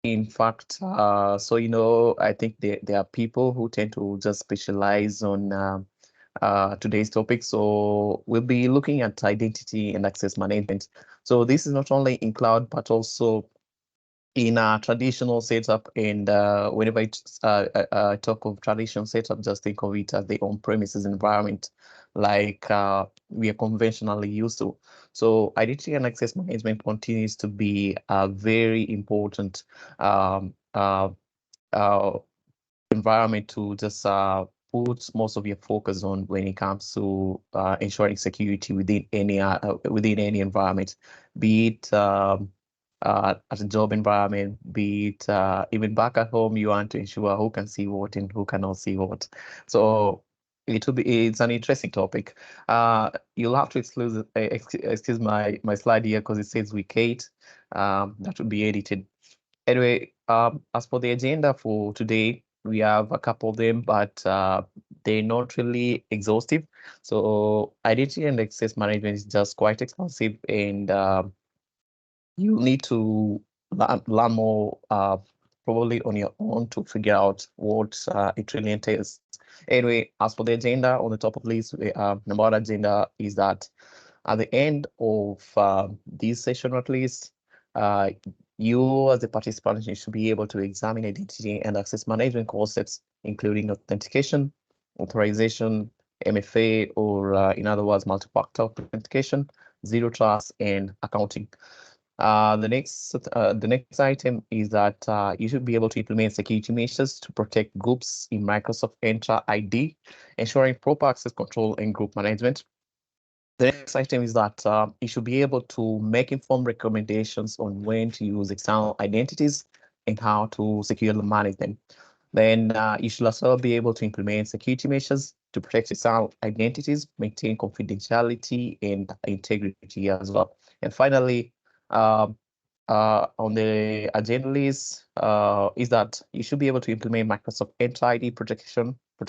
In fact, I think there are people who tend to just specialize on today's topic. So we'll be looking at identity and access management. So this is not only in cloud, but also in a traditional setup. And whenever I talk of traditional setup, just think of it as the on-premises environment, like we are conventionally used to. So identity and access management continues to be a very important um, uh, uh, environment to just put most of your focus on when it comes to ensuring security within any environment, be it at a job environment, be it even back at home. You want to ensure who can see what and who cannot see what. So it's an interesting topic. You'll have to excuse my slide here because it says week 8. That would be edited. Anyway, as for the agenda for today, we have a couple of them, but they're not really exhaustive. So identity and access management is just quite expansive, and you need to learn more probably on your own to figure out what it really entails. Anyway, as for the agenda, on the top of the list, number one agenda is that at the end of this session, at least, uh, you as a participant you should be able to examine identity and access management concepts, including authentication, authorization, MFA, or in other words, multi-factor authentication, zero trust, and accounting. The next item is that you should be able to implement security measures to protect groups in Microsoft Entra ID, ensuring proper access control and group management. The next item is that you should be able to make informed recommendations on when to use external identities and how to securely manage them. Then you should also be able to implement security measures to protect external identities, maintain confidentiality and integrity as well. And finally, um, on the agenda list is that you should be able to implement Microsoft Entra ID protection to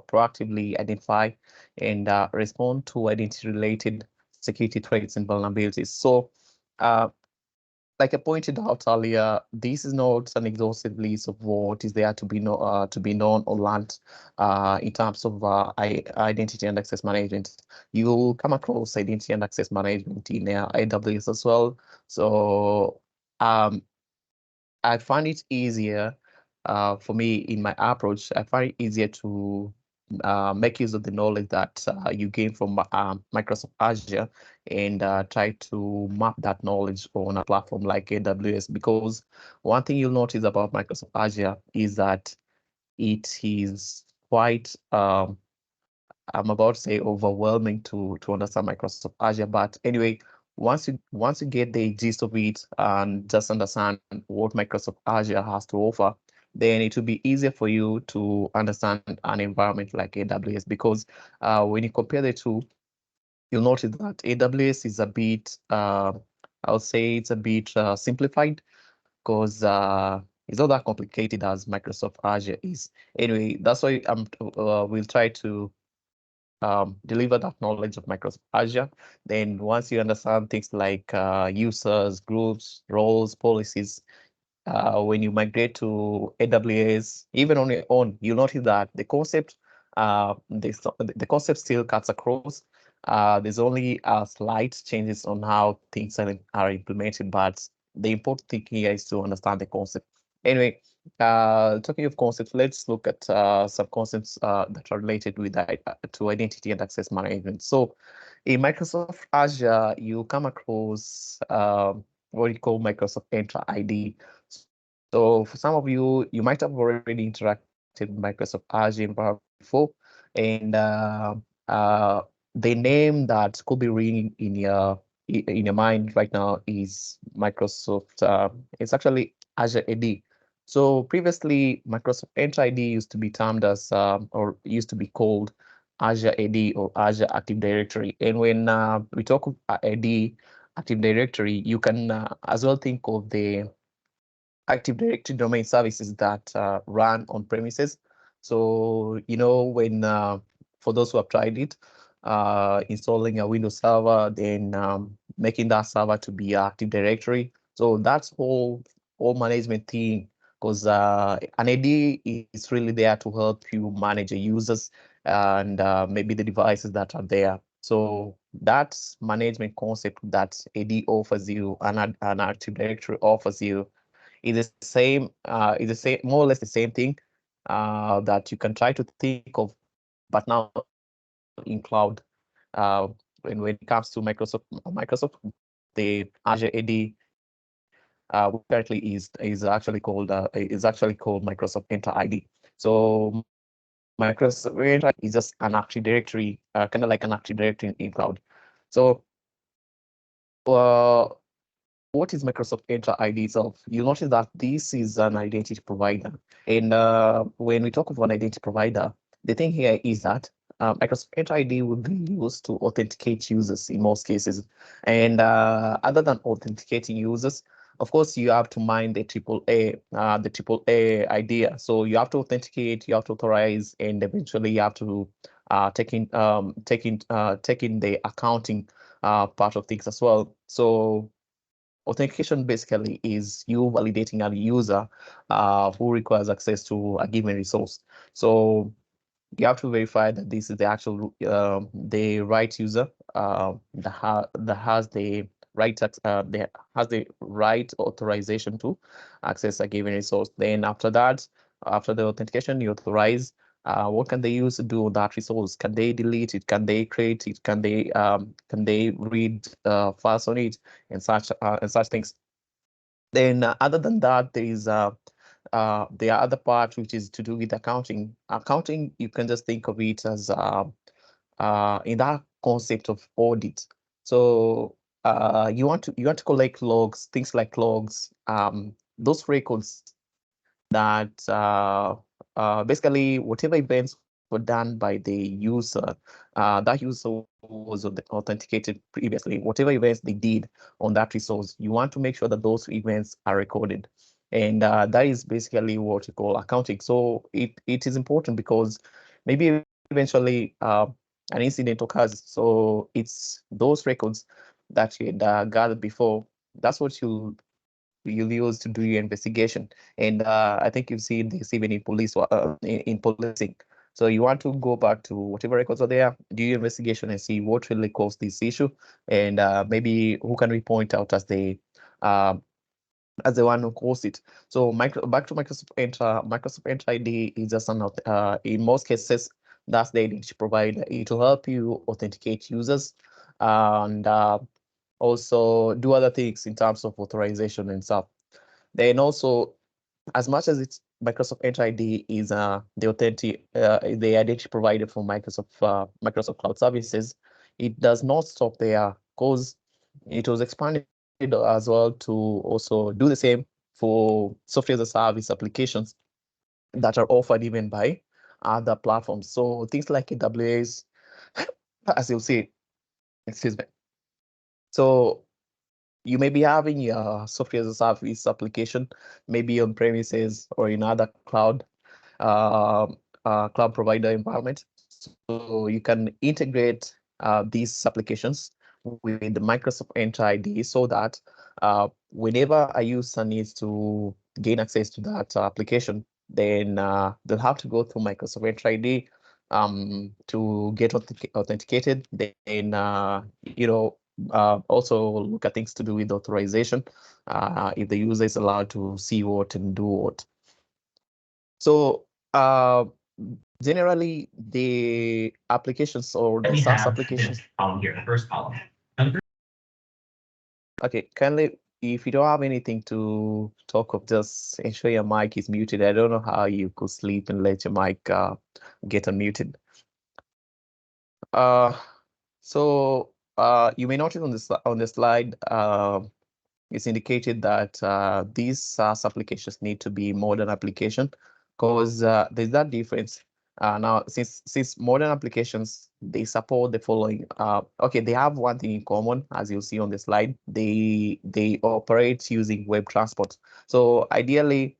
proactively identify and respond to identity-related security threats and vulnerabilities. So, uh, like I pointed out earlier, this is not an exhaustive list of what is there to be known or learned in terms of identity and access management. You'll come across identity and access management in AWS as well. So um, I find it easier for me in my approach. I find it easier to make use of the knowledge that you gain from Microsoft Azure and try to map that knowledge on a platform like AWS. Because one thing you'll notice about Microsoft Azure is that it is quite I'm about to say overwhelming to understand Microsoft Azure. But anyway, once you get the gist of it and just understand what Microsoft Azure has to offer, then it will be easier for you to understand an environment like AWS because when you compare the two, you'll notice that AWS is a bit, I'll say it's a bit simplified because it's not that complicated as Microsoft Azure is. Anyway, that's why we'll try to deliver that knowledge of Microsoft Azure. Then once you understand things like users, groups, roles, policies, when you migrate to AWS, even on your own, you'll notice that the concept still cuts across. There's only slight changes on how things are implemented, but the important thing here is to understand the concept. Anyway, talking of concepts, let's look at some concepts that are related to identity and access management. So, in Microsoft Azure, you come across what you call Microsoft Entra ID. So, for some of you, you might have already interacted with Microsoft Azure environment before, and the name that could be ringing in your mind right now is Microsoft. It's actually Azure AD. So previously, Microsoft Entra ID used to be termed as or used to be called Azure AD or Azure Active Directory. And when we talk of AD, Active Directory, you can as well think of the Active Directory domain services that run on premises. So, when for those who have tried it, installing a Windows server, then making that server to be Active Directory. So that's all whole management thing, because an AD is really there to help you manage your users and maybe the devices that are there. So that's management concept that AD offers you, an Active Directory offers you, is the same, more or less the same thing that you can try to think of, but now in cloud. Uh, when it comes to Microsoft, the Azure AD, which currently is actually called Microsoft Enter ID. So Microsoft Enter ID is just an Active Directory, kind of like an Active Directory in cloud. So uh, what is Microsoft Enter ID itself? You'll notice that this is an identity provider. And when we talk of an identity provider, the thing here is that Microsoft Enter ID will be used to authenticate users in most cases. And other than authenticating users, of course, you have to mind the triple A idea. So you have to authenticate, you have to authorize, and eventually you have to take in the accounting part of things as well. So authentication basically is you validating a user who requires access to a given resource. So you have to verify that this is the actual the right user that has the has the right authorization to access a given resource. Then after that, after the authentication, you authorize what can they use to do on that resource? Can they delete it? Can they create it? Can they read files on it and such things? Then other than that, there is the other part, which is to do with accounting. Accounting, you can just think of it as in that concept of audit. So you want to collect logs, things like logs, those records that basically whatever events were done by the user, that user was authenticated previously, whatever events they did on that resource, you want to make sure that those events are recorded. And that is basically what you call accounting. So it is important because maybe eventually an incident occurs. So it's those records that you had gathered before. That's what you'll use to do your investigation. And I think you've seen this even in in policing. So you want to go back to whatever records are there, do your investigation and see what really caused this issue, and maybe who can we point out uh, as the one who caused it. So back to Microsoft Enter ID is just in most cases, that's the identity provider. It will help you authenticate users and also do other things in terms of authorization and stuff. Then also, as much as it's Microsoft Enter ID is the identity provider for Microsoft Cloud Services, it does not stop there, because it was expanded as well to also do the same for software as a service applications that are offered even by other platforms. So things like AWS, as you'll see, excuse me. So you may be having your software as a service application, maybe on premises or in other cloud provider environment. So you can integrate these applications with the Microsoft Enter ID so that whenever a user needs to gain access to that application, then they'll have to go through Microsoft Enter ID to get authenticated. Then also look at things to do with authorization, if the user is allowed to see what and do what. So generally, the applications or the SaaS applications. Column here, the first column. Okay, kindly, if you don't have anything to talk of, just ensure your mic is muted. I don't know how you could sleep and let your mic get unmuted. So you may notice on the slide, it's indicated that these SaaS applications need to be modern application, because there's that difference. Now, since modern applications, they support the following. Okay, they have one thing in common, as you'll see on the slide. They operate using web transport. So ideally,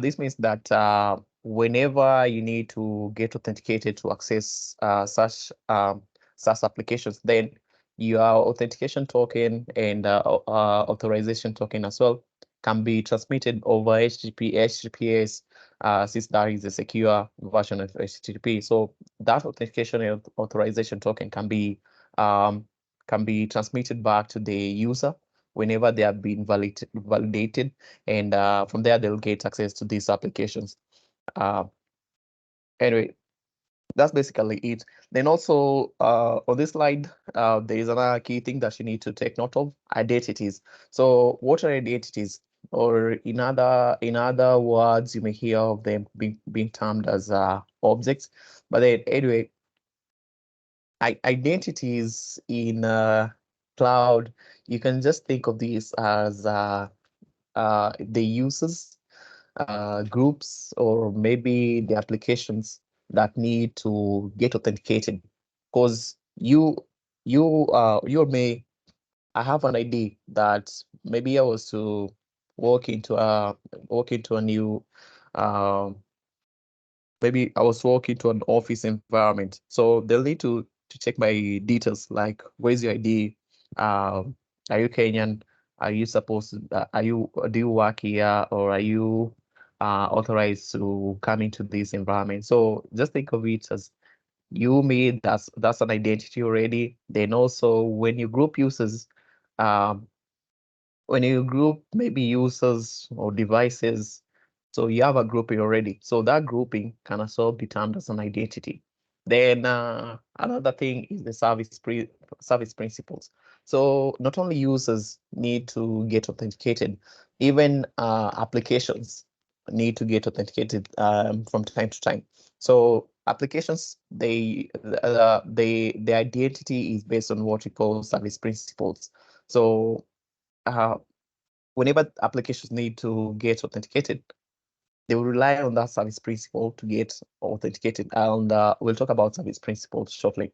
this means that whenever you need to get authenticated to access such SaaS applications, then your authentication token and authorization token as well can be transmitted over HTTPS, since that is a secure version of HTTP. So that authentication and authorization token can be transmitted back to the user whenever they have been validated, and from there they'll get access to these applications. Anyway, that's basically it. Then also on this slide, there is another key thing that you need to take note of: identities. So what are identities? Or in other words, you may hear of them being termed as objects. But then anyway, identities in cloud, you can just think of these as the users, groups, or maybe the applications that need to get authenticated. Because you may, I have an ID that maybe I was to walk into a new um maybe I was walking to an office environment. So they'll need to check my details, like where's your ID? Are you Kenyan? Are you supposed to, do you work here, or are you authorized to come into this environment? So just think of it as you made that's an identity already. Then also when you group users, um, when you group maybe users or devices, so you have a grouping already. So that grouping can also be termed as an identity. Then another thing is the service principles. So not only users need to get authenticated, even applications need to get authenticated from time to time. So applications, the identity is based on what we call service principles. So uh, whenever applications need to get authenticated, they will rely on that service principle to get authenticated. And we'll talk about service principles shortly.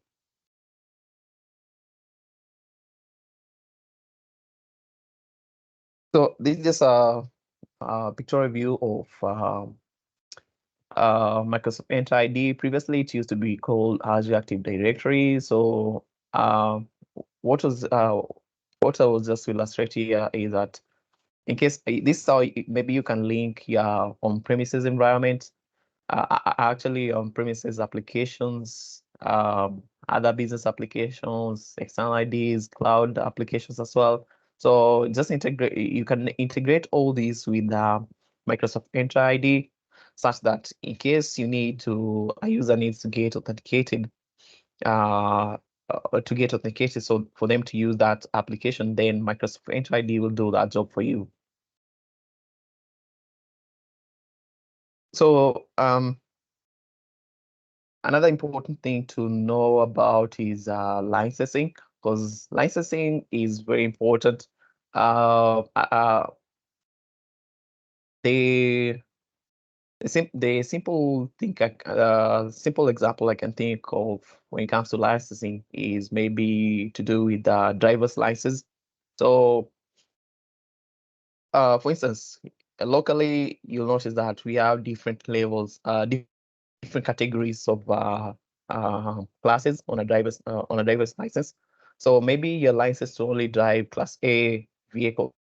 So this is just a pictorial view of Microsoft Entra ID. Previously, it used to be called Azure Active Directory. So uh, what was what I was just illustrate here is that in case this is how maybe you can link your on-premises environment, actually on-premises applications, other business applications, external IDs, cloud applications as well. So just integrate. You can integrate all these with Microsoft Entra ID, such that in case a user needs to get authenticated, so for them to use that application, then Microsoft Entra ID will do that job for you. So another important thing to know about is licensing, because licensing is very important. The simple example I can think of when it comes to licensing is maybe to do with driver's license. So, for instance, locally, you'll notice that we have different levels, different categories of classes on a driver's license. So maybe your license to only drive Class A vehicles.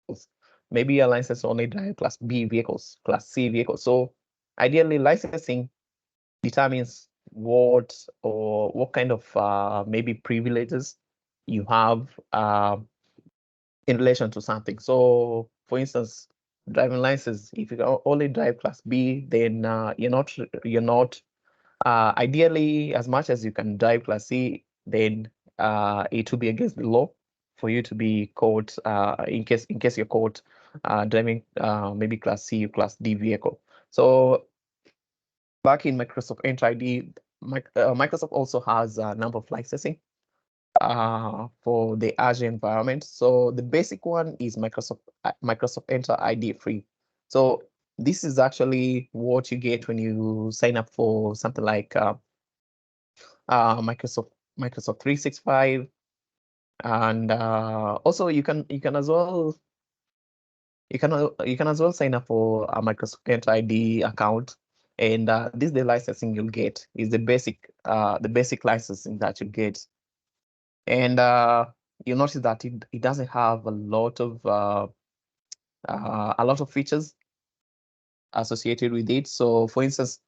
Maybe your license to only drive Class B vehicles, Class C vehicles. So ideally, licensing determines what kind of maybe privileges you have in relation to something. So, for instance, driving license, if you can only drive Class B, then you're not ideally, as much as you can drive Class C, then it will be against the law for you to be caught in case you're caught driving maybe Class C or Class D vehicle. So back in Microsoft Entra ID, Microsoft also has a number of licensing for the Azure environment. So the basic one is Microsoft Entra ID free. So this is actually what you get when you sign up for something like Microsoft 365, and also you can as well you can as well sign up for a Microsoft Entra ID account, and this is the licensing you'll get. Is the basic licensing that you get, and you'll notice that it doesn't have a lot of a lot of features associated with it. So for instance,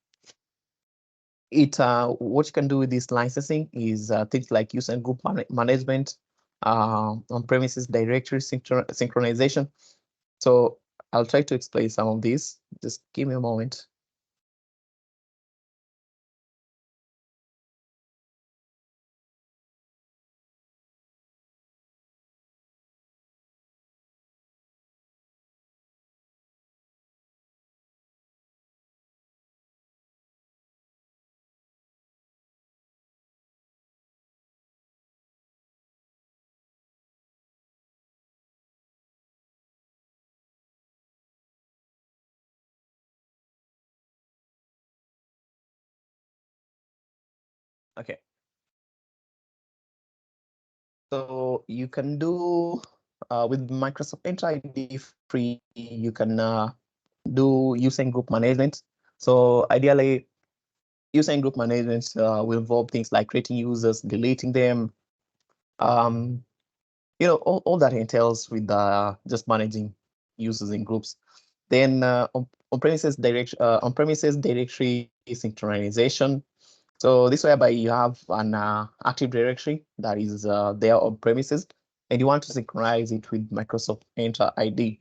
what you can do with this licensing is things like user and group management, on-premises directory synchronization. So I'll try to explain some of these. Just give me a moment. Okay. So you can do with Microsoft Enter ID free, you can do using group management. So ideally, using group management will involve things like creating users, deleting them, um, all that entails with just managing users in groups. Then on-premises directory synchronization. So this whereby you have an active directory that is there on premises, and you want to synchronize it with Microsoft Enter ID.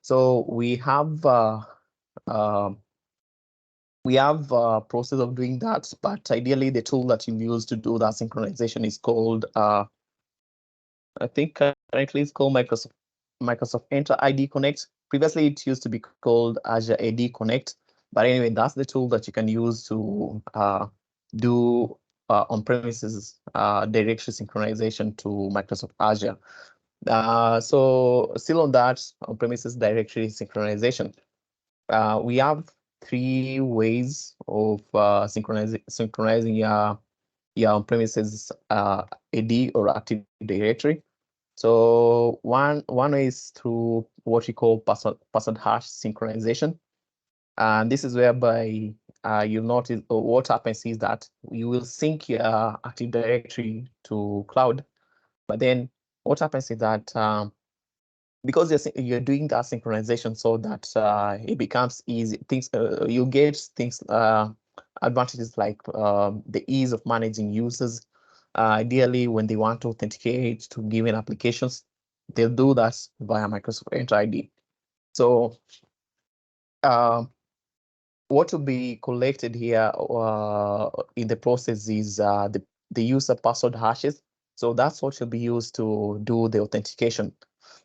So we have a process of doing that, but ideally the tool that you use to do that synchronization is called I think currently it's called Microsoft Enter ID Connect. Previously, it used to be called Azure AD Connect. But anyway, that's the tool that you can use to do on-premises directory synchronization to Microsoft Azure. So still on that on-premises directory synchronization, we have three ways of synchronizing your on-premises AD or Active Directory. So one is through what we call password hash synchronization. And this is whereby you'll notice what happens is that you will sync your Active Directory to cloud. But then what happens is that because you're doing that synchronization so that it becomes easy, things you get things advantages like the ease of managing users. Ideally, when they want to authenticate to given applications, they'll do that via Microsoft Enter ID. So what will be collected here in the process is the user password hashes. So that's what will be used to do the authentication.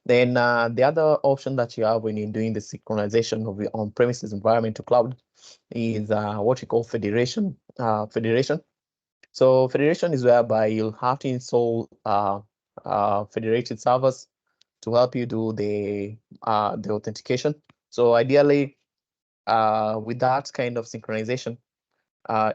Then the other option that you have when you're doing the synchronization of your on-premises environment to cloud is what we call federation. So federation is whereby you'll have to install federated servers to help you do the authentication. So ideally, with that kind of synchronization,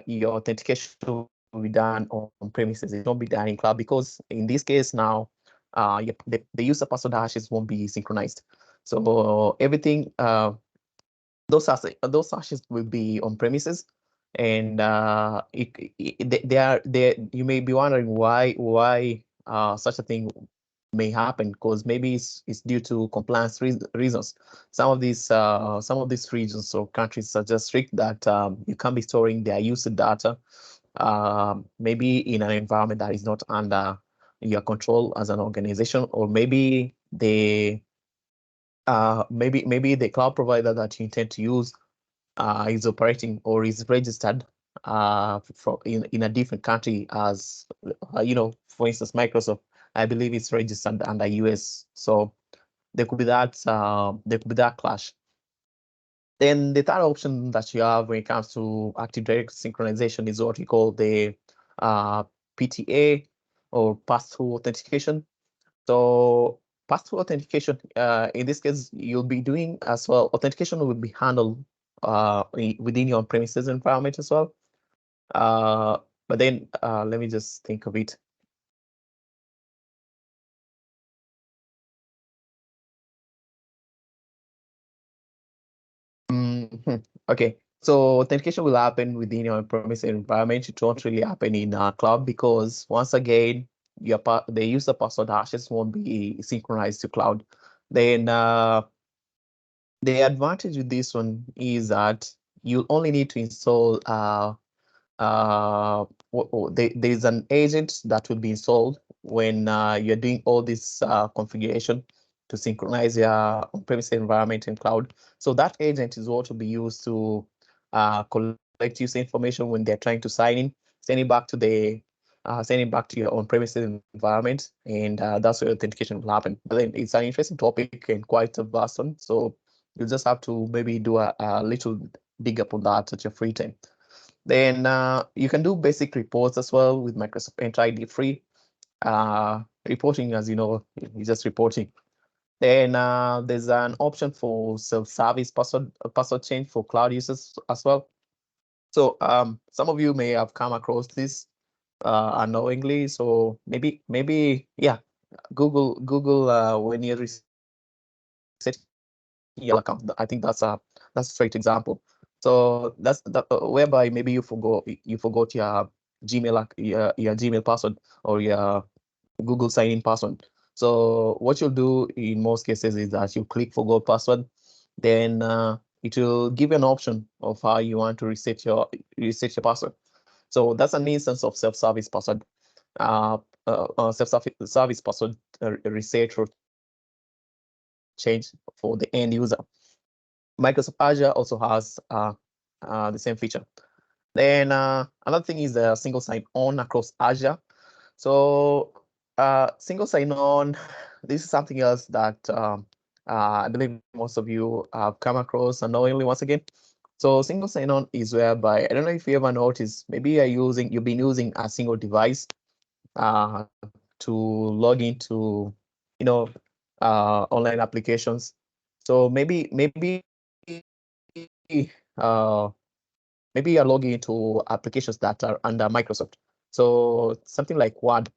your authentication will be done on premises. It won't be done in cloud because in this case now, the user password hashes won't be synchronized. So everything, those hashes will be on premises, and you may be wondering why such a thing may happen, because maybe it's due to compliance reasons. Some of these regions or countries are just strict that you can't be storing their user data, maybe in an environment that is not under your control as an organization, or maybe maybe the cloud provider that you intend to use is operating or is registered in a different country as for instance, Microsoft, I believe it's registered under US. So there could be that clash. Then the third option that you have when it comes to Active Directory synchronization is what we call the PTA, or pass-through authentication. So pass-through authentication, in this case, you'll be doing as well. Authentication will be handled within your premises environment as well. But then let me just think of it. Okay, so authentication will happen within your premises environment. It won't really happen in cloud because once again, the user password hashes won't be synchronized to cloud. Then The advantage with this one is that you only need to install there's an agent that will be installed when you're doing all this configuration to synchronize your on-premise environment in cloud. So that agent is what will be used to collect user information when they're trying to sign in, send it back to your on-premises environment, and that's where authentication will happen. But then it's an interesting topic and quite a vast one, so you just have to maybe do a little dig up on that at your free time. Then you can do basic reports as well with Microsoft Entra ID free. Reporting, as you know, is just reporting. Then there's an option for self-service password change for cloud users as well. So some of you may have come across this unknowingly. So maybe yeah, Google when you're resetting your account. I think that's a straight example. So that's whereby maybe you forgot your Gmail your Gmail password or your Google sign-in password. So what you'll do in most cases is that you click forgot password, then it will give you an option of how you want to reset your password. So that's an instance of self-service password, self-service password reset or change for the end user. Microsoft Azure also has the same feature. Then another thing is the single sign-on across Azure. So single sign-on, this is something else that I believe most of you have come across unknowingly once again. So single sign-on is whereby, I don't know if you ever noticed, maybe you've been using a single device to log into, you know, online applications. So uh, maybe you're logging into applications that are under Microsoft. So something like Word,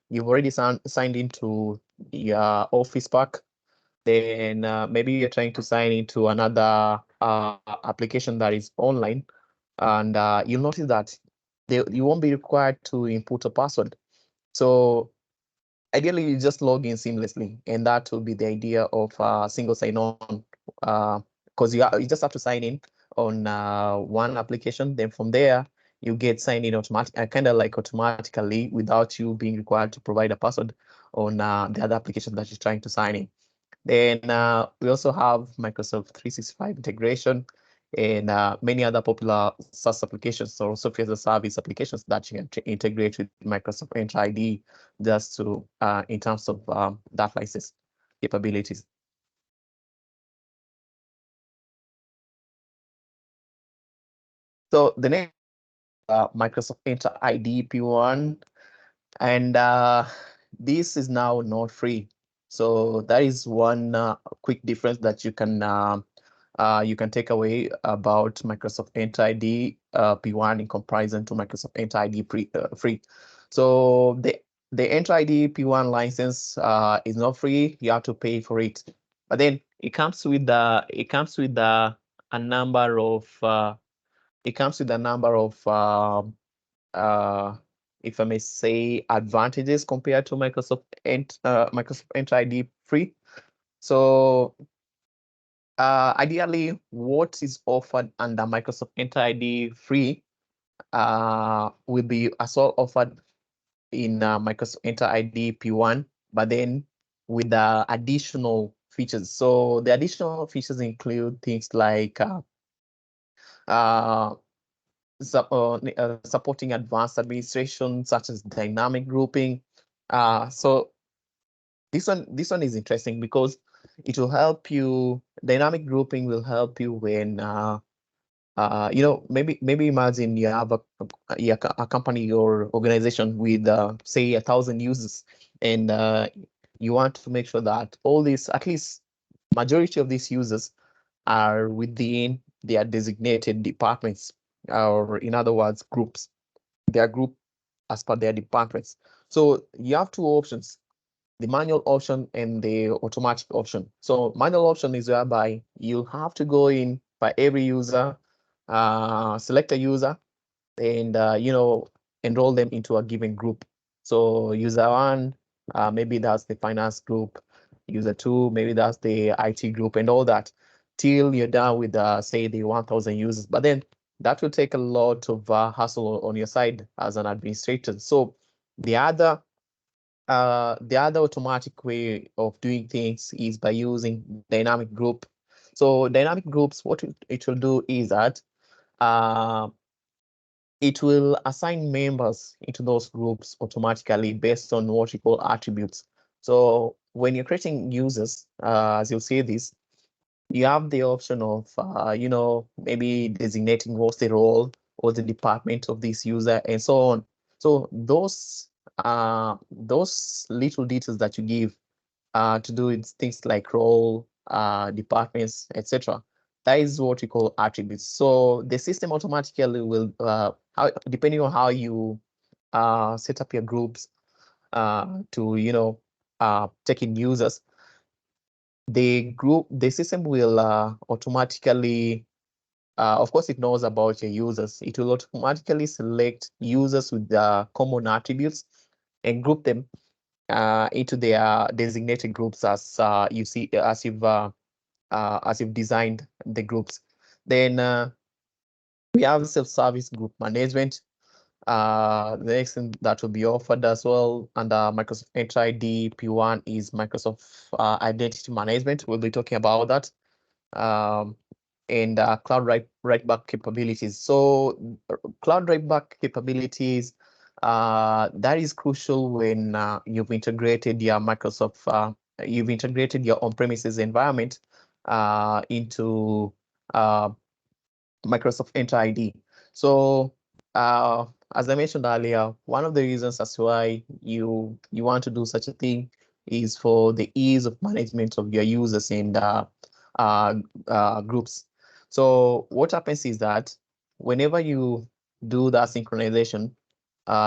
you've already signed into your Office Pack. Then maybe you're trying to sign into another application that is online, and you'll notice that you won't be required to input a password. So ideally, you just log in seamlessly, and that will be the idea of single sign-on, because you just have to sign in on one application. Then from there, you get signed in kind of like automatically without you being required to provide a password on the other application that you're trying to sign in. Then we also have Microsoft 365 integration and many other popular SaaS applications or software as a service applications that you can integrate with Microsoft Entra ID just to in terms of that license capabilities. So the next Microsoft Entra ID P1, and this is now not free. So that is one quick difference that you can take away about Microsoft Entra ID P1 in comparison to Microsoft Entra ID free. So the Entra ID P1 license is not free. You have to pay for it, but then a number of it comes with a number of uh, if I may say, advantages compared to Microsoft Entra ID free. So ideally, what is offered under Microsoft Entra ID free will be as well offered in Microsoft Entra ID P1, but then with the additional features. So the additional features include things like uh, supporting advanced administration such as dynamic grouping. So this one is interesting because it will help you. Dynamic grouping will help you when maybe imagine you have a company or organization with say 1,000 users, and you want to make sure that all these, at least majority of these users, are within their designated departments, or in other words, groups. They are grouped as per their departments. So you have two options: the manual option and the automatic option. So manual option is whereby you have to go in by every user, select a user, and enroll them into a given group. So user one, maybe that's the finance group. User two, maybe that's the IT group, and all that, till you're done with say the 1,000 users. But then that will take a lot of hassle on your side as an administrator. So the other automatic way of doing things is by using dynamic group. So dynamic groups, what it will do is that it will assign members into those groups automatically based on what you call attributes. So when you're creating users, as you'll see this, you have the option of, maybe designating what's the role or the department of this user and so on. So those little details that you give to do with things like role, departments, etc. That is what we call attributes. So the system automatically will, depending on how you set up your groups to take in users, the system will automatically, of course, it knows about your users. It will automatically select users with common attributes and group them into their designated groups as you see, as you've designed the groups. Then we have self-service group management. The next thing that will be offered as well under Microsoft Entra ID P1 is Microsoft Identity Management. We'll be talking about that. And cloud write back capabilities. So cloud write back capabilities, that is crucial when you've integrated your on-premises environment into Microsoft Entra ID. So as I mentioned earlier, one of the reasons as why you want to do such a thing is for the ease of management of your users and groups. So what happens is that whenever you do that synchronization,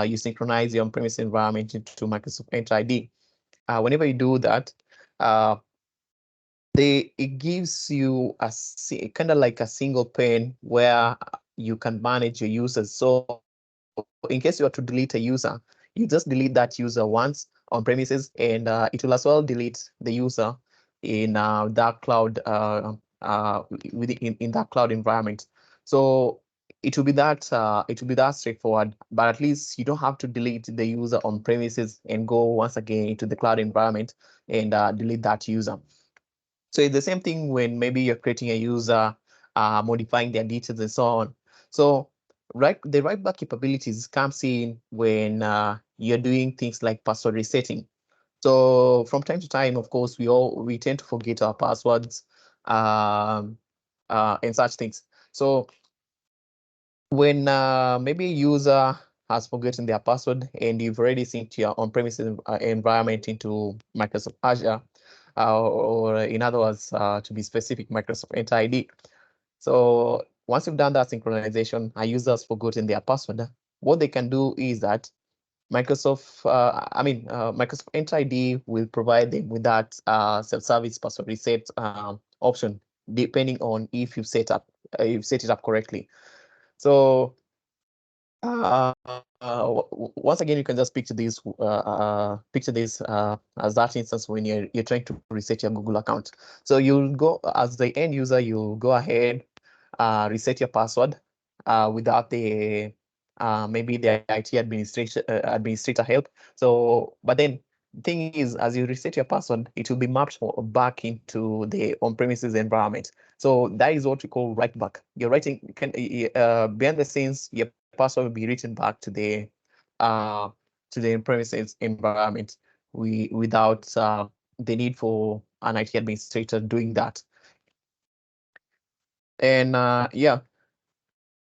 you synchronize your on-premise environment into Microsoft Entra ID. Whenever you do that, it gives you a kind of like a single pane where you can manage your users. So in case you are to delete a user, you just delete that user once on premises, and it will as well delete the user in that cloud in that cloud environment. So it will be that straightforward, but at least you don't have to delete the user on premises and go once again into the cloud environment and delete that user. So it's the same thing when maybe you're creating a user, modifying their details and so on. So the write back capabilities comes in when you're doing things like password resetting. So from time to time, of course, we tend to forget our passwords and such things. So when maybe a user has forgotten their password and you've already synced your on-premises environment into Microsoft Azure, or in other words, to be specific, Microsoft Entra ID. So once you've done that synchronization, a user has forgotten their password. What they can do is that Microsoft Entra ID will provide them with that self-service password reset option, depending on if you've set it up correctly. So once again, you can just picture this as that instance when you're trying to reset your Google account. So you'll go as the end user, you'll go ahead, reset your password without the maybe the IT administrator help. So, but then the thing is, as you reset your password, it will be mapped back into the on-premises environment. So that is what we call write back. You're writing behind the scenes, your password will be written back to the on-premises environment without the need for an IT administrator doing that. And yeah,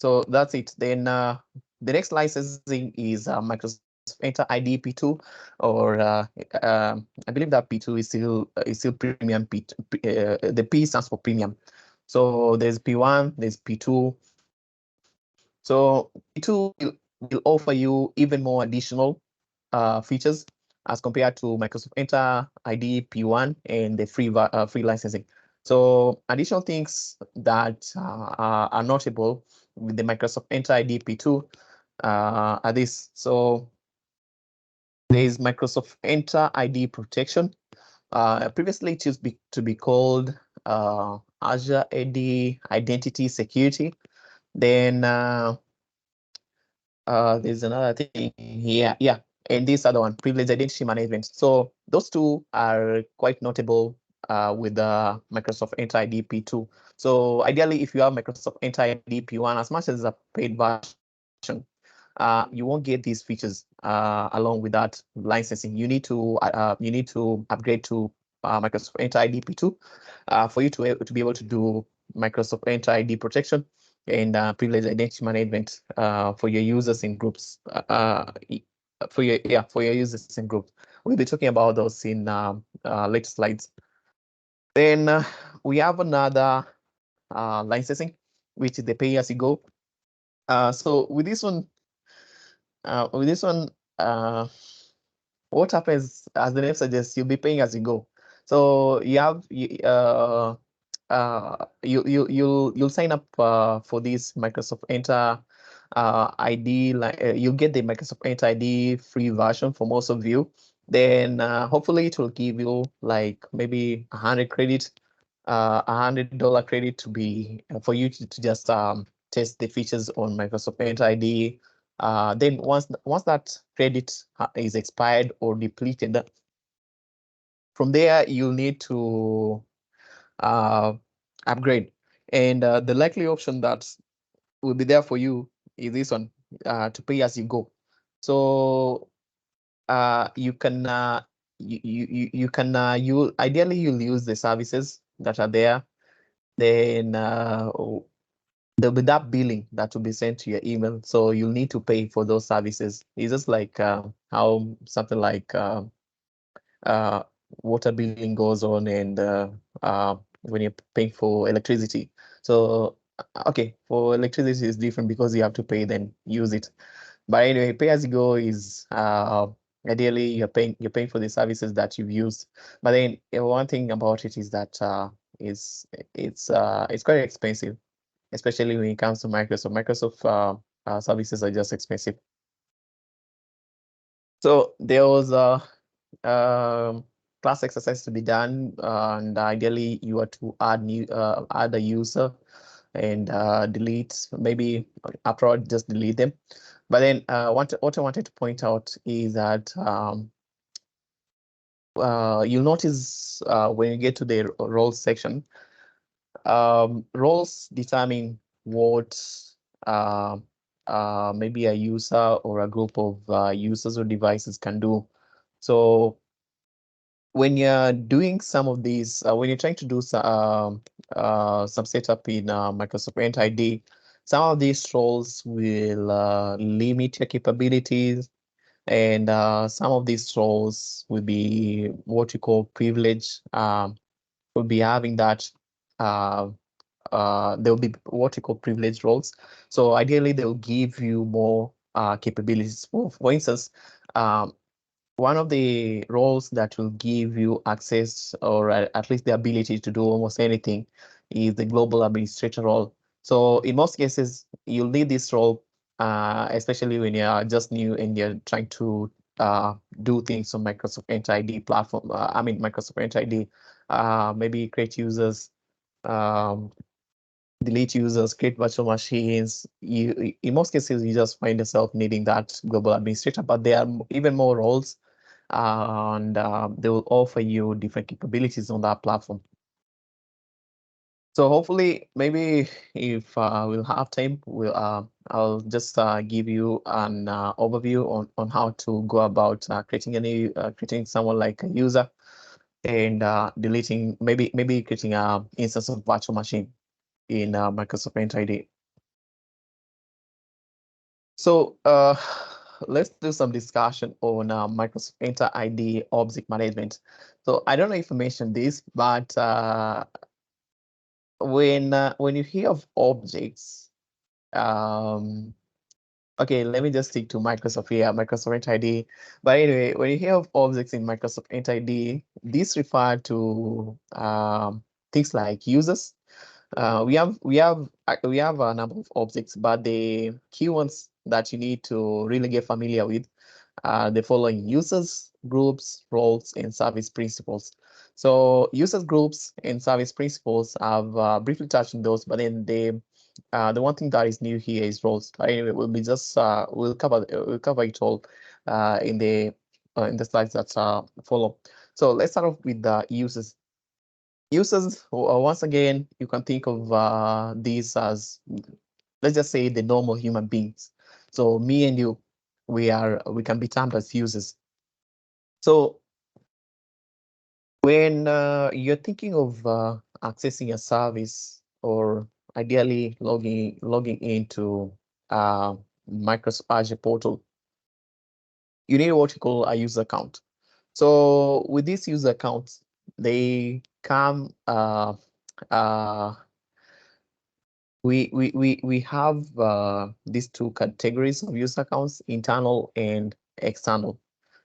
so that's it. Then the next licensing is Microsoft Entra ID P2, or I believe that P2 is still premium. The P stands for premium. So there's P1, there's P2. So P2 will offer you even more additional features as compared to Microsoft Entra ID P1 and the free licensing. So additional things that are notable with the Microsoft Entra ID P2 are this. So there is Microsoft Entra ID protection. Previously, it used to be called Azure AD identity security. Then there's another thing here. Yeah, and this other one, privileged identity management. So those two are quite notable with the Microsoft Enter ID P2. So ideally, if you have Microsoft Enter ID P1, as much as a paid version, you won't get these features along with that licensing. You need to upgrade to Microsoft Enter ID P2 for you to be able to do Microsoft Enter ID protection and privileged identity management for your users in groups. For your users in groups. We'll be talking about those in later slides. Then we have another licensing, which is the pay as you go. So with this one, what happens, as the name suggests, you'll be paying as you go. So you'll sign up for this Microsoft Enter ID. You'll get the Microsoft Enter ID free version for most of you. Then hopefully it will give you like maybe 100 credit, $100 credit to be for you to just test the features on Microsoft Enter ID. Then once that credit is expired or depleted, from there you'll need to upgrade. And the likely option that will be there for you is this one, to pay as you go. So you can you ideally you'll use the services that are there. Then there'll be that billing that will be sent to your email. So you'll need to pay for those services. It's just like how something like uh, water billing goes on, and when you're paying for electricity. So okay, for electricity is different because you have to pay then use it. But anyway, pay as you go is ideally you're paying for the services that you've used. But then one thing about it is that it's quite expensive, especially when it comes to Microsoft. Microsoft services are just expensive. So there was a class exercise to be done, and ideally you are to add a user and delete, maybe after all just delete them. But then what I wanted to point out is that you'll notice when you get to the roles section, roles determine what maybe a user or a group of users or devices can do. So when you're doing some of these, when you're trying to do some setup in Microsoft Enter ID, some of these roles will limit your capabilities, and some of these roles will be what you call privilege. Will be having that. There will be what you call privileged roles. So ideally, they'll give you more capabilities. For instance, um, one of the roles that will give you access, or at least the ability to do almost anything, is the global administrator role. So in most cases, you'll need this role, especially when you're just new and you're trying to do things on Microsoft Enter ID platform. Microsoft Enter ID, maybe create users, um, delete users, create virtual machines. In most cases, you just find yourself needing that global administrator, but there are even more roles, and they will offer you different capabilities on that platform. So hopefully, maybe if we'll have time, I'll just give you an overview on how to go about creating someone like a user, and deleting, maybe creating an instance of virtual machine in Microsoft Enter ID. So let's do some discussion on Microsoft Enter ID object management. So I don't know if I mentioned this, but when you hear of objects, okay, let me just stick to Microsoft here, Microsoft Enter ID. But anyway, when you hear of objects in Microsoft Enter ID, these refer to things like users. We have a number of objects, but the key ones that you need to really get familiar with are the following: users, groups, roles, and service principals. So users groups and service principles, I've briefly touched on those, but then the one thing that is new here is roles. Anyway, we'll be just we'll cover it all in the slides that follow. So let's start off with the users. Users, once again, you can think of these as, let's just say, the normal human beings. So me and you, we can be termed as users. So when you're thinking of accessing a service or ideally logging into Microsoft Azure portal, you need what you call a user account. So with these user accounts, they come uh, we have these two categories of user accounts, internal and external.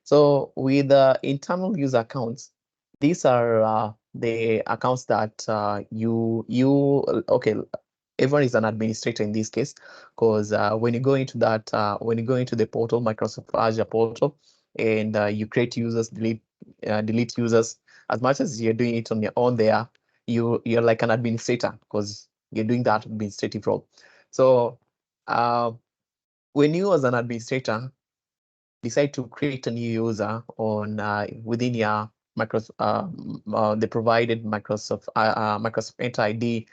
So with the internal user accounts, these are the accounts that okay, everyone is an administrator in this case, because when you go into the portal, Microsoft Azure portal, and you create users, delete users, as much as you're doing it on your own there, you're like an administrator because you're doing that administrative role. So when you as an administrator decide to create a new user on within your the provided Microsoft Enter ID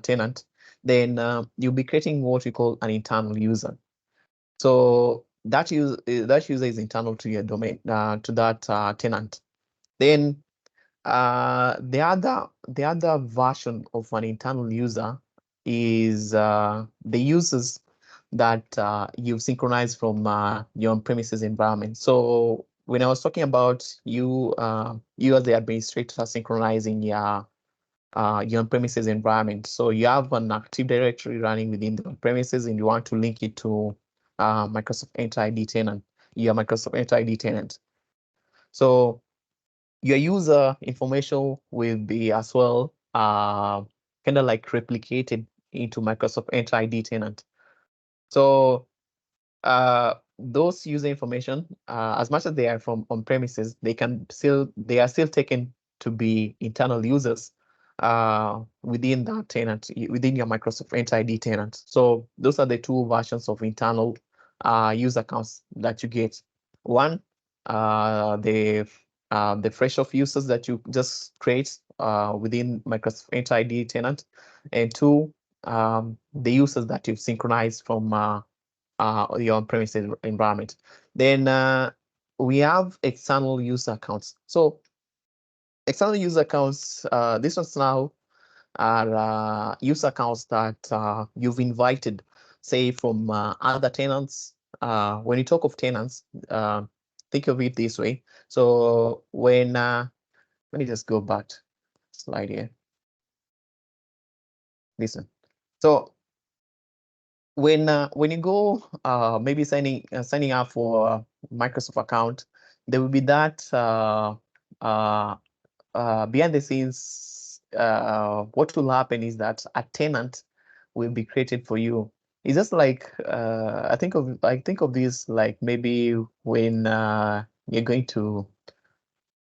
tenant, then you'll be creating what we call an internal user. So that user is internal to your domain, to that tenant. Then the other version of an internal user is the users that you've synchronized from your on-premises environment. So when I was talking about you as the administrator synchronizing your on-premises environment, so you have an Active Directory running within the on-premises, and you want to link it to Microsoft Enter ID tenant, your Microsoft Enter ID tenant. So your user information will be as well kind of like replicated into Microsoft Enter ID tenant. So those user information, as much as they are from on premises, they are still taken to be internal users within that tenant, within your Microsoft Enter ID tenant. So those are the two versions of internal user accounts that you get. One, the fresh of users that you just create within Microsoft Enter ID tenant, and two, the users that you've synchronized from your on-premises environment. Then we have external user accounts. So external user accounts, this one's now are user accounts that you've invited, say, from other tenants. When you talk of tenants, think of it this way. So when let me just go back slide here. Listen. So when you go maybe signing up for a Microsoft account, there will be that behind the scenes. What will happen is that a tenant will be created for you. It's just like I think of this like maybe when you're going to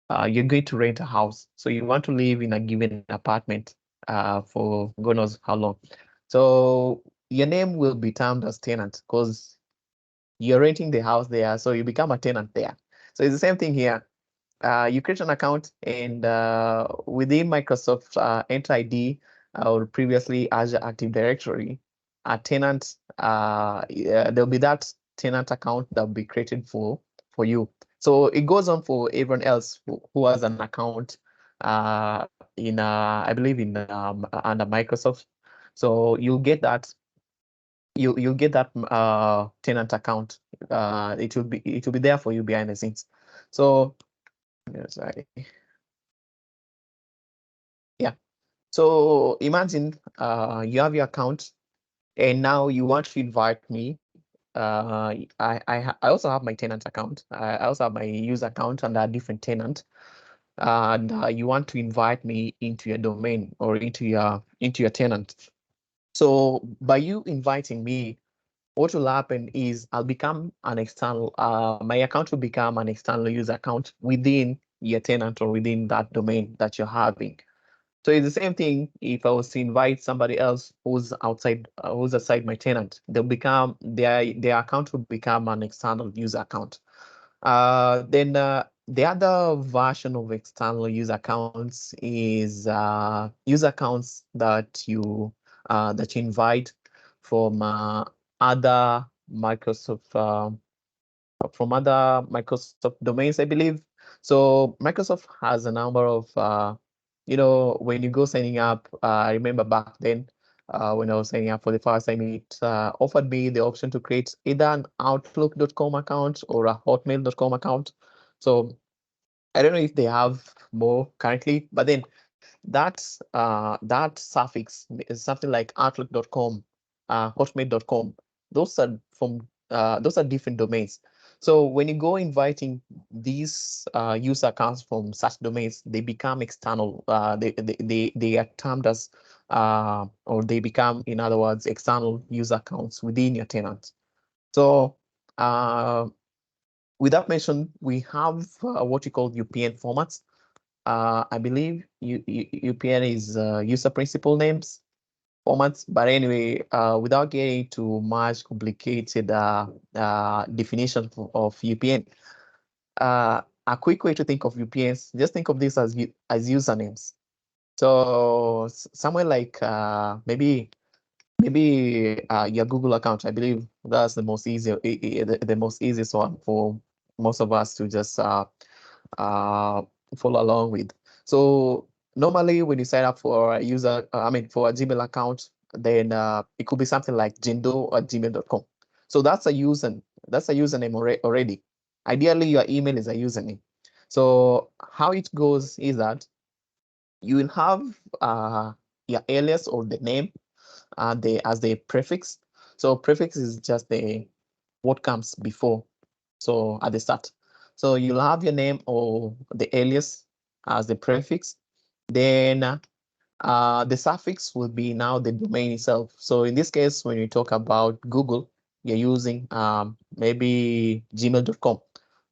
rent a house, so you want to live in a given apartment for God knows how long. So your name will be termed as tenant because you're renting the house there, so you become a tenant there. So it's the same thing here. You create an account, and within Microsoft Enter ID or previously Azure Active Directory, a tenant, there'll be that tenant account that will be created for you. So it goes on for everyone else who has an account in I believe in under Microsoft. So you'll get that tenant account. It will be there for you behind the scenes. So sorry. Yeah. So imagine you have your account, and now you want to invite me. I also have my tenant account. I also have my user account under a different tenant, and you want to invite me into your domain or into your tenant. So by you inviting me, what will happen is I'll become an external. My account will become an external user account within your tenant or within that domain that you're having. So it's the same thing if I was to invite somebody else who's outside my tenant, they'll become their account will become an external user account. Then the other version of external user accounts is user accounts that you invite from Microsoft from other Microsoft domains, I believe. So Microsoft has a number of, when you go signing up, I remember back then when I was signing up for the first time, it offered me the option to create either an Outlook.com account or a Hotmail.com account. So I don't know if they have more currently, but then that suffix is something like Outlook.com, Hotmail.com. Those are different domains. So when you go inviting these user accounts from such domains, they become external. They are termed as or they become, in other words, external user accounts within your tenant. So with that mentioned, we have what you call UPN formats. I believe UPN is user principal names formats. But anyway, without getting too much complicated definition of UPN, a quick way to think of UPNs, just think of this as usernames. So somewhere like maybe your Google account. I believe that's the most the most easiest one for most of us to just uh, follow along with. So normally when you sign up for a for a Gmail account, then it could be something like jindo@gmail.com. So that's a username already. Ideally, your email is a username. So how it goes is that you will have your alias or the name as the prefix. So prefix is just the what comes before. So at the start. So you'll have your name or the alias as the prefix. Then the suffix will be now the domain itself. So in this case, when you talk about Google, you're using maybe gmail.com.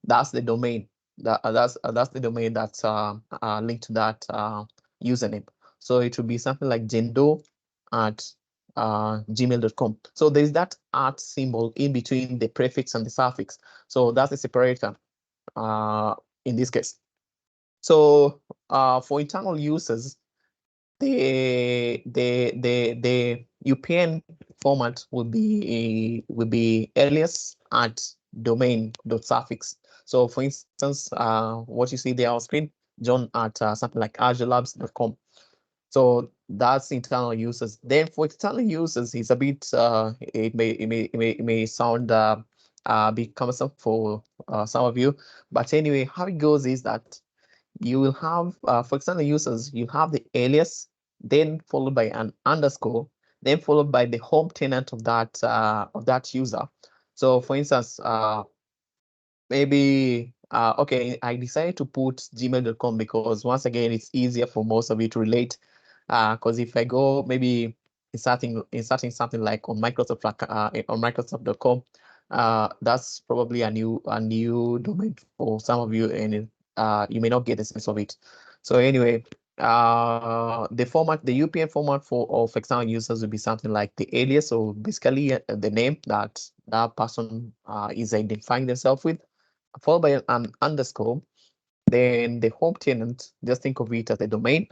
That's the domain. That's the domain that's linked to that username. So it will be something like jendo at gmail.com. So there's that @ symbol in between the prefix and the suffix. So that's the separator in this case. So for internal users, the UPN format will be alias at domain.suffix. So for instance, what you see there on screen, John at something like azurelabs.com. So that's internal users. Then for external users, it's a bit it may sound a bit cumbersome for some of you, but anyway, how it goes is that you will have, for external users, you have the alias, then followed by an underscore, then followed by the home tenant of that user. So for instance, maybe okay, I decided to put gmail.com because once again, it's easier for most of you to relate. Because if I go maybe inserting something like on Microsoft on Microsoft.com, that's probably a new domain for some of you, and you may not get a sense of it. So anyway, the UPN format of external users will be something like the alias, so basically the name that that person is identifying themselves with, followed by an underscore, then the home tenant, just think of it as a domain,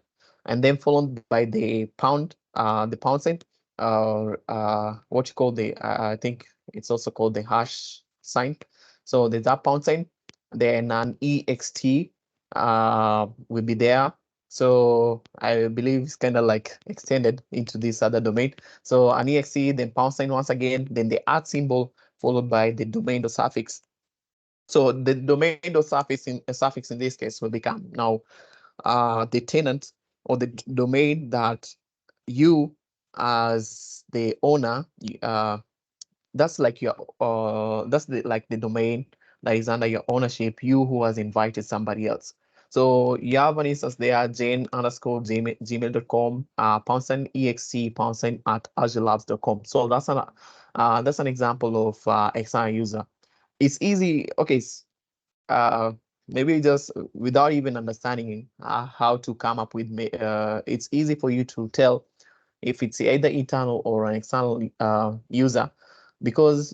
and then followed by the pound sign, or what you call I think it's also called the hash sign. So there's that pound sign, then an ext will be there. So I believe it's kind of like extended into this other domain. So an ext, then pound sign once again, then the @ symbol followed by the domain or suffix. So the domain or suffix in this case will become now the tenant or the domain that you as the owner, that's like your like the domain that is under your ownership, you who has invited somebody else. So you have an instance there, jane_gmail.com, #ext @azurelabs.com. So that's an example of external user. It's easy. Okay. maybe just without even understanding how to come up with, it's easy for you to tell if it's either internal or an external user, because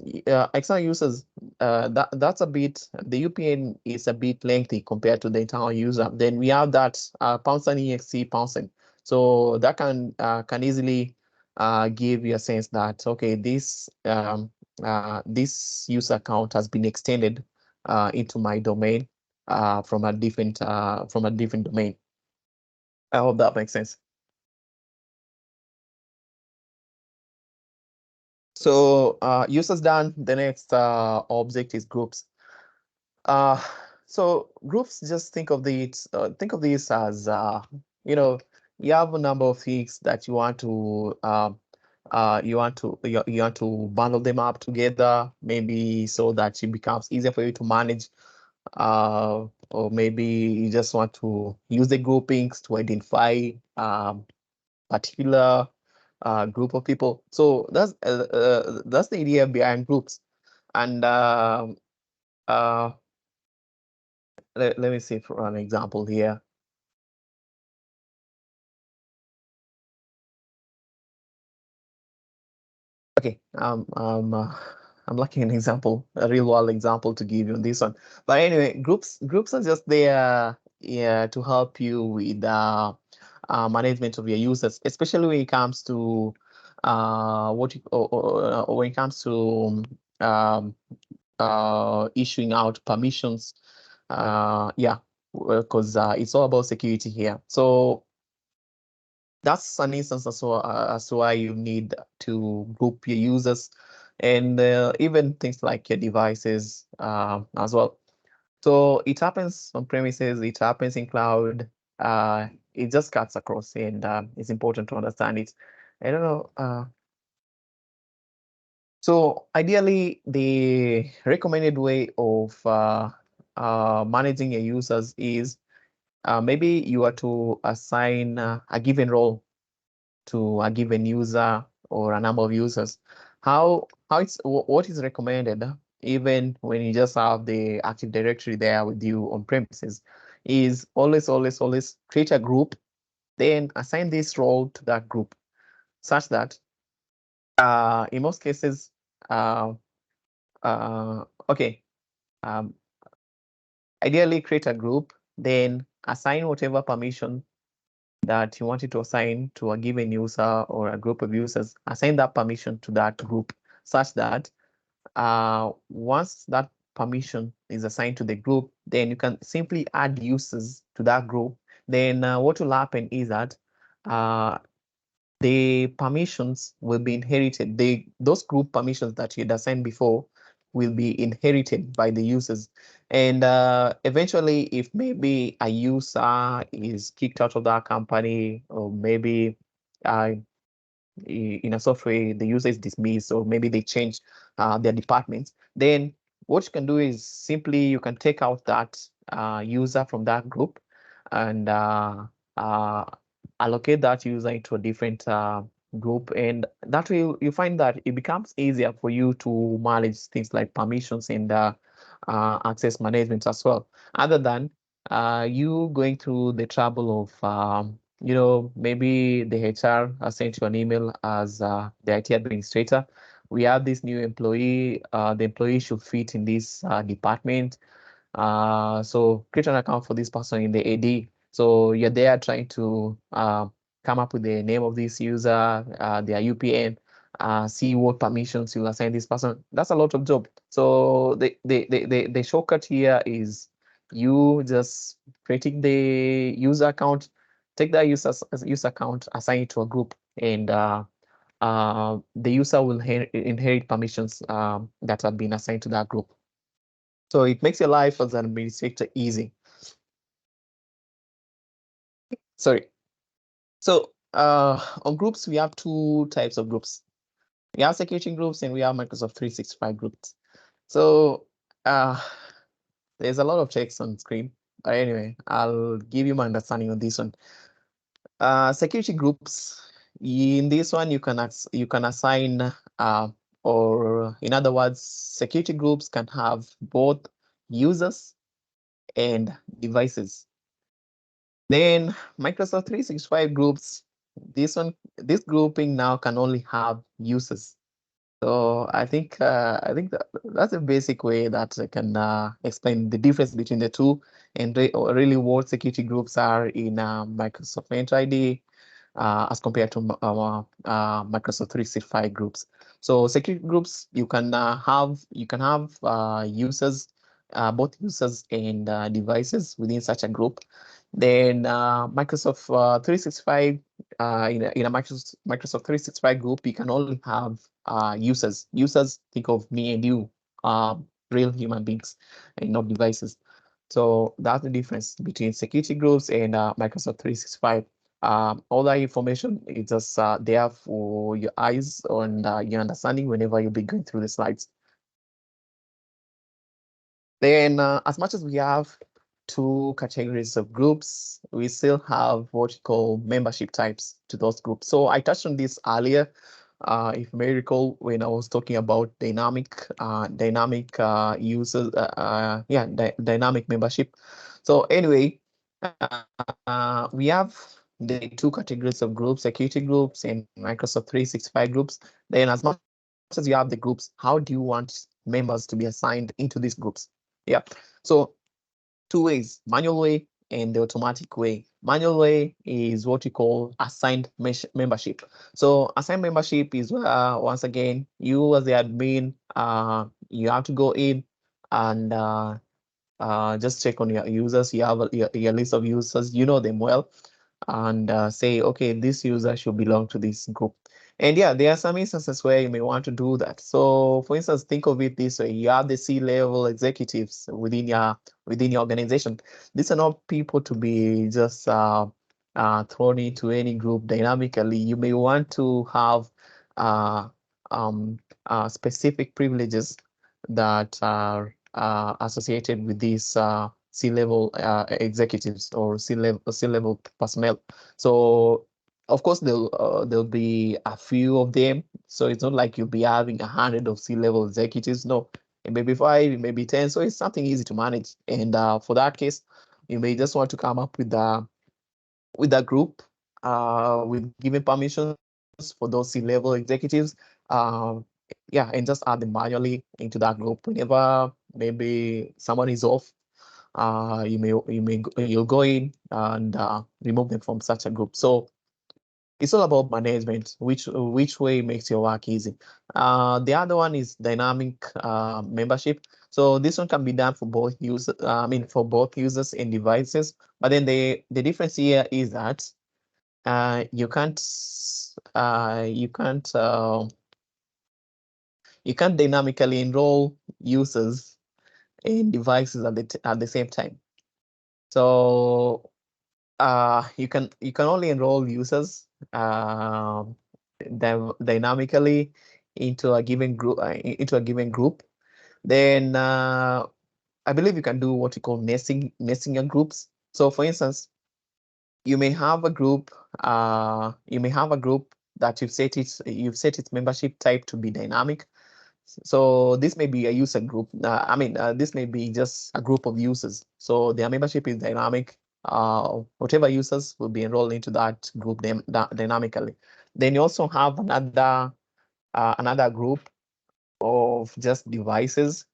external users, that's a bit, the UPN is a bit lengthy compared to the internal user. Then we have that #exe #. So that can easily give you a sense that, okay, this user account has been extended into my domain from a different domain. I hope that makes sense. So users done. The next object is groups. Uh, so groups, just think of these as you know, you have a number of things that you want to bundle them up together, maybe so that it becomes easier for you to manage, or maybe you just want to use the groupings to identify particular group of people. So that's the idea behind groups. And uh, let me see for an example here. Okay, I'm lacking an example, a real world example to give you on this one. But anyway, groups are just there, yeah, to help you with management of your users, especially when it comes to or when it comes to um, issuing out permissions. Yeah, because it's all about security here. So that's an instance as to why you need to group your users, and even things like your devices as well. So it happens on premises, it happens in cloud. It just cuts across, and it's important to understand it. I don't know. So ideally, the recommended way of managing your users is maybe you are to assign a given role to a given user or a number of users. What is recommended, even when you just have the Active Directory there with you on premises, is always create a group, then assign this role to that group, such that in most cases, uh, okay, um, ideally create a group, then assign whatever permission that you wanted to assign to a given user or a group of users. Assign that permission to that group, such that once that permission is assigned to the group, then you can simply add users to that group. Then what will happen is that uh, the permissions will be inherited. Those group permissions that you'd assigned before will be inherited by the users. And eventually, if maybe a user is kicked out of that company, or maybe uh, in a software, the user is dismissed, or maybe they change their departments, then what you can do is simply you can take out that user from that group and uh, allocate that user into a different group. And that way you find that it becomes easier for you to manage things like permissions and access management as well, other than you going through the trouble of maybe the HR has sent you an email as the IT administrator. We have this new employee. The employee should fit in this department. So create an account for this person in the AD. So you're there trying to come up with the name of this user, their UPN, see what permissions you assign this person. That's a lot of job. So the shortcut here is you just creating the user account, take that user account, assign it to a group, and the user will inherit permissions that have been assigned to that group. So it makes your life as an administrator easy. Sorry. So on groups, we have two types of groups. We have security groups and we have Microsoft 365 groups. So there's a lot of text on screen. But anyway, I'll give you my understanding on this one. Security groups. In this one, you can assign or in other words, security groups can have both users and devices. Then Microsoft 365 groups, this grouping now can only have users. So I think that's a basic way that I can explain the difference between the two and really what security groups are in Microsoft Entra ID as compared to Microsoft 365 groups. So security groups you can have users, both users and devices within such a group. Then Microsoft 365 in a Microsoft 365 group, you can only have users. Users, think of me and you, real human beings, and not devices. So that's the difference between security groups and Microsoft 365. All that information is just there for your eyes and your understanding whenever you'll be going through the slides. Then, as much as we have two categories of groups, we still have what we call membership types to those groups. So I touched on this earlier, if you may recall, when I was talking about dynamic users, dynamic membership. So anyway, we have the two categories of groups, security groups and Microsoft 365 groups. Then as much as you have the groups, how do you want members to be assigned into these groups? Yeah. So two ways, manual way and the automatic way. Manual way is what we call assigned membership. So assigned membership is once again, you as the admin, you have to go in and just check on your users. You have your list of users, you know them well, and say, okay, this user should belong to this group. And yeah, there are some instances where you may want to do that. So for instance, think of it this way: you have the C-level executives within your organization. These are not people to be just thrown into any group dynamically. You may want to have uh, um, specific privileges that are associated with these C-level executives or C-level personnel. So of course there'll be a few of them. So it's not like you'll be having 100 of C-level executives. No, it may be 5, it may be 10. So it's something easy to manage. And for that case, you may just want to come up with a group with given permissions for those C-level executives. Uh, yeah, and just add them manually into that group whenever maybe someone is off. You'll go in and remove them from such a group. So it's all about management, which way makes your work easy. The other one is dynamic membership. So this one can be done for both users. For both users and devices. But then the difference here is that you can't you can't dynamically enroll users and devices at the same time. So you can only enroll users dynamically into a given group. Then I believe you can do what you call nesting your groups. So for instance, you may have a group that you've set its membership type to be dynamic. So this may be a user group. This may be just a group of users. So their membership is dynamic. Whatever users will be enrolled into that group dynamically. Then you also have another group of just devices.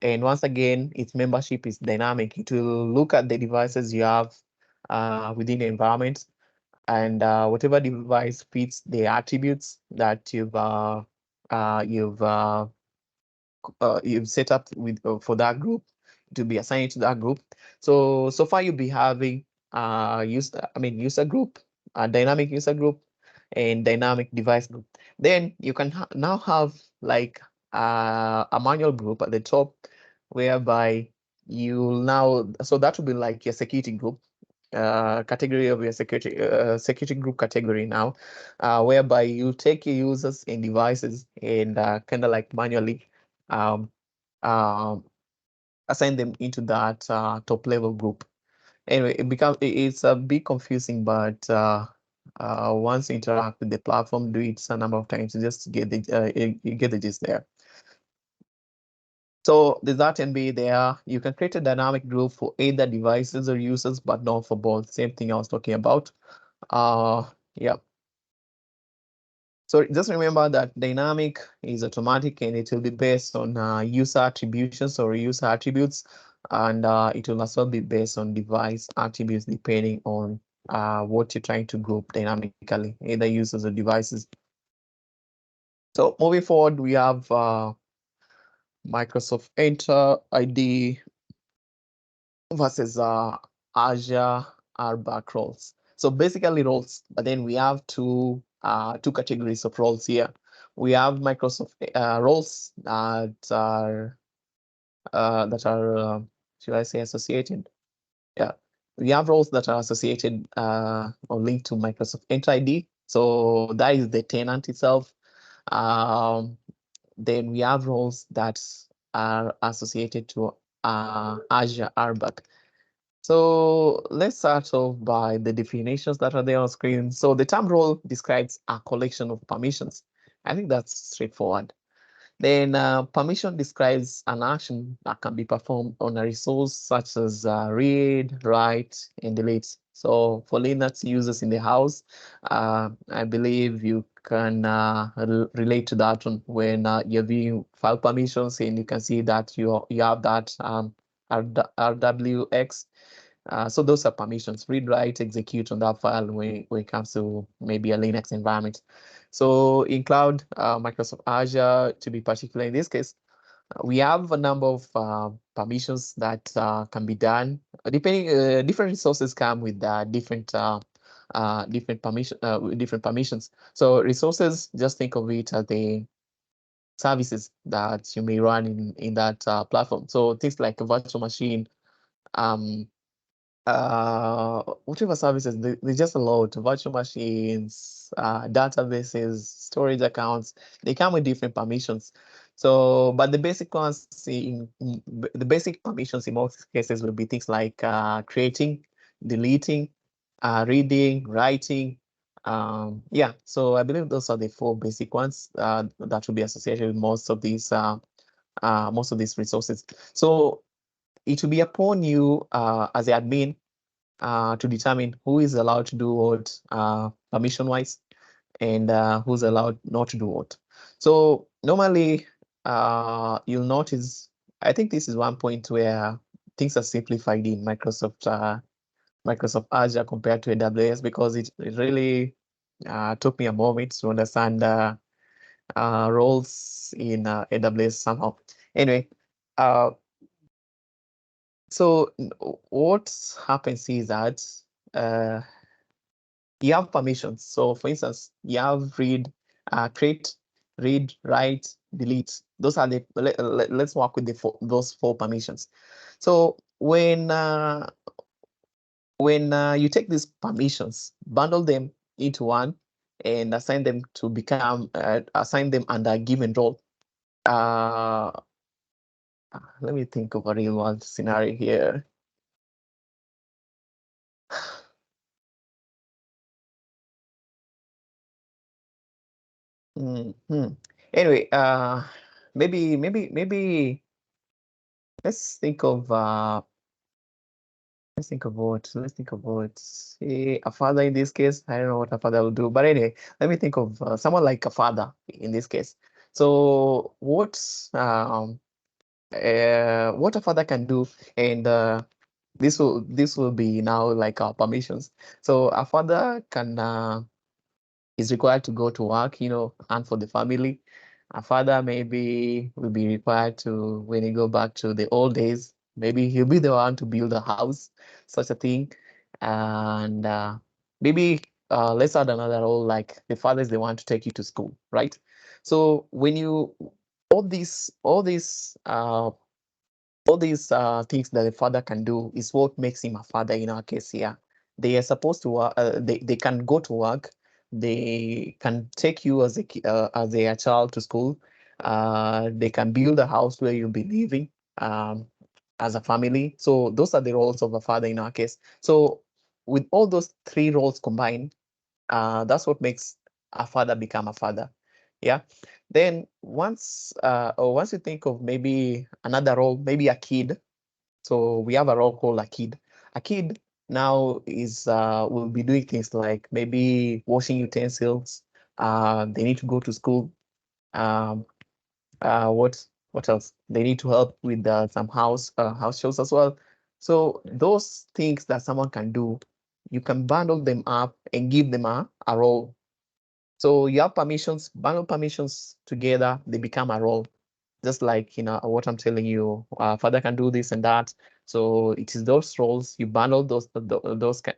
And once again, its membership is dynamic. It will look at the devices you have within the environment, and whatever device fits the attributes that you've set up with for that group to be assigned to that group. So far you'll be having user group, a dynamic user group, and dynamic device group. Then you can now have like a manual group at the top, whereby you'll now, so that will be like your security group, category of your security group category now, whereby you take your users and devices and kind of like manually um, uh, assign them into that top level group. Anyway, it's a bit confusing, but once you interact with the platform, do it a number of times, you just get the you get the gist there. So there's that and be there. You can create a dynamic group for either devices or users, but not for both. Same thing I was talking about. Yeah. So just remember that dynamic is automatic and it will be based on user attributions or user attributes, and it will as well be based on device attributes depending on what you're trying to group dynamically, either users or devices. So moving forward, we have Microsoft Enter ID versus Azure RBAC roles. So basically roles, but then we have two categories of roles here. We have Microsoft roles that are should I say associated? Yeah, we have roles that are associated or linked to Microsoft Enter ID. So that is the tenant itself. Um, then we have roles that are associated to Azure RBAC. So let's start off by the definitions that are there on screen. So the term role describes a collection of permissions. I think that's straightforward. Then permission describes an action that can be performed on a resource such as read, write, and delete. So for Linux users in the house, I believe you can relate to that one when you're viewing file permissions and you can see that you have that RWX. So those are permissions: read, write, execute on that file when it comes to maybe a Linux environment. So in cloud, Microsoft Azure, to be particular in this case, we have a number of permissions that can be done. Depending, different resources come with different permissions. So resources, just think of it as the services that you may run in that platform. So things like a virtual machine, um, whatever services, they just a lot: virtual machines, databases, storage accounts. They come with different permissions. So but the basic ones the basic permissions in most cases will be things like creating, deleting, reading, writing. Yeah, so I believe those are the four basic ones that will be associated with most of these resources. So it will be upon you as the admin to determine who is allowed to do what permission-wise and who's allowed not to do what. So normally, you'll notice, I think this is one point where things are simplified in Microsoft Azure compared to AWS, because it really took me a moment to understand roles in AWS somehow. Anyway, uh, so what happens is that uh, you have permissions. So for instance, you have create, read, write, delete. Those are let's work with those four permissions. So when you take these permissions, bundle them into one and assign them under a given role. Uh, Let me think of a real world scenario here. Mhm. Anyway, maybe let's think of a father in this case. I don't know what a father will do, but anyway, let me think of someone like a father in this case. So what a father can do, and this will be now like our permissions. So a father can is required to go to work, and for the family. A father maybe will be required to, when he go back to the old days, maybe he'll be the one to build a house, such a thing. And maybe let's add another role, like the father is the one to take you to school, right? So when you all these things that a father can do is what makes him a father in our case here. They are supposed to they can go to work, they can take you as a child to school, they can build a house where you'll be living um, as a family. So those are the roles of a father in our case. So with all those three roles combined, that's what makes a father become a father. Yeah. Then once you think of maybe another role, maybe a kid. So we have a role called a kid. A kid now is will be doing things like maybe washing utensils. They need to go to school. Um, what else? They need to help with some house chores as well. So those things that someone can do, you can bundle them up and give them a role. So you have permissions, bundle permissions together, they become a role. Just like what I'm telling you, father can do this and that. So it is those roles you bundle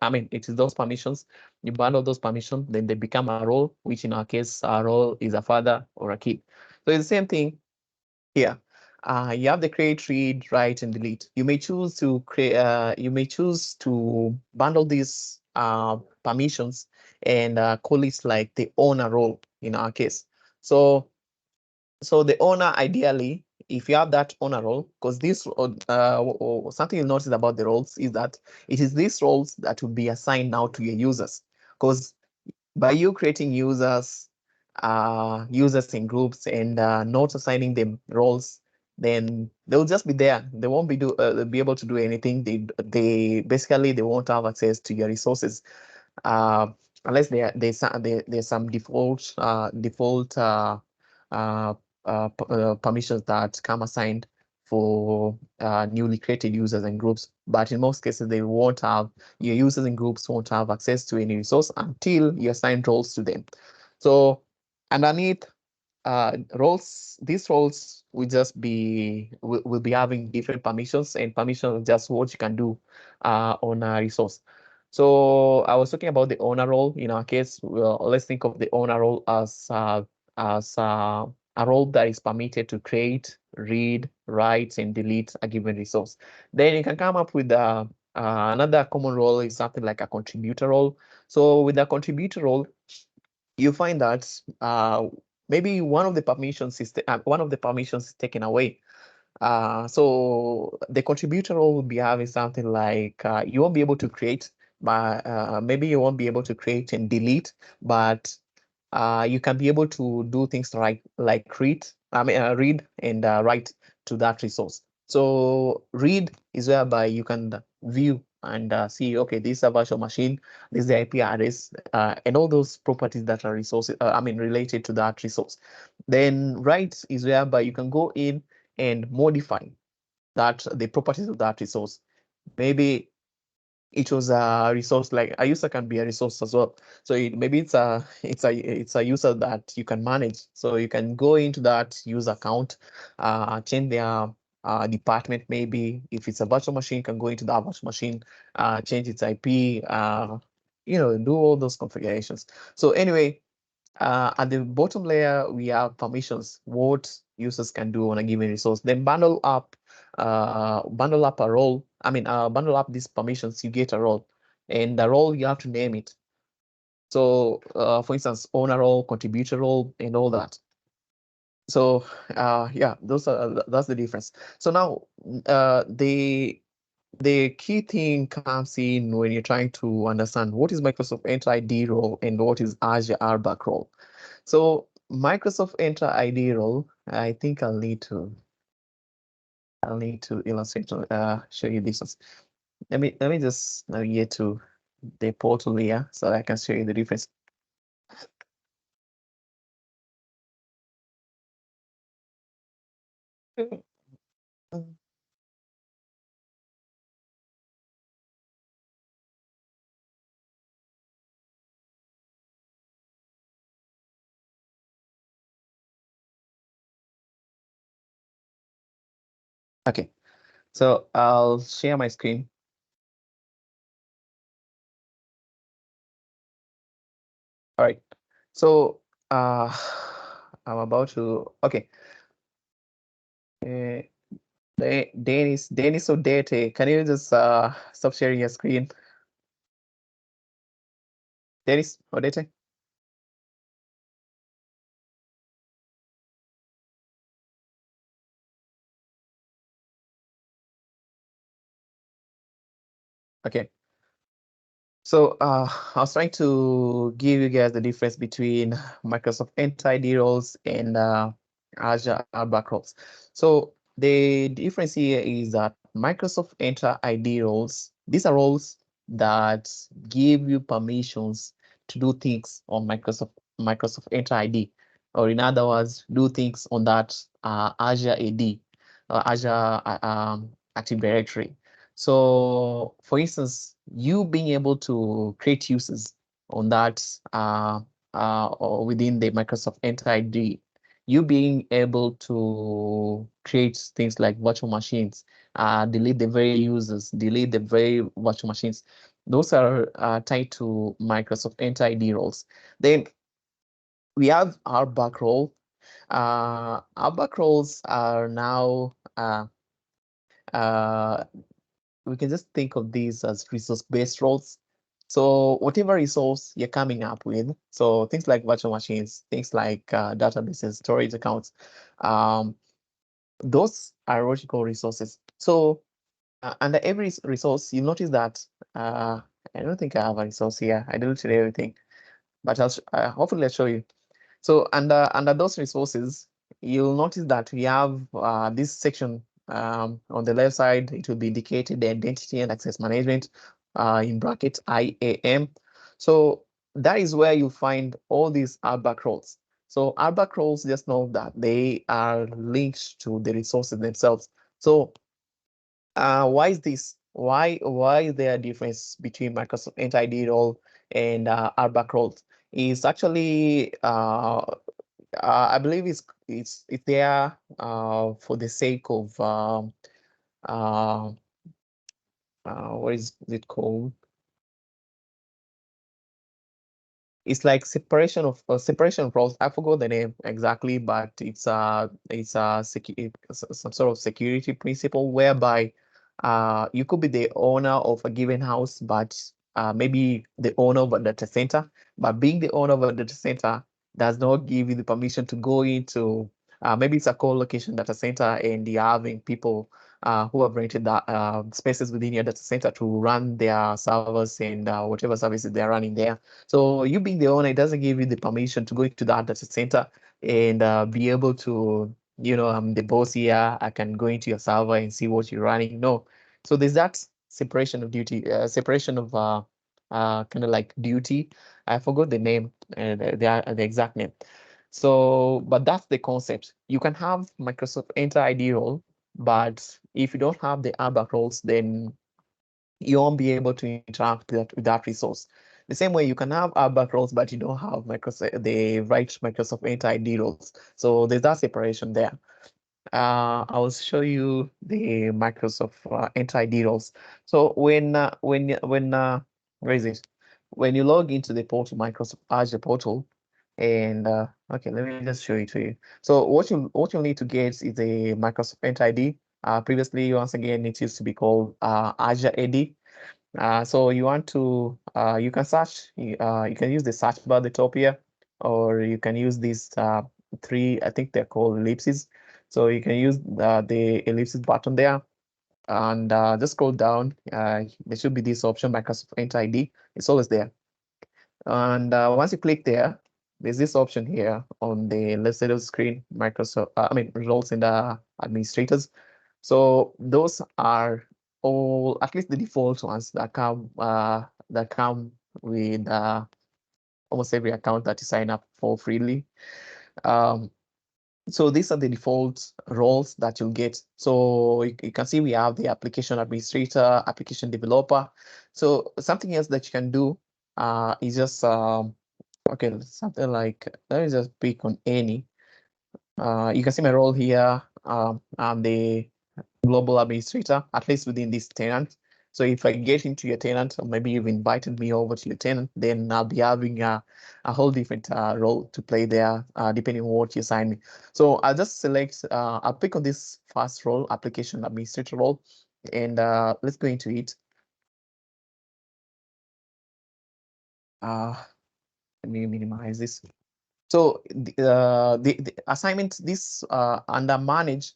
I mean, it is those permissions you bundle those permissions, then they become a role, which in our case, our role is a father or a kid. So it's the same thing here. You have the create, read, write, and delete. You may choose to create. You may choose to bundle these permissions and call it like the owner role in our case. So the owner, ideally, if you have that owner role, because this something you'll notice about the roles is that it is these roles that will be assigned now to your users. Because by you creating users in groups and not assigning them roles, then they'll just be there. They won't be able to do anything. They basically they won't have access to your resources, uh, unless there's some default permissions that come assigned for newly created users and groups. But in most cases, they won't have your users and groups won't have access to any resource until you assign roles to them. So underneath roles, these roles will be having different permissions, and permissions just what you can do on a resource. So I was talking about the owner role. In our case, let's think of the owner role as a role that is permitted to create, read, write, and delete a given resource. Then you can come up with another common role is something like a contributor role. So with a contributor role, you find that maybe one of the permissions is taken away. So the contributor role will be having something like you won't be able to create, but maybe you won't be able to create and delete, but you can be able to do things like read and write to that resource. So read is whereby you can view and see, okay, this is a virtual machine, this is the IP address, and all those properties that are related to that resource. Then write is whereby you can go in and modify the properties of that resource. Maybe it was a resource, like a user can be a resource as well. So maybe it's a user that you can manage. So you can go into that user account, change their department. Maybe if it's a virtual machine, you can go into that virtual machine, change its IP, do all those configurations. So anyway, at the bottom layer, we have permissions, what users can do on a given resource. Then bundle up a role. Bundle up these permissions, you get a role. And the role, you have to name it. So, for instance, owner role, contributor role, and all that. So, yeah, that's the difference. So now, the key thing comes in when you're trying to understand what is Microsoft Entra ID role and what is Azure RBAC role. So Microsoft Entra ID role, I think I'll need to illustrate show you this one. Let me just navigate to the portal here so I can show you the difference. Okay, so I'll share my screen. All right. So I'm about to okay. Uh, Dennis Odete, can you just stop sharing your screen? Dennis Odete? Okay. So I was trying to give you guys the difference between Microsoft Enter ID roles and Azure Outback roles. So the difference here is that Microsoft Enter ID roles, these are roles that give you permissions to do things on Microsoft Enter ID, or in other words, do things on that Azure AD, Azure Active Directory. So, for instance, you being able to create uses on that or within the Microsoft Enter ID, you being able to create things like virtual machines, delete the very users, delete the very virtual machines. Those are tied to Microsoft Enter ID roles. Then we have our back role. Our back roles are now uh, we can just think of these as resource-based roles. So whatever resource you're coming up with, so things like virtual machines, things like databases, storage accounts, um, those are what you call resources. So under every resource, you notice that I don't think I have a resource here. I deleted everything, but hopefully I'll show you. So under those resources, you'll notice that we have this section on the left side. It will be indicated the identity and access management in bracket IAM. So that is where you find all these outback roles. So outback roles, just know that they are linked to the resources themselves. So why is this? Why is there a difference between Microsoft Enter ID role and outback roles? Is actually I believe it's there for the sake of uh, what is it called? It's like separation of roles. I forgot the name exactly, but it's some sort of security principle whereby you could be the owner of a given house, but maybe the owner of a data center. But being the owner of a data center does not give you the permission to go into maybe it's a co-location data center and you're having people who have rented that spaces within your data center to run their servers and whatever services they're running there. So you being the owner, it doesn't give you the permission to go into that data center and be able to, I'm the boss here. I can go into your server and see what you're running. No. So there's that separation of duty, separation of kind of like duty. I forgot the name, the exact name. So, but that's the concept. You can have Microsoft Enter ID role, but if you don't have the ABAC roles, then you won't be able to interact with that resource. The same way you can have ABAC roles, but you don't have the right Microsoft Enter ID roles. So there's that separation there. I will show you the Microsoft Enter ID roles. So where is it? When you log into the portal, Microsoft Azure portal, and okay, let me just show it to you. So what you'll need to get is a Microsoft Enter ID. Previously, once again, it used to be called Azure AD. So you want to you can search. You can use the search bar at the top here, or you can use these three. I think they're called ellipses. So you can use the ellipsis button there, and just scroll down. There should be this option, Microsoft Enter ID. It's always there. And once you click there, there's this option here on the left side of the screen, Microsoft, roles in the administrators. So those are all, at least the default ones that come with almost every account that you sign up for freely. Um, so these are the default roles that you'll get. So you can see we have the application administrator, application developer. So something else that you can do is just okay, something like, let me just pick on any. You can see my role here. I'm the global administrator, at least within this tenant. So if I get into your tenant, or maybe you've invited me over to your tenant, then I'll be having a whole different role to play there, depending on what you assign me. So I'll just select, I'll pick on this first role, application administrator role, and let's go into it. Let me minimize this. So the assignment, this under manage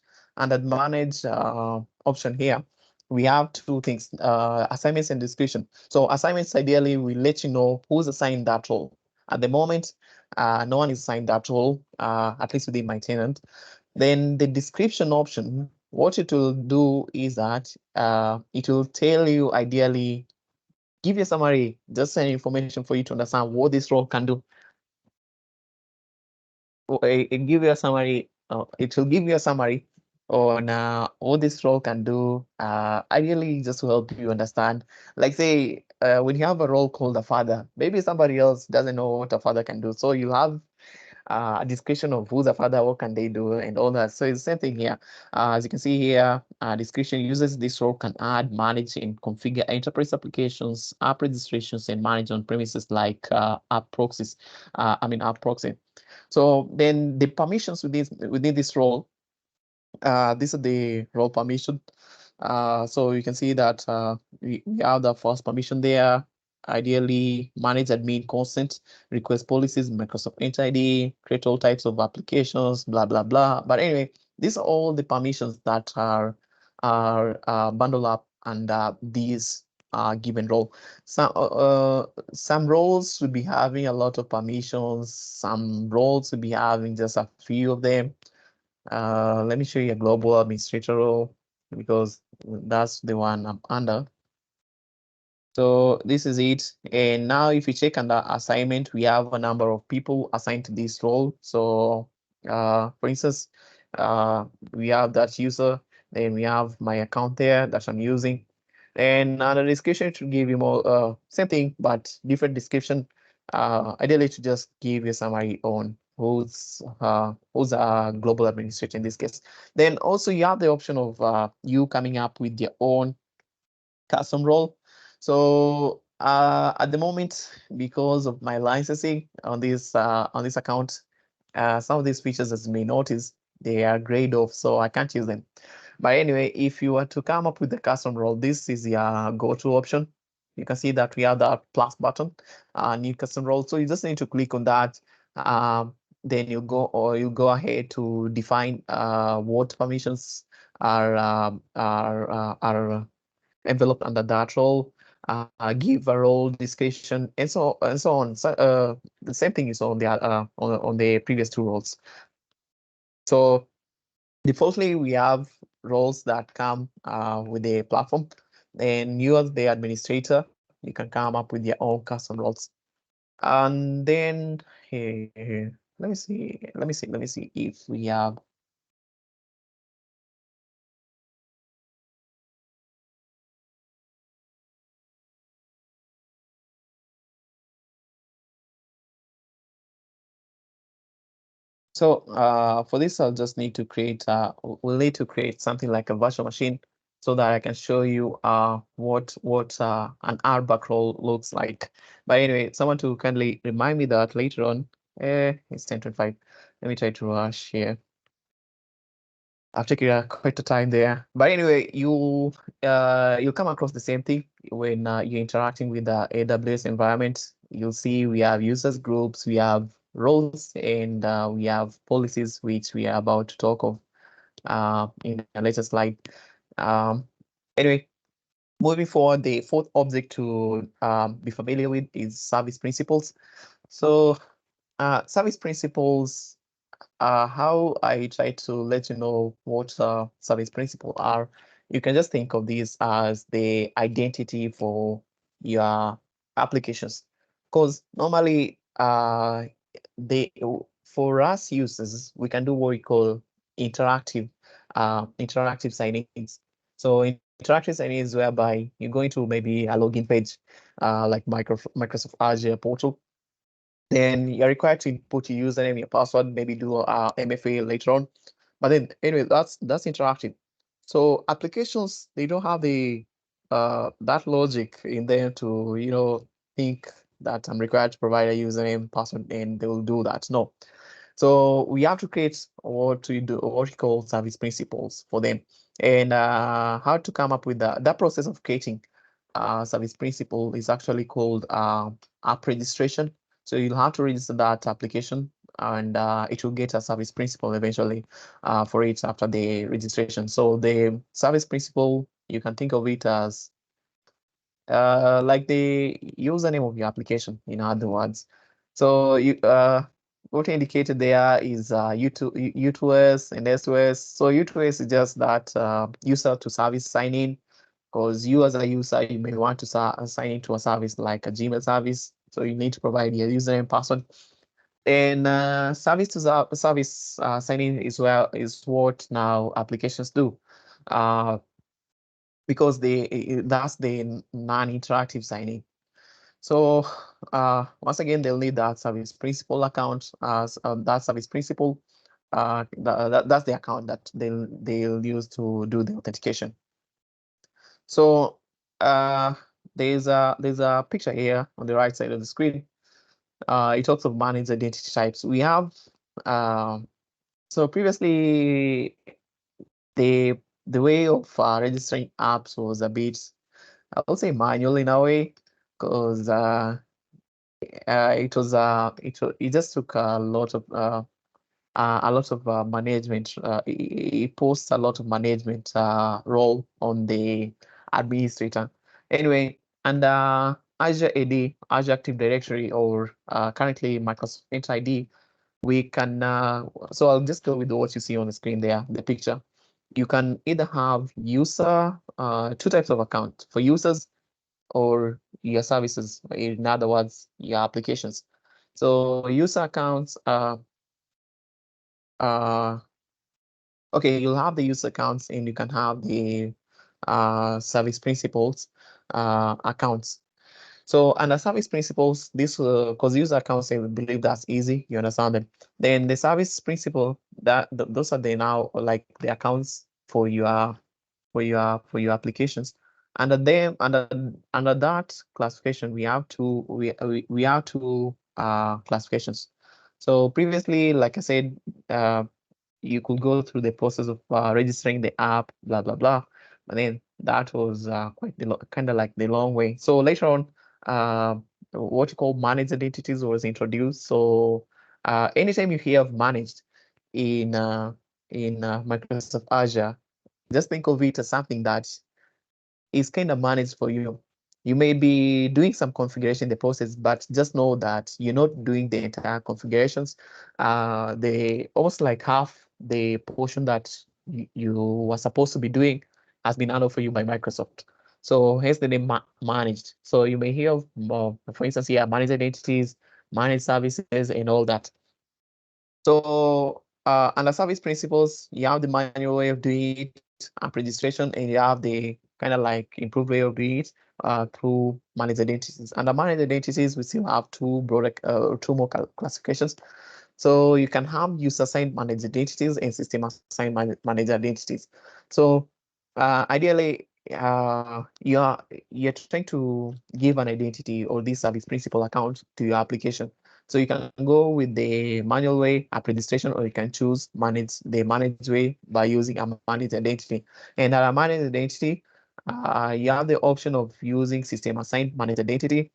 option here. we have two things, assignments and discretion. So assignments, ideally, we let you know who's assigned that role. At the moment, no one is assigned that role, at least within my tenant. Then the description option, what it will do is that it will tell you, ideally, give you a summary, just any information for you to understand what this role can do. It give you a summary. It will give you a summary on what this role can do. Ideally, just to help you understand. Like say, when you have a role called a father, maybe somebody else doesn't know what a father can do. So you have a description of who's a father, what can they do, and all that. So it's the same thing here. As you can see here, description users this role can add, manage, and configure enterprise applications, app registrations, and manage on premises like app proxies. App proxy. So then the permissions within this role, this is the role permission. So you can see that we have the first permission there. Ideally, manage admin consent, request policies, Microsoft Enter ID, create all types of applications, blah blah blah. But anyway, these are all the permissions that are bundled up under these given role. Some roles will be having a lot of permissions. Some roles will be having just a few of them. Let me show you a global administrator role because that's the one I'm under. So this is it. And now if you check under assignment, we have a number of people assigned to this role. So for instance, we have that user, then we have my account there that I'm using. And the description should give you more, same thing, but different description. Ideally to just give you a summary on who's a global administrator in this case. Then also you have the option of you coming up with your own custom role. So at the moment, because of my licensing on this account, some of these features, as you may notice, they are grayed off, so I can't use them. But anyway, if you were to come up with the custom role, this is your go-to option. You can see that we have the plus button, new custom role. So you just need to click on that. Then you go ahead to define what permissions are enveloped under that role, give a role description, and so on. So the same thing is on the previous two roles. So defaultly, we have roles that come with the platform. Then you as the administrator, you can come up with your own custom roles. And then here, let me see if we have. So for this, I'll just need to create, we'll need to create something like a virtual machine so that I can show you what an RBAC role looks like. But anyway, someone to kindly remind me that later on. It's 10:25. Let me try to rush here. I've taken quite a time there. But anyway, you'll come across the same thing when you're interacting with the AWS environment. You'll see we have users groups, we have roles, and we have policies, which we are about to talk of in the later slide. Um, anyway, moving forward, the fourth object to be familiar with is service principles. So service principles, how I try to let you know what service principles are, you can just think of these as the identity for your applications. Because normally, they for us users, we can do what we call interactive signings. So interactive signing is whereby you're going to maybe a login page, like Microsoft Azure portal. Then you're required to input your username, your password, maybe do MFA later on. But then anyway, that's interactive. So applications, they don't have the that logic in there to think that I'm required to provide a username, password, and they will do that. No. So we have to create what we call service principles for them, and how to come up with that process of creating service principle is actually called app registration. So you'll have to register that application, and it will get a service principle eventually for it after the registration. So the service principle You can think of it as like the username of your application, in other words. So what indicated there is U2S and S2S. So U2S is just that user to service sign in, because you as a user, you may want to sign into a service like a Gmail service. So you need to provide your username, password. And service to service signing is what now applications do. Because that's the non-interactive signing. So once again, they'll need that service principal account as that service principal. That's the account that they'll use to do the authentication. So there's a picture here on the right side of the screen. It talks of managed identity types. We have so previously the way of registering apps was a bit, I would say, manual in a way, because it just took a lot of management. It posts a lot of management role on the administrator. Anyway, and Azure AD, Azure Active Directory, or currently Microsoft Entra ID, we can. So I'll just go with what you see on the screen there, the picture. You can either have two types of account for users or your services, in other words, your applications. So user accounts okay, you'll have the user accounts and you can have the service principals accounts. So under service principals, this because user accounts, I believe that's easy, you understand them. Then the service principal, those are the now like the accounts for your applications. Under them, under that classification, we have two classifications. So previously, like I said, you could go through the process of registering the app, blah blah blah. But then that was quite kind of like the long way. So later on, what you call managed identities was introduced. So anytime you hear of managed in Microsoft Azure, just think of it as something that is kind of managed for you. You may be doing some configuration in the process, but just know that you're not doing the entire configurations. They almost like half the portion that you were supposed to be doing has been handled for you by Microsoft. So hence the name managed. So you may hear of, for instance, here, managed identities, managed services, and all that. So under service principles, you have the manual way of doing it, app registration, and you have the kind of like improved way of doing it through managed identities. Under managed identities, we still have two more classifications. So you can have user-assigned managed identities and system-assigned managed identities. So ideally, you're trying to give an identity or this service principal account to your application. So you can go with the manual way, app registration, or you can choose the managed way by using a managed identity. And at a managed identity, you have the option of using system assigned managed identity.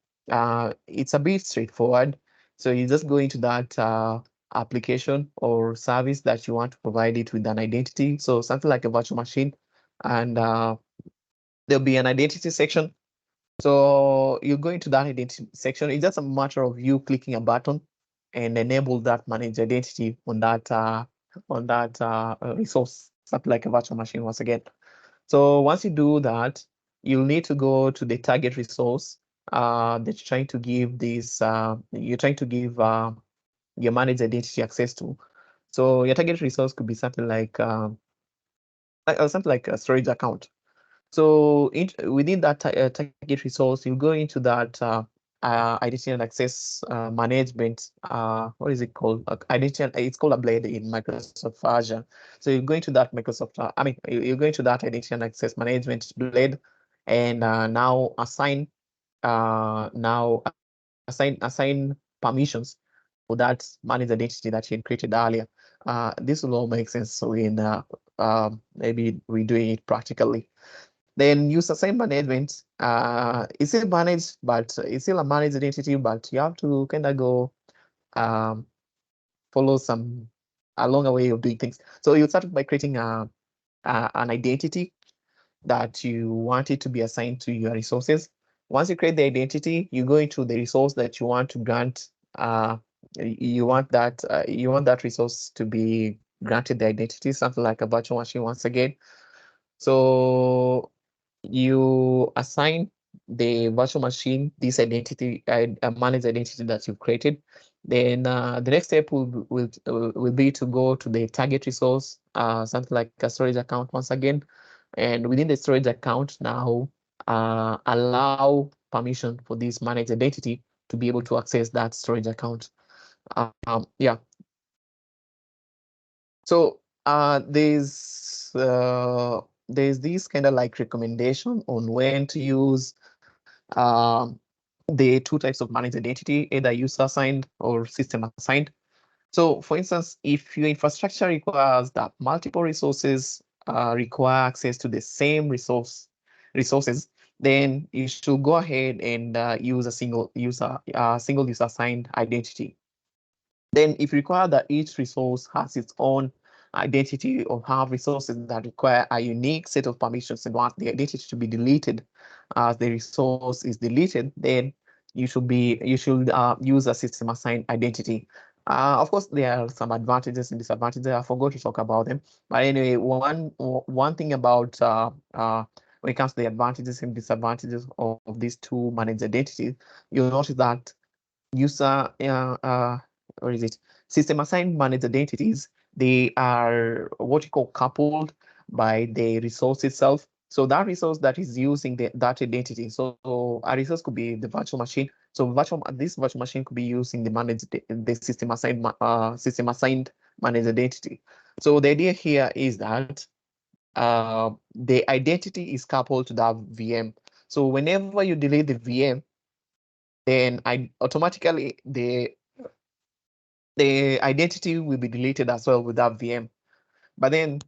It's a bit straightforward. So you just go into that application or service that you want to provide it with an identity. So something like a virtual machine, and there'll be an identity section. So you go into that identity section. It's just a matter of you clicking a button and enable that managed identity on that resource, something like a virtual machine once again. So once you do that, you'll need to go to the target resource that you're trying to give your managed identity access to. So your target resource could be something like a storage account. So within that target resource, you go into that identity and access management. What is it called? It's called a blade in Microsoft Azure. So you go into that you go into that identity and access management blade, and now assign permissions for that managed identity that you had created earlier. This will all make sense when maybe we're doing it practically. Then use the same management. It's still managed, but it's still a managed identity, but you have to kind of go um, follow a longer way of doing things. So you start by creating an identity. that you want it to be assigned to your resources. Once you create the identity, you go into the resource that you want to grant. You want that resource to be granted the identity, something like a virtual machine once again. So you assign the virtual machine this identity, managed identity that you've created. Then the next step will be to go to the target resource, something like a storage account once again. And within the storage account now, allow permission for this managed identity to be able to access that storage account. Yeah. So there's this kind of like recommendation on when to use the two types of managed identity, either user assigned or system assigned. So for instance, if your infrastructure requires that multiple resources require access to the same resources, then you should go ahead and use a single user assigned identity. Then if you require that each resource has its own identity or have resources that require a unique set of permissions and want the identity to be deleted as the resource is deleted, then you should use a system assigned identity. Of course, there are some advantages and disadvantages. I forgot to talk about them. But anyway, one thing about when it comes to the advantages and disadvantages of these two managed identities, you'll notice that user or is it system assigned managed identities, they are what you call coupled by the resource itself. So that resource that is using that identity, so a resource could be the virtual machine. So this virtual machine could be using the system assigned managed identity. So the idea here is that the identity is coupled to that VM. So whenever you delete the VM, then automatically the identity will be deleted as well with that VM. But then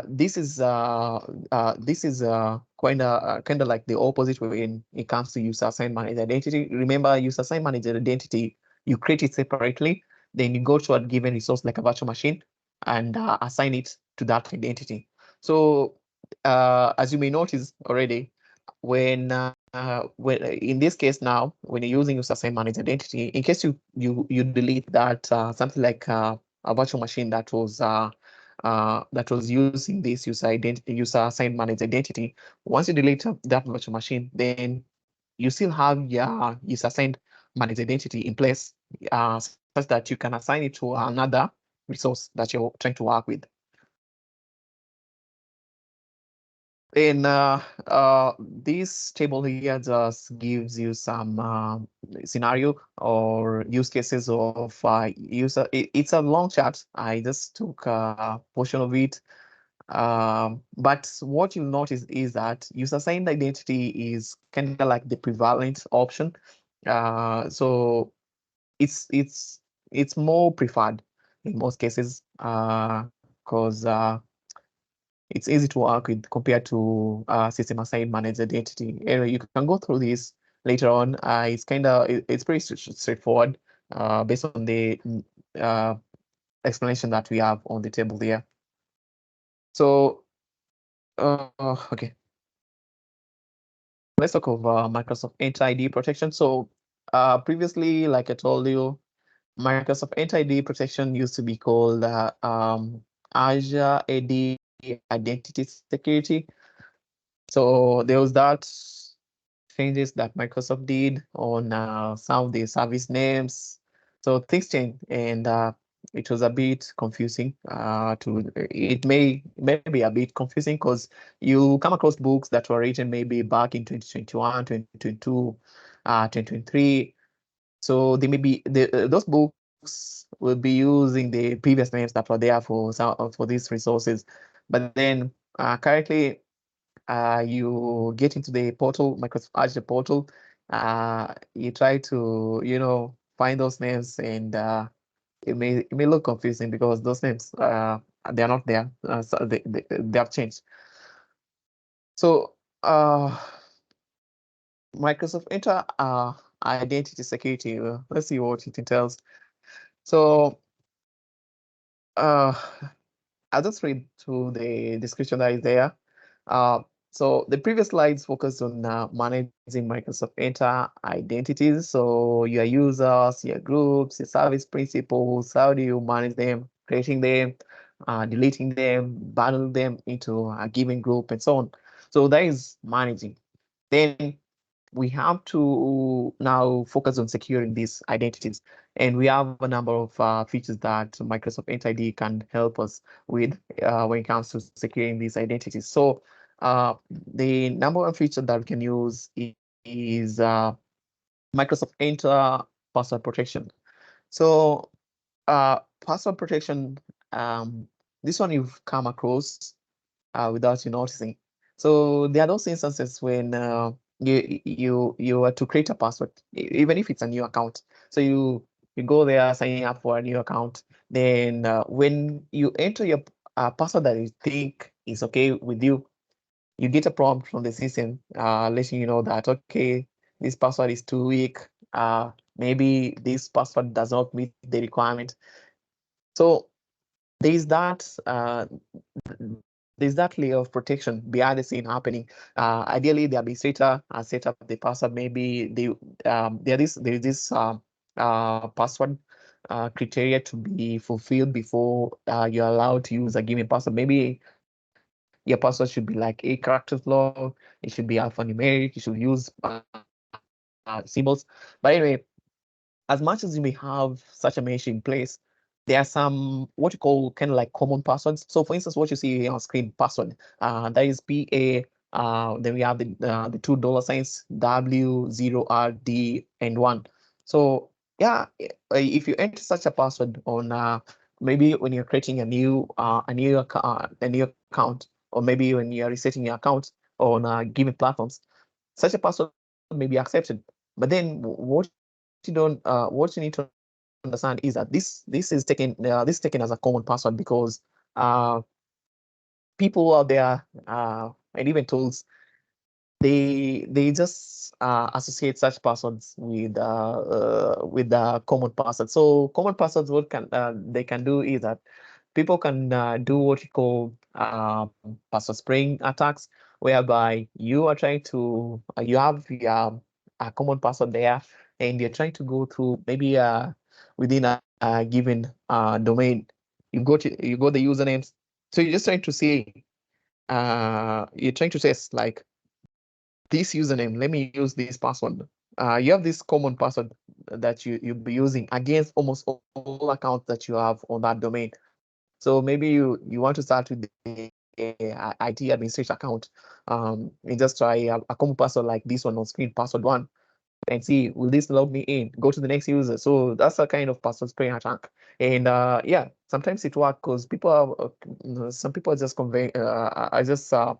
this is kind of like the opposite when it comes to user assigned managed identity. Remember, user assigned managed identity, you create it separately, then you go to a given resource like a virtual machine and assign it to that identity. So as you may notice already, when in this case now, when you're using user assigned managed identity, in case you delete that something like a virtual machine that was using this user assigned managed identity. Once you delete that virtual machine, then you still have your user assigned managed identity in place, such that you can assign it to another resource that you're trying to work with. And this table here just gives you some scenario or use cases of user. It's a long chart. I just took a portion of it. But what you'll notice is that user assigned identity is kind of like the prevalent option. So it's more preferred in most cases because it's easy to work with compared to system assigned managed identity. Anyway, you can go through this later on. It's pretty straightforward based on the explanation that we have on the table there. So okay, let's talk of Microsoft Enter ID protection. So previously, like I told you, Microsoft Enter ID protection used to be called Azure AD Identity Security. So there was that changes that Microsoft did on some of the service names. So things changed, and it was a bit confusing. It may be a bit confusing because you come across books that were written maybe back in 2021, 2022, 2023. So they may be those books will be using the previous names that were there for these resources, but then currently you get into the portal, Microsoft Azure portal, you try to, find those names, and it may look confusing because those names they're not there. So they have changed. So Microsoft Enter Identity Security. Let's see what it entails. So I'll just read through the description that is there. So the previous slides focused on managing Microsoft Enter identities. So your users, your groups, your service principals, how do you manage them, creating them, deleting them, bundle them into a given group, and so on. So that is managing. Then we have to now focus on securing these identities. And we have a number of features that Microsoft Enter ID can help us with when it comes to securing these identities. So the number one feature that we can use is Microsoft Enter password protection. So password protection, this one you've come across without you noticing. So there are those instances when you are to create a password, even if it's a new account. So you go there signing up for a new account. Then when you enter your password that you think is okay with you get a prompt from the system letting you know that, okay, this password is too weak. Maybe this password does not meet the requirement. So there's that there's that layer of protection behind the scene happening. Ideally, the administrator has set up the password. Maybe there's this password criteria to be fulfilled before you're allowed to use a given password. Maybe your password should be like 8 characters long. It should be alphanumeric. You should use symbols. But anyway, as much as you may have such a mesh in place, there are some what you call kind of like common passwords. So for instance, what you see on screen, password, that is PA, then we have the $2 W0RD and 1. So yeah, if you enter such a password on maybe when you're creating a new account, or maybe when you're resetting your account on given platforms, such a password may be accepted. But then what you need to understand is that this is taken as a common password because uh, people out there and even tools, they just associate such passwords with the common password. So common passwords, what can they can do is that people can do what you call password spraying attacks, whereby you are trying to you have your a common password there, and you're trying to go through maybe within a given domain. You got the usernames, so you're just trying to see you're trying to test like this username, let me use this password. You have this common password that you'll be using against almost all accounts that you have on that domain. So maybe you want to start with the IT administrator account, and just try a common password like this one on screen, password 1, and see, will this log me in? Go to the next user. So that's a kind of password spraying attack. And yeah, sometimes it works because people are, some people are just convey, I just have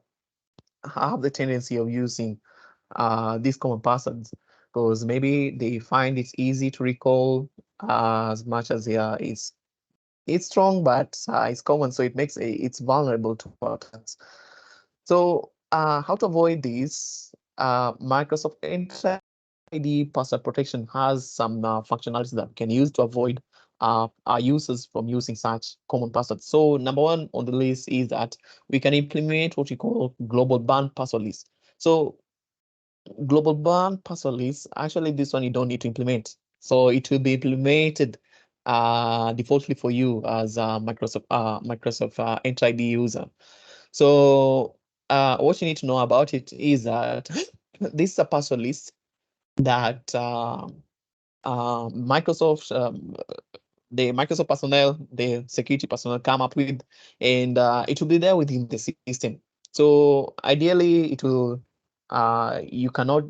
the tendency of using these common passwords because maybe they find it's easy to recall as much as it's strong, but it's common, so it makes it's vulnerable to attacks. So how to avoid these? Microsoft Entra ID password protection has some functionalities that we can use to avoid our users from using such common passwords. So number one on the list is that we can implement what we call global ban password list. So global ban password list, actually this one you don't need to implement. So it will be implemented defaultly for you as a Microsoft Entra ID user. So what you need to know about it is that this is a password list that Microsoft, the Microsoft personnel, the security personnel come up with, and it will be there within the system. So ideally, it will. You cannot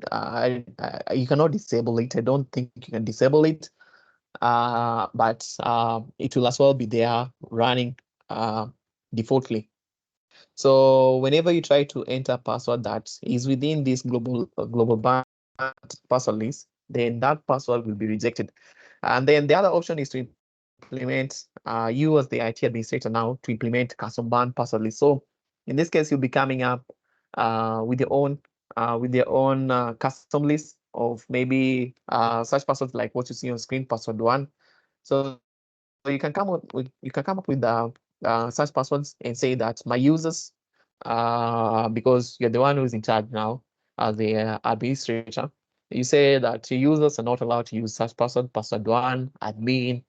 disable it. I don't think you can disable it. But it will as well be there running defaultly. So whenever you try to enter a password that is within this global banned password list, then that password will be rejected. And then the other option is to implement you as the IT administrator now to implement custom banned password list. So in this case, you'll be coming up with your own custom list of maybe such passwords like what you see on screen, password 1. So you can come up with such passwords and say that my users because you're the one who's in charge now as the administrator. You say that your users are not allowed to use such password, password one, admin,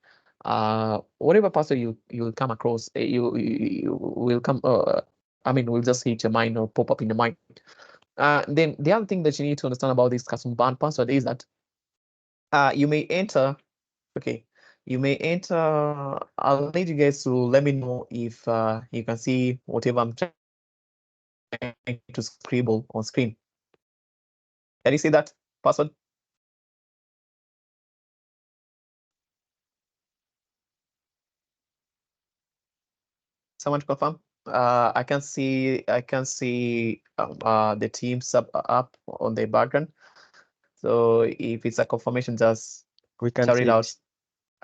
whatever password you will come across, you will come. I mean, will just hit your mind or pop up in your mind. Then the other thing that you need to understand about this custom banned password is that you may enter. Okay, you may enter. I'll need you guys to let me know if you can see whatever I'm trying to scribble on screen. Can you see that password? Someone to confirm? I can see the team sub up on the background. So if it's a confirmation, just We can shout see it it. out.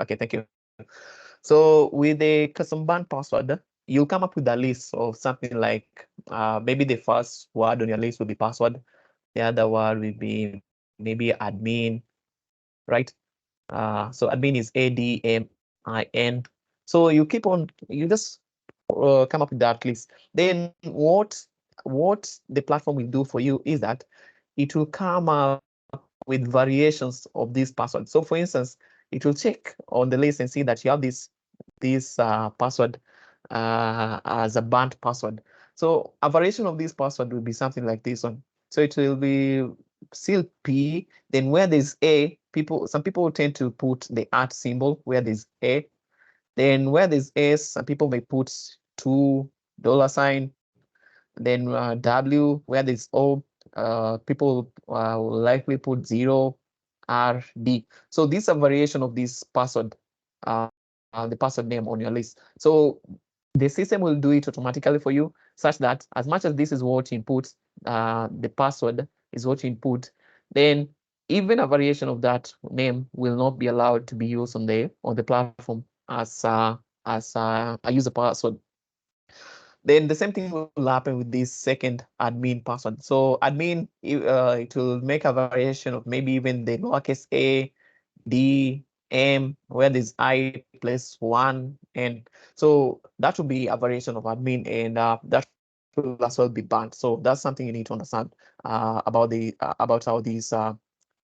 Okay, thank you. So with the custom band password, you'll come up with a list of something like maybe the first word on your list will be password. The other word will be maybe admin, right? So admin is ADMIN. So you keep on, you just come up with that list. Then what the platform will do for you is that it will come up with variations of this password. So for instance, it will check on the list and see that you have this password as a banned password. So a variation of this password will be something like this one. So it will be still P. Then where there's A, some people tend to put the @ symbol where there's A. Then where there's S, some people may put $2. Then W, where there's O, people will likely put 0 RD. So these are variation of this password, the password name on your list. So the system will do it automatically for you, such that as much as this is what you input, the password is what you input, then even a variation of that name will not be allowed to be used on the platform as a user password. Then the same thing will happen with this second admin password. So admin, it will make a variation of maybe even the lowercase a, D, M, where there's I plus one, and so that will be a variation of admin, and that will as well be banned. So that's something you need to understand about how these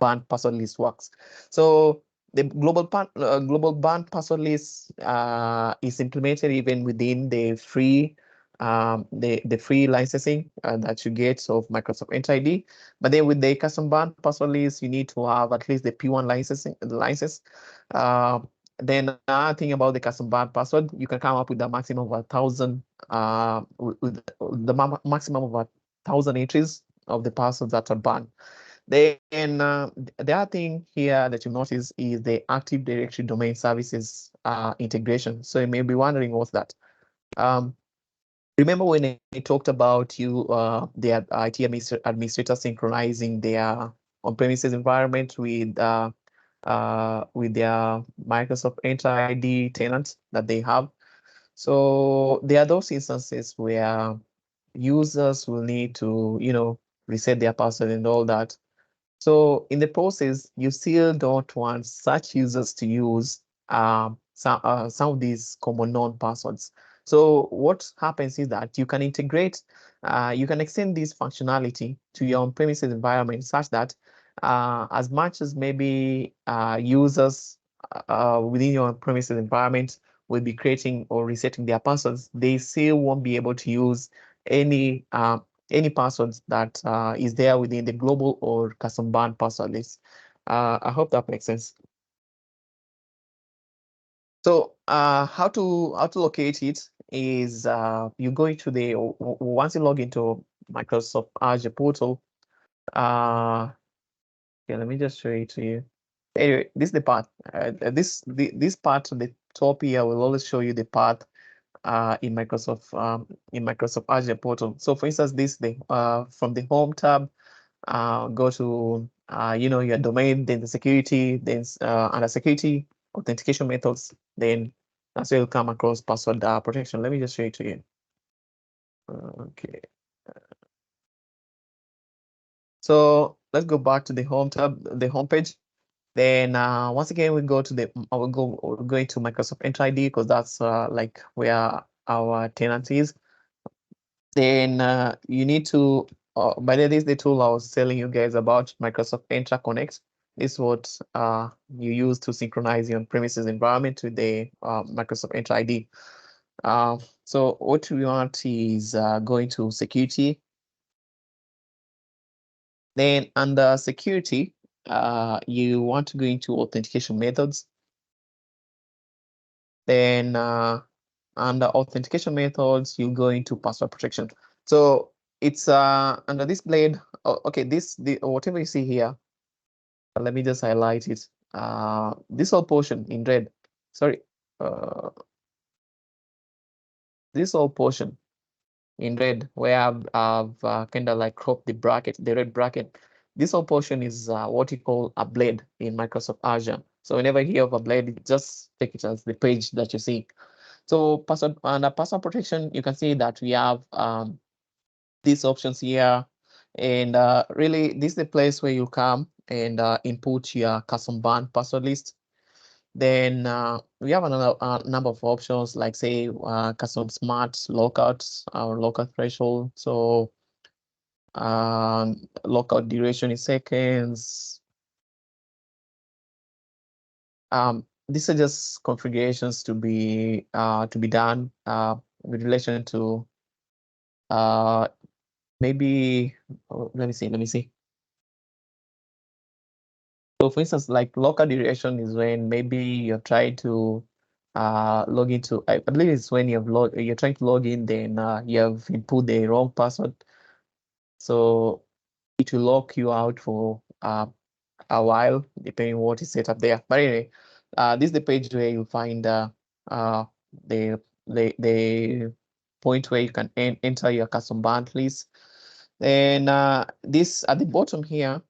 banned password list works. So the global banned password list is implemented even within the free licensing that you get of Microsoft Enter ID. But then with the custom banned password list, you need to have at least the P1 license. Uh, then another thing about the custom banned password, you can come up with a maximum of 1,000, with the maximum of 1,000 entries of the passwords that are banned. Then the other thing here that you notice is the Active Directory Domain Services integration. So you may be wondering what's that. Um, Remember when I talked about the IT administrator synchronizing their on-premises environment with their Microsoft Enter ID tenants that they have? So there are those instances where users will need to, reset their password and all that. So in the process, you still don't want such users to use some of these common known passwords. So what happens is that you can extend this functionality to your on-premises environment such that as much as maybe users within your on-premises environment will be creating or resetting their passwords, they still won't be able to use any passwords that is there within the global or custom banned password list. I hope that makes sense. So how to locate it is you go into once you log into Microsoft Azure portal. Okay, let me just show it to you. Anyway, this is the path. This part on the top here will always show you the path in Microsoft Azure portal. So for instance, this thing from the home tab, go to your domain, then the security, then under security authentication methods, then that's where you'll come across password protection. Let me just show it to you. Okay. So let's go back to the home tab, the home page. Then once again, we go to we'll go into Microsoft Enter ID because that's like where our tenant is. Then you need to, by the way, this is the tool I was telling you guys about, Microsoft Entra Connect. This is what you use to synchronize your on-premises environment with the Microsoft Entra ID. So what we want is going to security. Then under security, you want to go into authentication methods. Then under authentication methods, you go into password protection. So it's under this blade. Oh, okay, the whatever you see here, let me just highlight it. This whole portion in red. Sorry, uh, this whole portion in red where I've kind of like cropped the bracket, the red bracket. This whole portion is what you call a blade in Microsoft Azure. So whenever you hear of a blade, just take it as the page that you see. So password under password protection, you can see that we have these options here. And really, this is the place where you come and input your custom band password list. Then we have another number of options like say custom smart lockouts or lockout threshold. So lockout duration in seconds. These are just configurations to be done with relation to maybe let me see. So for instance, like local duration is when maybe you're trying to log into, I believe it's when you're trying to log in, then you have input the wrong password. So it will lock you out for a while, depending on what is set up there. But anyway, this is the page where you'll find uh, the, the point where you can enter your custom band list. Then this at the bottom here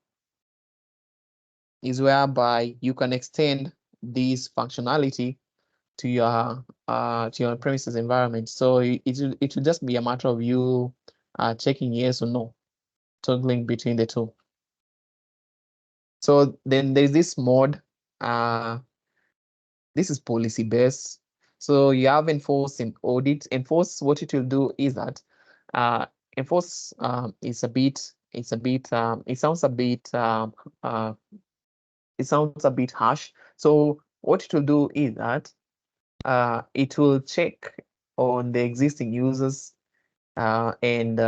is whereby you can extend this functionality to your premises environment. So it will just be a matter of you checking yes or no, toggling between the two. So then there's this mode. This is policy based. So you have enforce and audit. Enforce, what it will do is that enforce it sounds a bit harsh. So what it will do is that it will check on the existing users and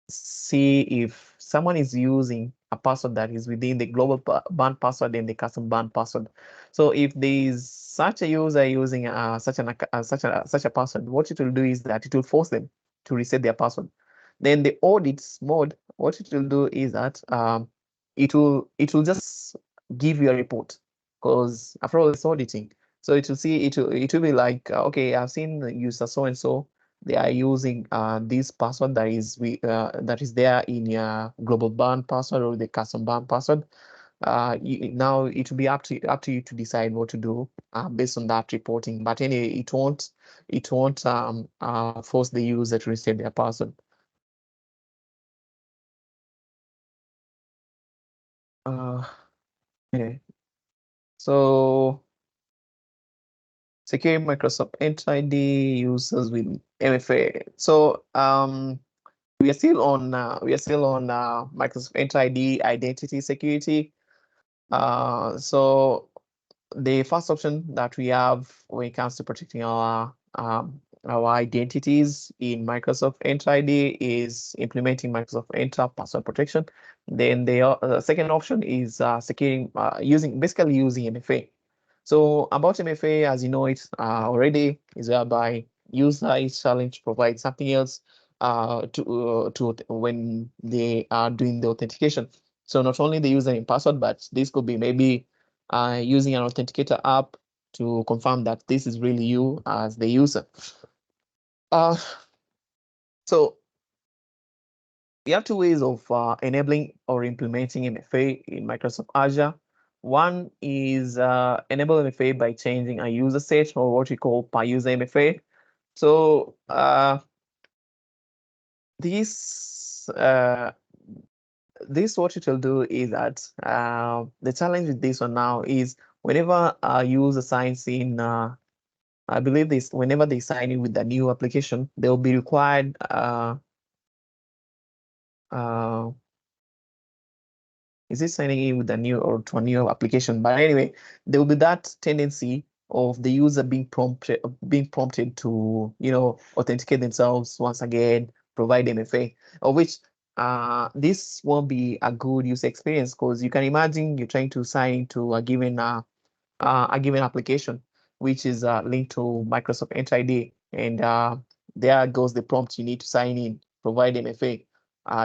see if someone is using a password that is within the global band password and the custom band password. So if there is such a user using such a password, what it will do is that it will force them to reset their password. Then the audits mode, what it will do is that it will just give you a report, because after all it's auditing. So it will be like okay, I've seen the user so and so, they are using this password that is there in your global band password or the custom band password. Now it will be up to you to decide what to do based on that reporting. But anyway, it won't force the user to reset their password. Uh, anyway, so secure Microsoft Entra ID users with MFA. So we are still on Microsoft Entra ID identity security. So the first option that we have when it comes to protecting our identities in Microsoft Entra ID is implementing Microsoft Entra password protection. Then the second option is securing basically using MFA. So about MFA, as you know it already, is whereby user is challenged to provide something else to when they are doing the authentication. So not only the username password, but this could be maybe using an authenticator app to confirm that this is really you as the user. Uh, so we have two ways of enabling or implementing MFA in Microsoft Azure. One is enable MFA by changing a user set, or what we call per user MFA. So this what it will do is that the challenge with this one now is whenever a user signs in I believe this whenever they sign in with the new application, they'll be required uh, is it signing in with a new or to a new application? But anyway, there will be that tendency of the user being prompted to, authenticate themselves once again, provide MFA, of which this won't be a good user experience, because you can imagine you're trying to sign into a given application, which is linked to Microsoft Enter ID. And there goes the prompt. You need to sign in, provide MFA.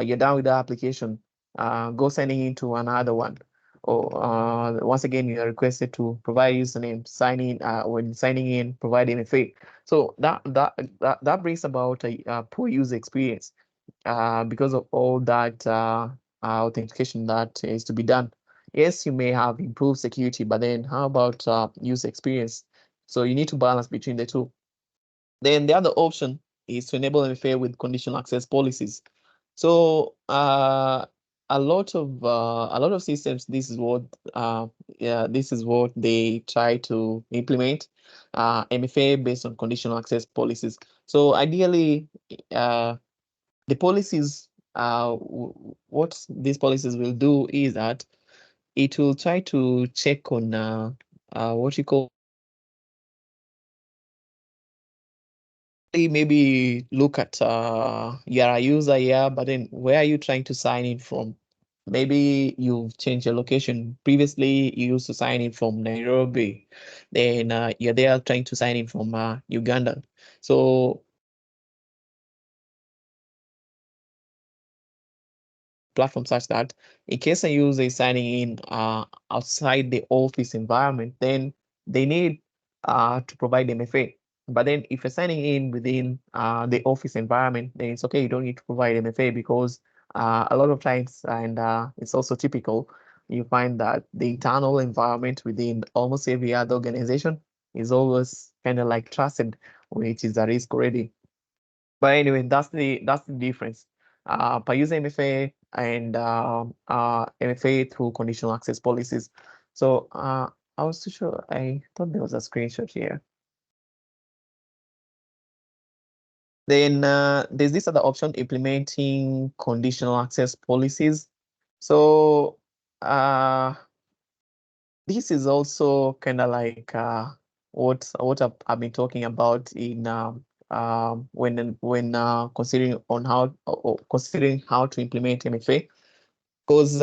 You're done with the application. Go signing into another one. Or once again, you are requested to provide username, sign in. When signing in, provide MFA. So that brings about a poor user experience because of all that authentication that is to be done. Yes, you may have improved security, but then how about user experience? So you need to balance between the two. Then the other option is to enable MFA with conditional access policies. So a lot of systems, this is what they try to implement, MFA based on conditional access policies. So ideally, the policies, what these policies will do is that it will try to check on what you call, maybe look at you're a user here, but then where are you trying to sign in from? Maybe you've changed your location. Previously, you used to sign in from Nairobi, then you're there trying to sign in from Uganda. So platform such that in case a user is signing in outside the office environment, then they need to provide MFA. But then if you're signing in within the office environment, then it's okay. You don't need to provide MFA because a lot of times, and it's also typical, you find that the internal environment within almost every other organization is always kind of like trusted, which is a risk already. But anyway, that's the difference. Per user MFA and MFA through conditional access policies. So I was too sure. I thought there was a screenshot here. Then there's this other option, implementing conditional access policies. So this is also kind of like what I've been talking about in when considering on how or considering how to implement MFA, because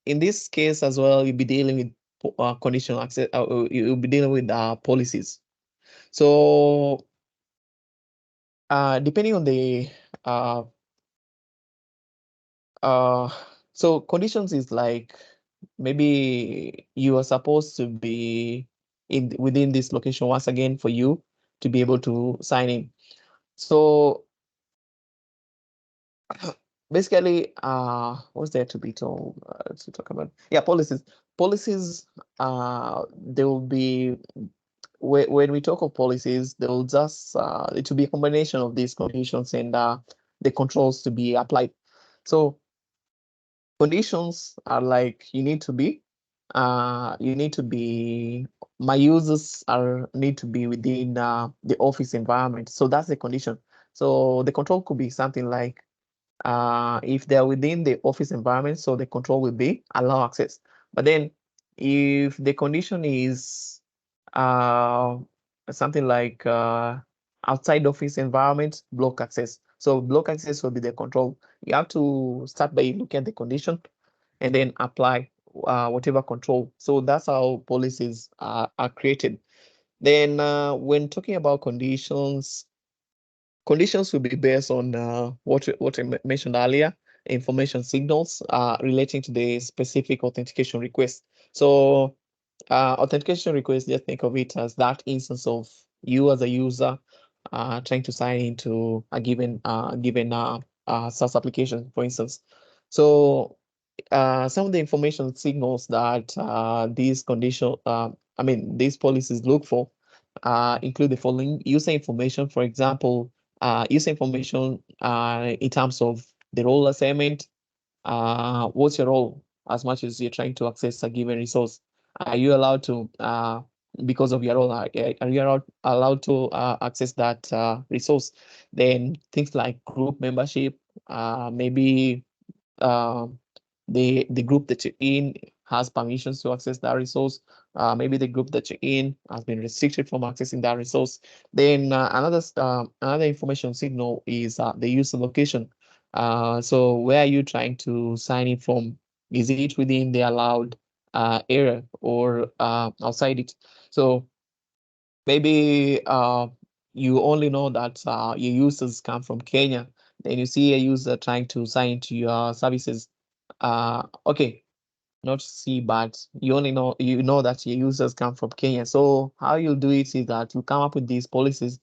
in this case as well, you'll be dealing with conditional access. You'll be dealing with policies. So depending on the uh, uh, so conditions is like, maybe you are supposed to be within this location once again for you to be able to sign in. So basically, what's there to be told to talk about? Yeah, policies. Policies, they will be, when we talk of policies, they will just it will be a combination of these conditions and the controls to be applied. So conditions are like, you need to be my users are need to be within the office environment. So that's the condition. So the control could be something like, if they're within the office environment, so the control will be allow access. But then if the condition is uh, something like outside office environment, block access. So block access will be the control. You have to start by looking at the condition and then apply whatever control. So that's how policies are created. Then when talking about conditions, conditions will be based on what I mentioned earlier, information signals relating to the specific authentication request. So authentication request, just think of it as that instance of you as a user trying to sign into a given SaaS application, for instance. So some of the information signals that these policies look for include the following: user information, for example, user information in terms of the role assignment. What's your role as much as you're trying to access a given resource? Are you allowed to because of your role, you are allowed to access that resource. Then things like group membership, maybe uh, the group that you're in has permissions to access that resource. Maybe the group that you're in has been restricted from accessing that resource. Then another information signal is the user location. So where are you trying to sign in from? Is it within the allowed area or outside it? So maybe you only know that your users come from Kenya. Then you see a user trying to sign into your services. Okay, not see, but you know that your users come from Kenya. So how you do it is that you come up with these policies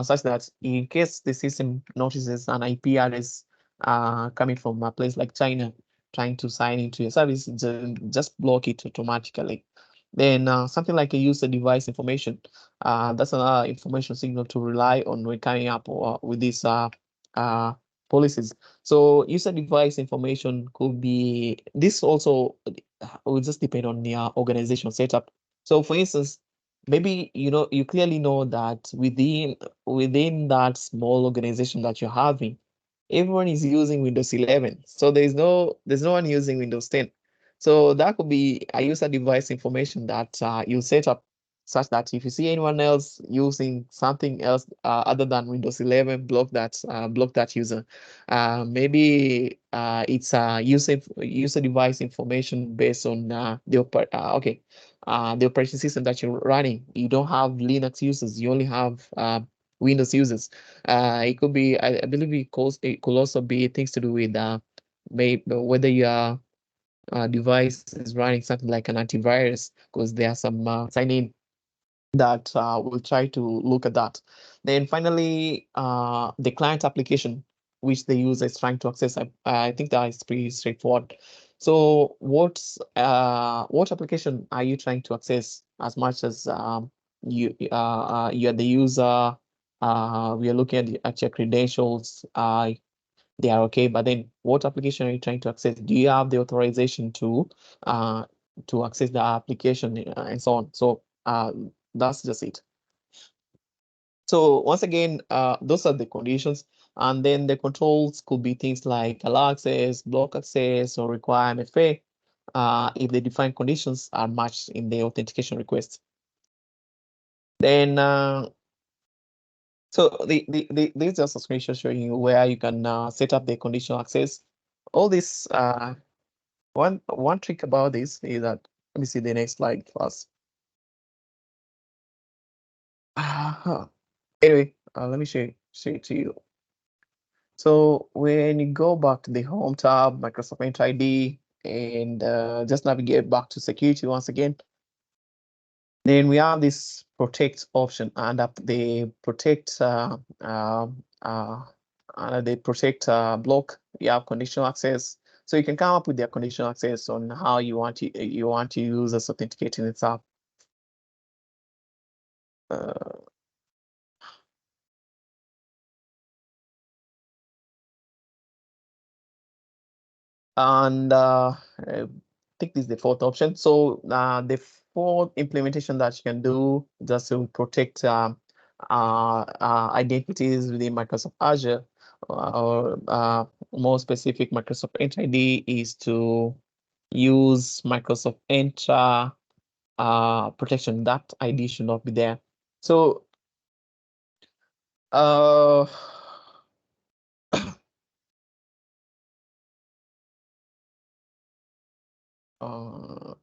such that in case the system notices an IP address coming from a place like China trying to sign into your service, just block it automatically. Then something like a user device information, that's another information signal to rely on when coming up with these uh, policies. So user device information could be, this also will just depend on your organization setup. So for instance, maybe you clearly know that within that small organization that you're having, everyone is using Windows 11. So there's no one using Windows 10. So that could be a user device information that you set up such that if you see anyone else using something else other than Windows 11, block that user. Maybe it's a user device information based on the operating system that you're running. You don't have Linux users, you only have Windows users. It could be, I believe it could also be things to do with maybe whether your device is running something like an antivirus, because there are some sign-in that will try to look at that. Then finally, the client application which the user is trying to access. I think that is pretty straightforward. So what application are you trying to access? As much as you're the user, we are looking at your credentials. They are okay, but then what application are you trying to access? Do you have the authorization uh, to access the application and so on? So that's just it. So once again, those are the conditions. And then the controls could be things like allow access, block access, or require MFA if the defined conditions are matched in the authentication request. Then, so this is just a screenshot showing you where you can set up the conditional access. All this, one trick about this is that, let me see the next slide first. Anyway, let me show it to you. So when you go back to the Home tab, Microsoft Entra ID, and just navigate back to security once again, then we have this protect option, and up the protect under the protect block, you have conditional access. So you can come up with the conditional access on how you want to use this authenticating itself. Uh, And I think this is the fourth option. So the fourth implementation that you can do just to protect identities within Microsoft Azure, or more specific Microsoft Entra ID, is to use Microsoft Entra protection. That ID should not be there. So uh, uh,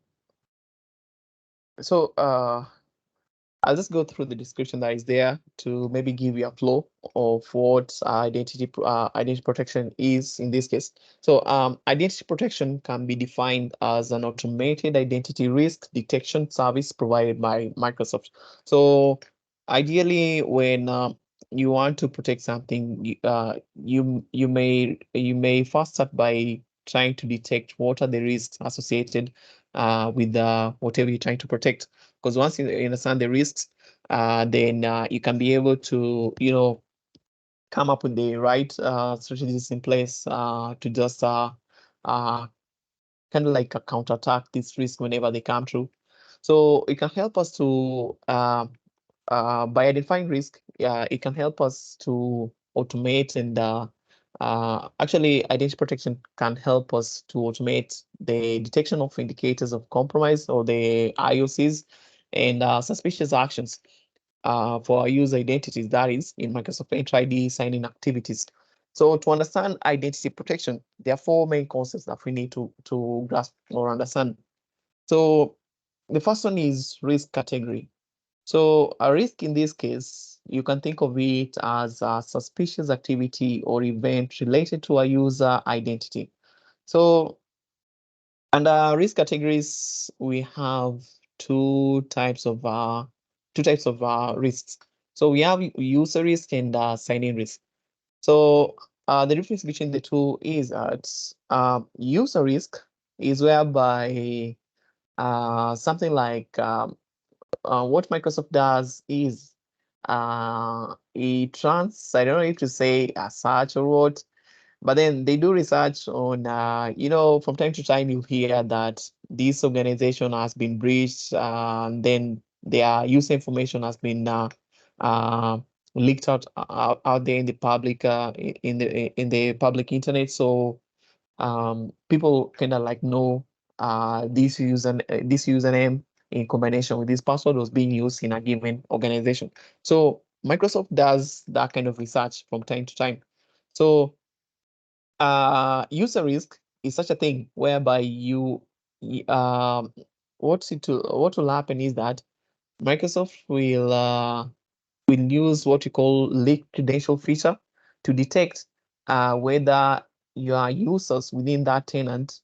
so I'll just go through the description that is there to maybe give you a flow of what identity protection is in this case. So identity protection can be defined as an automated identity risk detection service provided by Microsoft. So ideally, when you want to protect something, you may first start by trying to detect what are the risks associated with whatever you're trying to protect. Because once you understand the risks, then you can be able to, come up with the right strategies in place to just kind of like counterattack this risk whenever they come through. So it can help us to by identifying risk, it can help us to automate and actually identity protection can help us to automate the detection of indicators of compromise or the IOCs and suspicious actions for our user identities, that is in Microsoft Entra ID signing activities. So to understand identity protection, there are four main concepts that we need to grasp or understand. So the first one is risk category. So a risk in this case, you can think of it as a suspicious activity or event related to a user identity. So under risk categories, we have two types of risks. So we have user risk and sign-in risk. So the difference between the two is that user risk is whereby something like what Microsoft does is it runs, I don't know if to say a search or what, but then they do research on, from time to time you hear that this organization has been breached, then their user information has been uh, leaked out there in the public, in the public internet. So people kind of like know this username in combination with this password was being used in a given organization. So Microsoft does that kind of research from time to time. So user risk is such a thing whereby what will happen is that Microsoft will use what you call leak credential feature to detect whether your users within that tenant,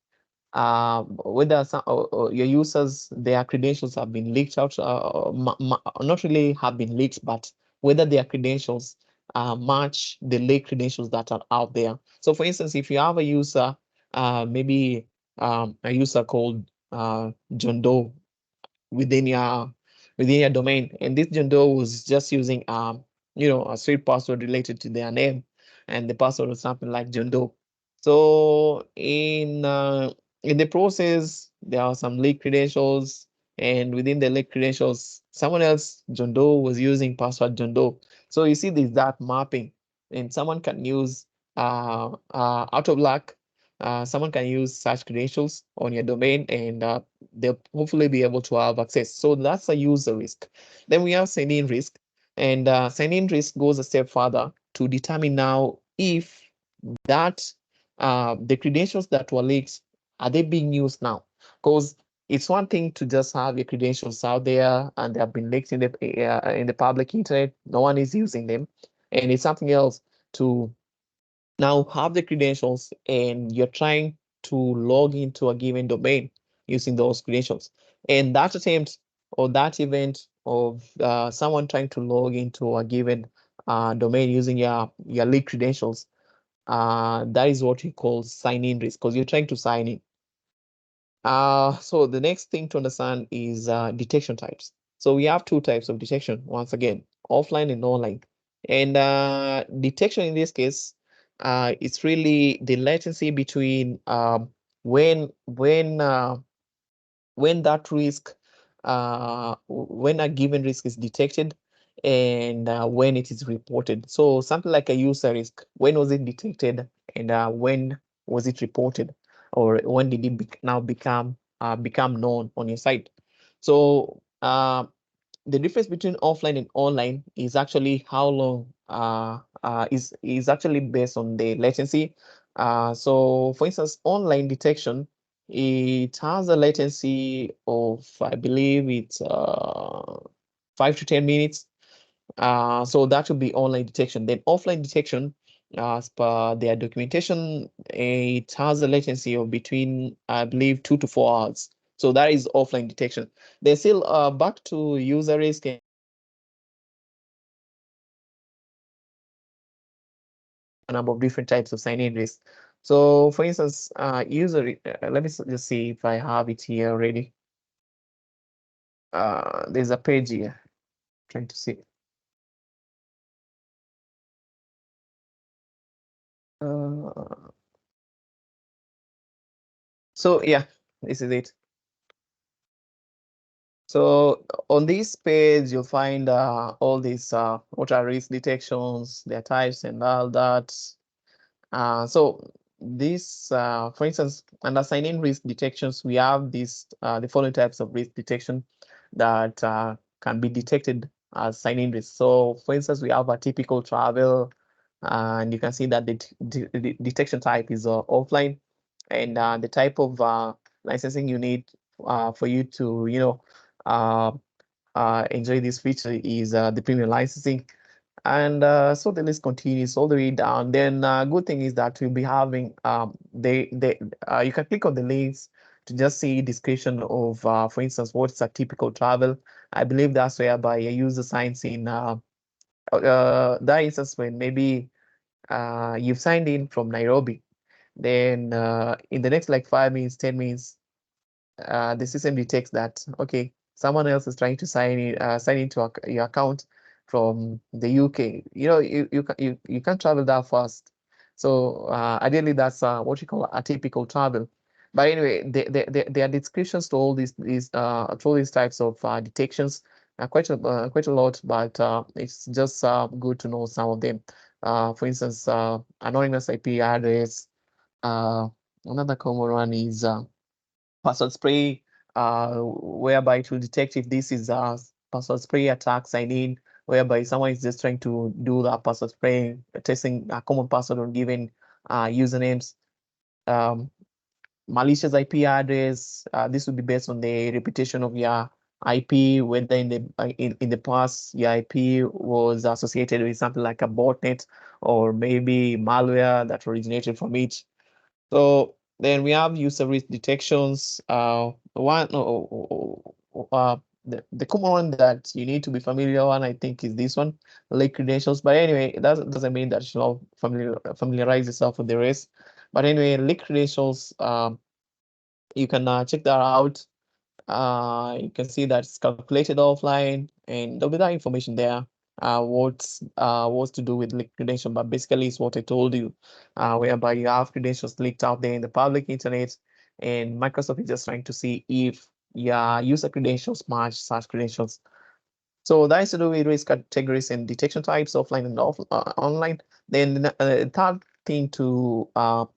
whether or your users, their credentials have been leaked out, not really have been leaked, but whether their credentials match the leaked credentials that are out there. So for instance, if you have a user, maybe a user called John Doe within your domain, and this John Doe was just using a straight password related to their name, and the password was something like John Doe. So in the process, there are some leaked credentials, and within the leaked credentials, someone else, John Doe, was using password John Doe. So you see there's that mapping, and someone can use out of luck, someone can use such credentials on your domain, and they'll hopefully be able to have access. So that's a user risk. Then we have sign-in risk, and sign-in risk goes a step further to determine now if that the credentials that were leaked, are they being used now? Because it's one thing to just have your credentials out there and they have been leaked in the public internet, no one is using them, and it's something else to now have the credentials and you're trying to log into a given domain using those credentials. And that attempt or that event of someone trying to log into a given domain using your leaked credentials, that is what we call sign-in risk, because you're trying to sign in. So the next thing to understand is detection types. So we have two types of detection, once again, offline and online. And detection in this case, it's really the latency between when that risk, when a given risk is detected and when it is reported. So something like a user risk, when was it detected and when was it reported, or when did it now become known on your site? So the difference between offline and online is actually how long is actually based on the latency. So for instance, online detection, it has a latency of, I believe it's 5 to 10 minutes. So that would be online detection. Then offline detection, as per their documentation, it has a latency of between, I believe, 2 to 4 hours. So that is offline detection. Then still back to user risk and a number of different types of sign-in risk. So for instance, let me just see if I have it here already. There's a page here, trying to see. Uh, so yeah, this is it. So on this page, you'll find all these what are risk detections, their types, and all that. So this, for instance, under sign-in risk detections, we have these the following types of risk detection that can be detected as sign-in risk. So, for instance, we have a typical travel, and you can see that the detection type is offline, and the type of licensing you need for you to, uh, enjoy this feature is the premium licensing. And so the list continues all the way down. Then good thing is that we'll be having they you can click on the links to just see description of for instance what's a typical travel. I believe that's whereby a user signs in that instance when maybe you've signed in from Nairobi. Then in the next like 5 minutes, 10 minutes, the system detects that okay, someone else is trying to sign into your account from the UK. You can't travel that fast. So ideally, that's what you call atypical travel. But anyway, there are descriptions to all these types of detections. Quite a lot, but it's just good to know some of them. For instance, anonymous IP address. Uh, Another common one is password spray, whereby it will detect if this is a password spray attack sign in, whereby someone is just trying to do that password spraying, testing a common password on given usernames. Um, Malicious IP address. This would be based on the reputation of your IP, whether in the past your IP was associated with something like a botnet or maybe malware that originated from it. So then we have user risk detections. One, the common one that you need to be familiar one, I think, is this one, lake credentials. But anyway, it doesn't mean that you should familiarize yourself with the rest. But anyway, lake credentials, you can check that out. You can see that it's calculated offline, and there'll be that information there. What's to do with leaked credential, but basically it's what I told you, whereby you have credentials leaked out there in the public internet, and Microsoft is just trying to see if your user credentials match such credentials. So that is to do with risk categories and detection types, offline and online. Then the third thing to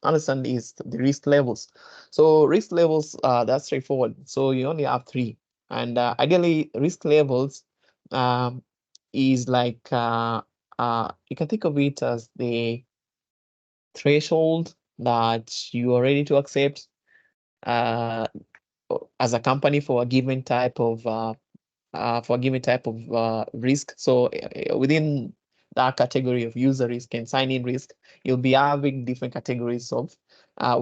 understand is the risk levels. So risk levels, that's straightforward. So you only have three, and ideally risk levels um, is like you can think of it as the threshold that you are ready to accept uh, as a company for a given type of risk. So within that category of user risk and sign-in risk, you'll be having different categories of I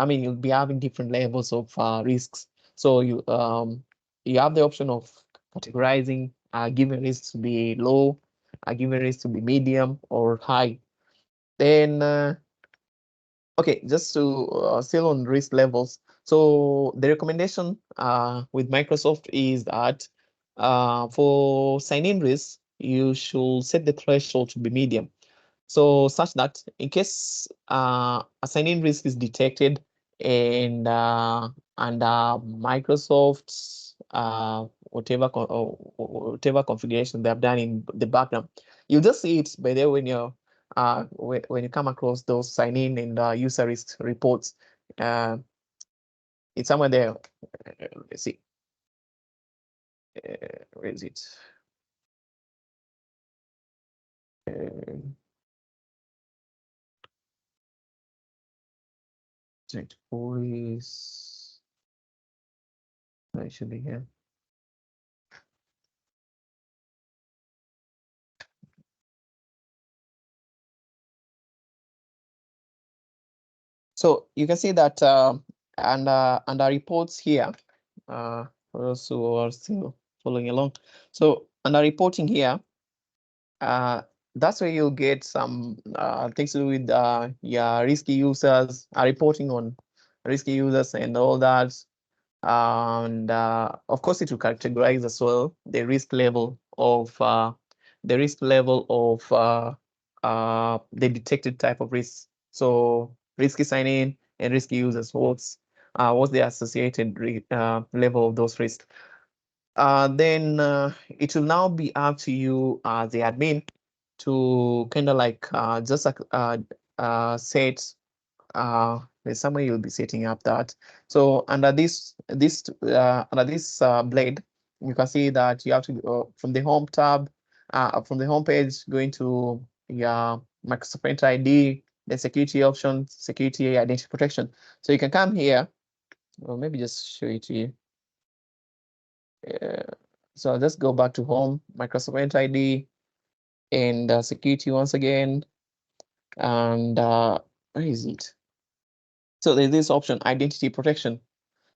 mean, you'll be having different levels of risks. So you have the option of categorizing given risks to be low, given risks to be medium or high. Then okay, just to still on risk levels. So the recommendation with Microsoft is that for sign-in risk, you should set the threshold to be medium. So such that in case a sign-in risk is detected and Microsoft's whatever configuration they have done in the background, you just see it by there when when you come across those sign-in and user risk reports. Uh, it's somewhere there. Let's see. Where is it? Uh, Police. Actually, here. So you can see that and our reports here, for those who are still following along. So under reporting here, uh, that's where you'll get some things to do with your risky users, reporting on risky users and all that. And of course, it will categorize as well the risk level of the detected type of risk. So risky sign-in and risky users, what's the associated level of those risks. then it will now be up to you as the admin to kind of like just set there's somewhere you'll be setting up that. So under this blade, you can see that you have to go from the home tab, from the home page, going to your Microsoft Enter ID, the security options, security identity protection. So you can come here, or maybe just show it to you. So I'll just go back to home, Microsoft Enter ID, and security once again. And where is it? So there's this option, identity protection.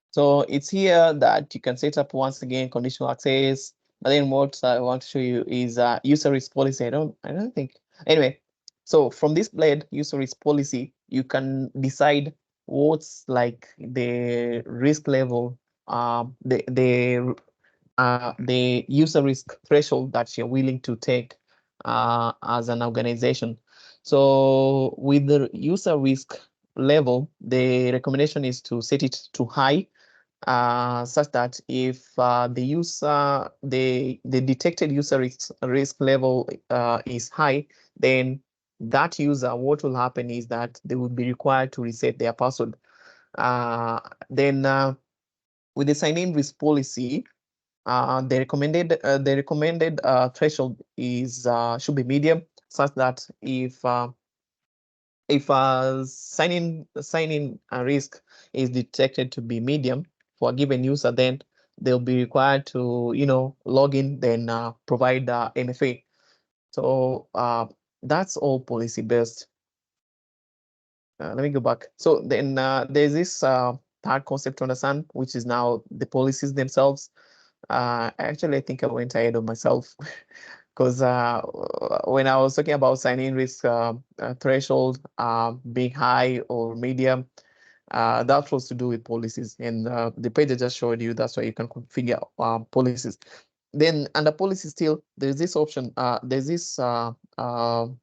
So it's here that you can set up once again conditional access. But then what I want to show you is user risk policy. I don't think. Anyway, so from this blade user risk policy, you can decide what's like the risk level, the user risk threshold that you're willing to take as an organization. So with the user risk level, the recommendation is to set it to high, such that if the detected user risk level is high, then that user, what will happen is that they will be required to reset their password. Then with the sign-in risk policy, the recommended threshold is should be medium, such that if sign-in risk is detected to be medium for a given user, then they'll be required to log in, then provide MFA. So that's all policy based. Let me go back. So then there's this third concept to understand, which is now the policies themselves. Actually, I think I went ahead of myself because when I was talking about sign-in risk threshold being high or medium, that was to do with policies. And the page I just showed you, that's why you can configure policies. Then under policy still, there's this option, there's this something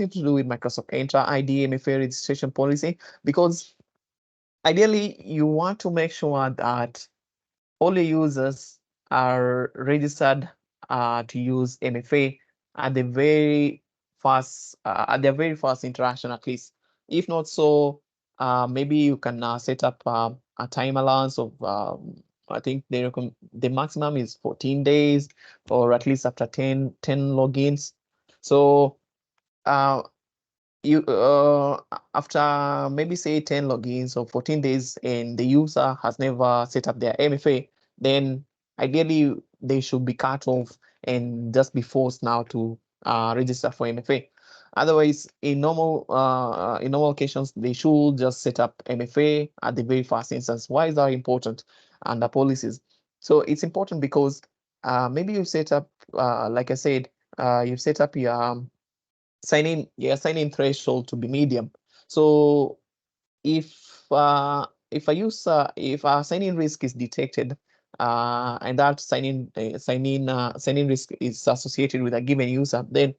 to do with Microsoft Enter ID MFA registration policy, because ideally you want to make sure that all your users are registered to use MFA at their very first interaction, at least. If not so, maybe you can set up a time allowance of I think the maximum is 14 days, or at least after 10 logins. So uh, you after maybe say 10 logins or 14 days and the user has never set up their MFA, then ideally they should be cut off and just be forced now to register for MFA. Otherwise, in normal occasions, they should just set up MFA at the very first instance. Why is that important under policies? So it's important because maybe you set up, like I said, you've set up your sign-in threshold to be medium. So if if a sign-in risk is detected, and that sign-in risk is associated with a given user, then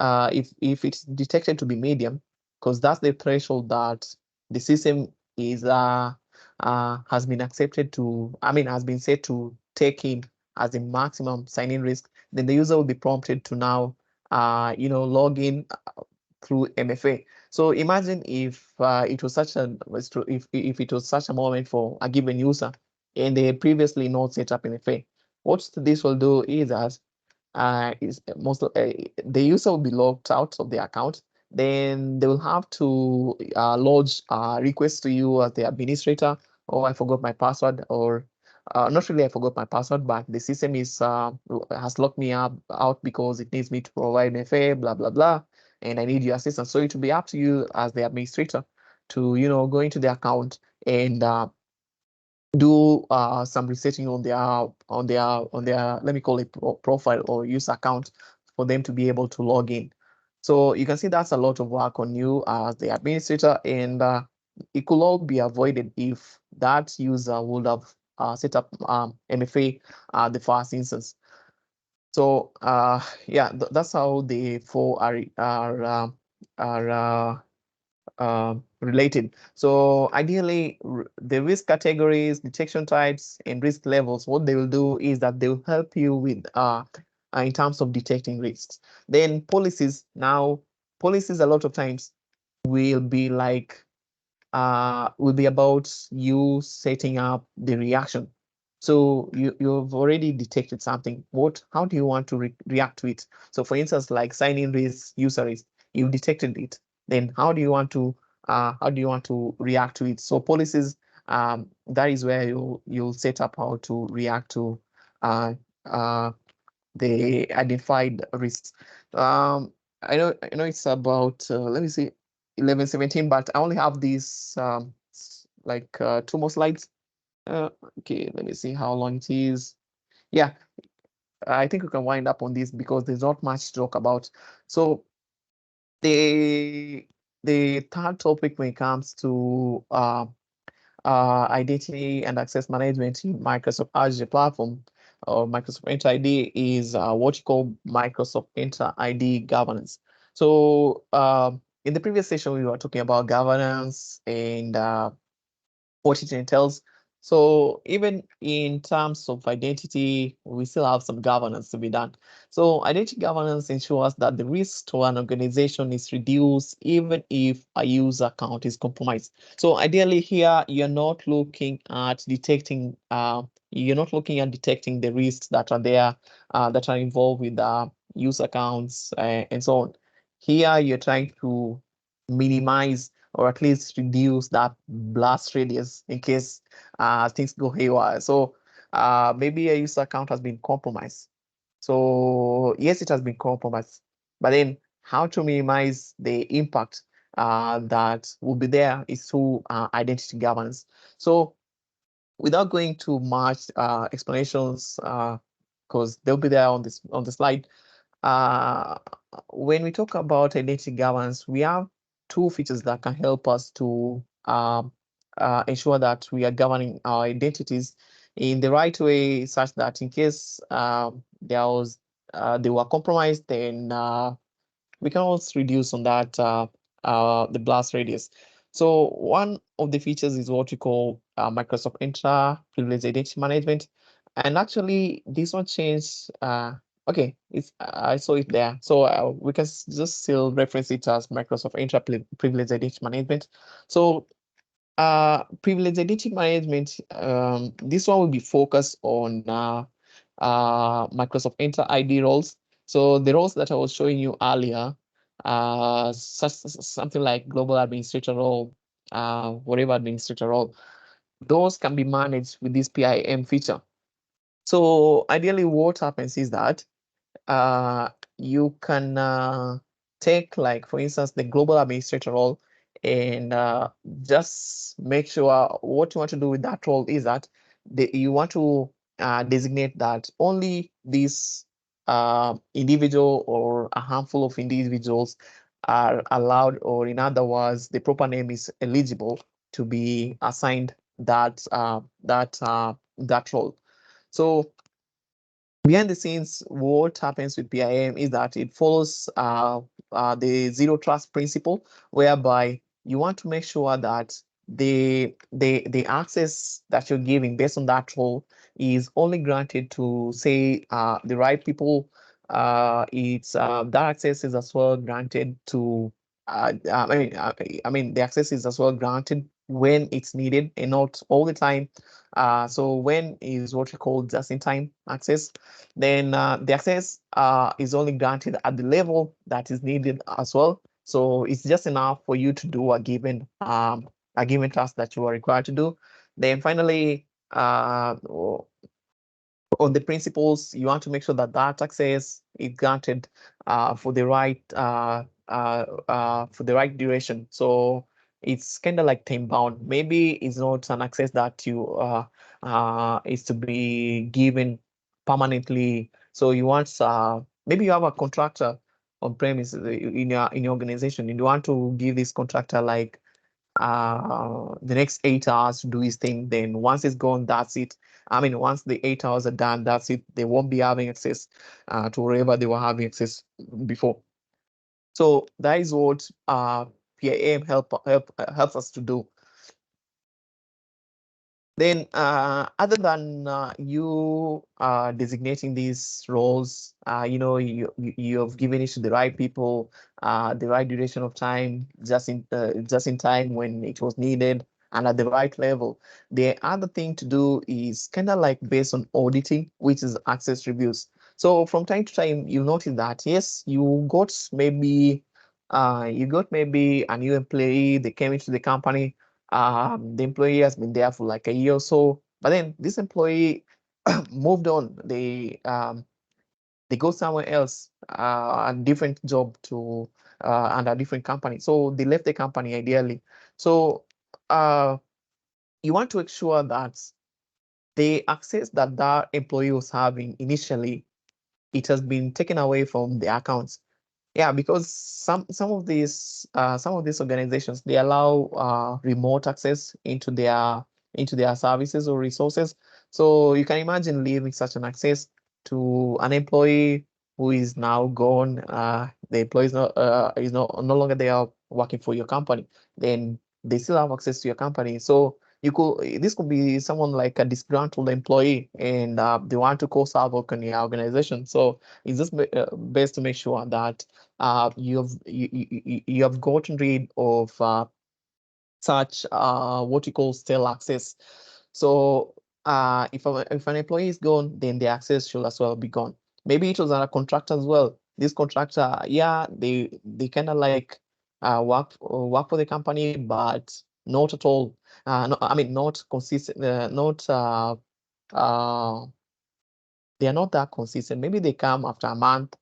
if it's detected to be medium, because that's the threshold that the system is has been accepted to, has been set to take in as the maximum sign-in risk, then the user will be prompted to now log in through MFA. So imagine if it was such a if it was such a moment for a given user and they previously not set up MFA. What this will do is that the user will be logged out of the account. Then they will have to lodge a request to you as the administrator. Oh, I forgot my password, or not really I forgot my password, but the system has locked me out because it needs me to provide MFA, blah blah blah, and I need your assistance. So it will be up to you as the administrator to go into the account and do some resetting on their let me call it profile or user account for them to be able to log in. So you can see that's a lot of work on you as the administrator, and it could all be avoided if that user would have set up MFA the first instance. So yeah, that's how the four are related. So ideally, the risk categories, detection types, and risk levels, what they will do is that they will help you with in terms of detecting risks. Then policies, now policies a lot of times will be like will be about you setting up the reaction. So you've already detected something. How do you want to react to it? So for instance, like sign-in risk, user risk, you detected it. Then how do you want to react to it? So policies, that is where you'll set up how to react to uh, uh, the identified risks. I know it's about let me see 11:17, but I only have these like two more slides. Okay, let me see how long it is. Yeah, I think we can wind up on this because there's not much to talk about. So the the third topic when it comes to identity and access management in Microsoft Azure platform or Microsoft Entra ID is what you call Microsoft Entra ID governance. So in the previous session, we were talking about governance and what it entails. So even in terms of identity, we still have some governance to be done. So identity governance ensures that the risk to an organization is reduced even if a user account is compromised. So ideally here, you're not looking at detecting the risks that are there that are involved with user accounts and so on. Here, you're trying to minimize or at least reduce that blast radius in case things go haywire. So maybe a user account has been compromised. So yes, it has been compromised, but then how to minimize the impact that will be there is through identity governance. So without going too much explanations, because they'll be there on the slide, uh, when we talk about identity governance, we have two features that can help us to ensure that we are governing our identities in the right way, such that in case they were compromised, then we can also reduce on that the blast radius. So one of the features is what we call Microsoft Entra Privileged Identity Management, and actually this one changed. Okay, I saw it there, so we can just still reference it as Microsoft Entra Privileged Identity Management. So privileged identity management, this one will be focused on Microsoft Entra ID roles. So the roles that I was showing you earlier, something like global administrator role, whatever administrator role, those can be managed with this PIM feature. So ideally what happens is that uh, you can take, like, for instance, the global administrator role and just make sure what you want to do with that role is that you want to designate that only this individual or a handful of individuals are allowed, or in other words, the proper name is eligible to be assigned that role. So behind the scenes, what happens with PIM is that it follows the zero trust principle, whereby you want to make sure that the access that you're giving based on that role is only granted to, say, the right people. It's that access is as well granted to. The access is as well granted when it's needed and not all the time. So when is what we call just-in-time access, then the access is only granted at the level that is needed as well. So it's just enough for you to do a given task that you are required to do. Then finally, on the principles, you want to make sure that that access is granted for the right duration. So it's kind of like time bound. Maybe it's not an access that you is to be given permanently. So you want maybe you have a contractor on premise in your organization, and you want to give this contractor like the next 8 hours to do his thing. Then once it's gone, that's it. Once the 8 hours are done, that's it. They won't be having access to wherever they were having access before. So that is what PIM helps us to do. Then, other than you designating these roles, you have given it to the right people, the right duration of time, just in time when it was needed, and at the right level. The other thing to do is kind of like based on auditing, which is access reviews. So from time to time, you notice that yes, you got maybe a new employee, they came into the company, the employee has been there for like a year or so, but then this employee moved on. They go somewhere else, a different job to and a different company. So they left the company ideally. So you want to ensure that the access that that employee was having initially, it has been taken away from the accounts. Yeah, because some of these organizations, they allow remote access into their services or resources. So you can imagine leaving such an access to an employee who is now gone. The employee is not no longer there working for your company. Then they still have access to your company. So this could be someone like a disgruntled employee, and they want to cause havoc in your organization. So it's just best to make sure that you have gotten rid of such what you call stale access. So if an employee is gone, then the access should as well be gone. Maybe it was a contractor as well. This contractor, yeah, they kind of like work for the company, but not at all. No, I mean, not consistent. Not they are not that consistent. Maybe they come after a month,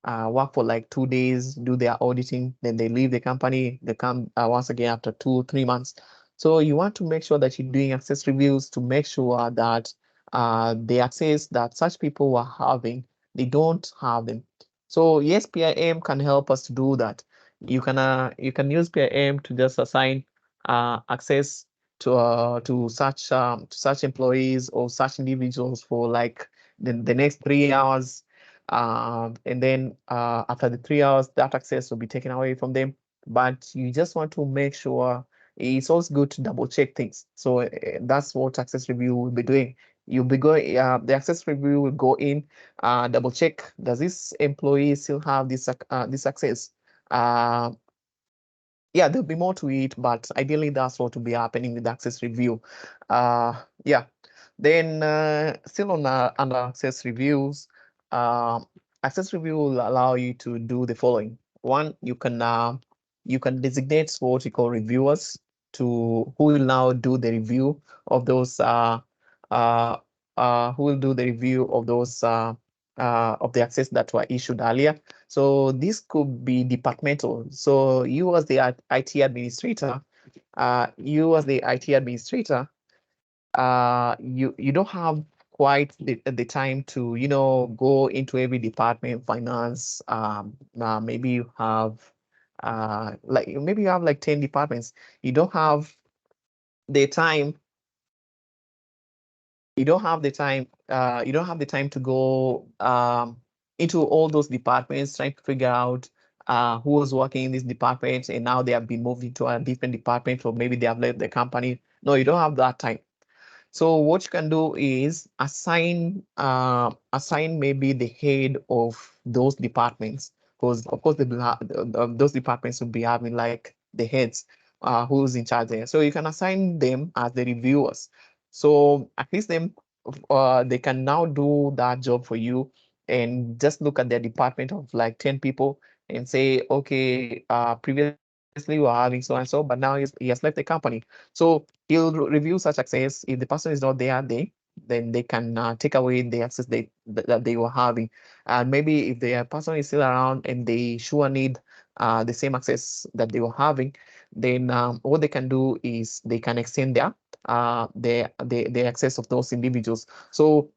work for like 2 days, do their auditing, then they leave the company. They come once again after 2, 3 months. So you want to make sure that you're doing access reviews to make sure that the access that such people were having, they don't have them. So yes, PIM can help us to do that. You can use PIM to just assign access to such employees or such individuals for like the next 3 hours, and then after the 3 hours, that access will be taken away from them. But you just want to make sure it's always good to double check things. So that's what access review will be doing. You'll be going, the access review will go in, double check, does this employee still have this access? Uh, yeah, there'll be more to it, but ideally that's what will be happening with access review. Yeah. Then still on under access reviews, uh, access review will allow you to do the following. One, you can designate what you call reviewers to who will now do the review of those uh, who will do the review of the access that were issued earlier. So this could be departmental. So you as the IT administrator, you don't have quite the time to go into every department, finance. Maybe you have maybe you have like 10 departments. You don't have the time you don't have the time to go into all those departments trying to figure out who was working in these departments and now they have been moved into a different department, or maybe they have left the company. No, you don't have that time. So what you can do is assign maybe the head of those departments, because of course those departments will be having like the heads who's in charge there. So you can assign them as the reviewers. So at least they can now do that job for you and just look at their department of like 10 people and say, okay, previously we were having so and so, but now he has left the company. So he'll review such access. If the person is not there, then they can take away the access that they were having. And maybe if the person is still around and they sure need the same access that they were having, then what they can do is they can extend the access of those individuals. So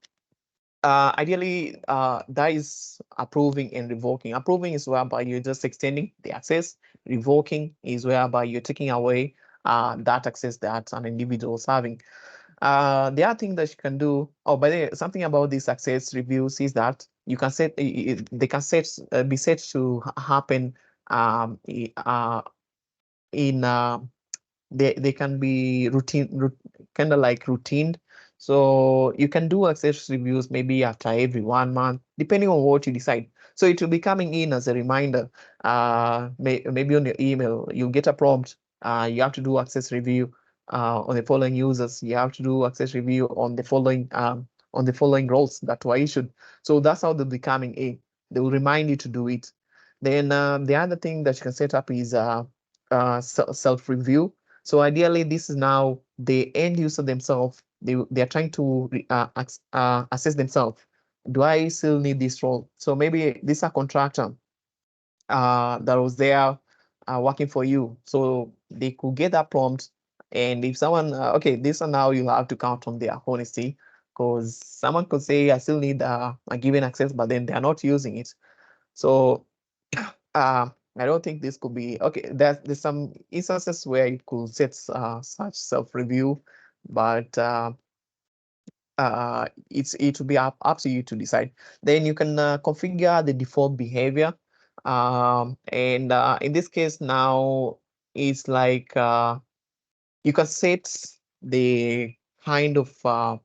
ideally, that is approving and revoking. Approving is whereby you're just extending the access. Revoking is whereby you're taking away that access that an individual is having. The other thing that you can do, oh, by the way, something about these access reviews is that you can set, they can be set to happen in they can be kind of like routine. So you can do access reviews maybe after every 1 month, depending on what you decide. So it will be coming in as a reminder. Maybe on your email, you'll get a prompt. You have to do access review on the following users. You have to do access review on the following roles that were issued. So that's how they'll be coming in. They will remind you to do it. Then the other thing that you can set up is self review. So ideally, this is now the end user themselves. They are trying to assess themselves. Do I still need this role? So maybe this is a contractor that was there working for you. So they could get that prompt. And if someone, okay, this one now you have to count on their honesty, because someone could say, I still need a given access, but then they are not using it. So I don't think this could be okay. There's some instances where it could set such self-review, but it will be up to you to decide. Then you can configure the default behavior, and in this case now it's like you can set the kind of uh,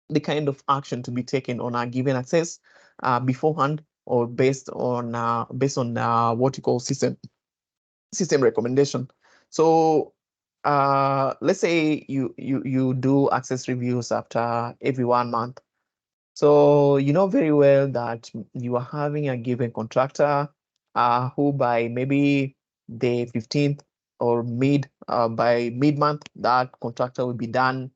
the kind of action to be taken on a given access beforehand, or based on what you call system recommendation. So let's say you do access reviews after every 1 month. So you know very well that you are having a given contractor who by maybe the 15th or by mid-month, that contractor will be done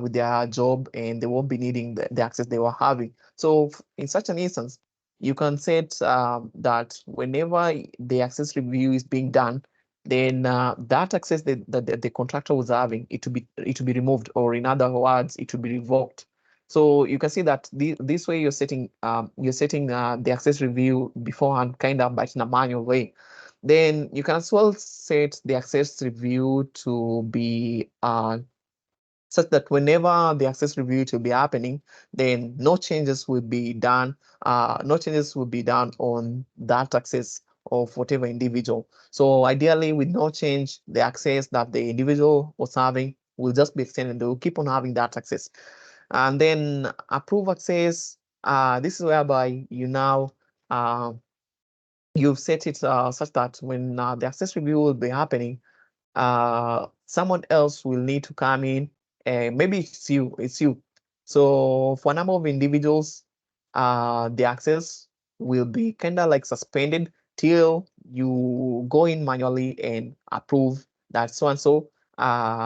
with their job and they won't be needing the access they were having. So in such an instance, you can set that whenever the access review is being done, then that access that the contractor was having, it to be removed, or in other words, it will be revoked. So you can see that this way you're setting the access review beforehand, kind of, but in a manual way. Then you can as well set the access review to be such that whenever the access review will be happening, then no changes will be done. No changes will be done on that access of whatever individual. So ideally, with no change, the access that the individual was having will just be extended. They will keep on having that access. And then approve access. This is whereby you now you've set it such that when the access review will be happening, someone else will need to come in, and maybe it's you. So for a number of individuals, the access will be kind of like suspended till you go in manually and approve that so and so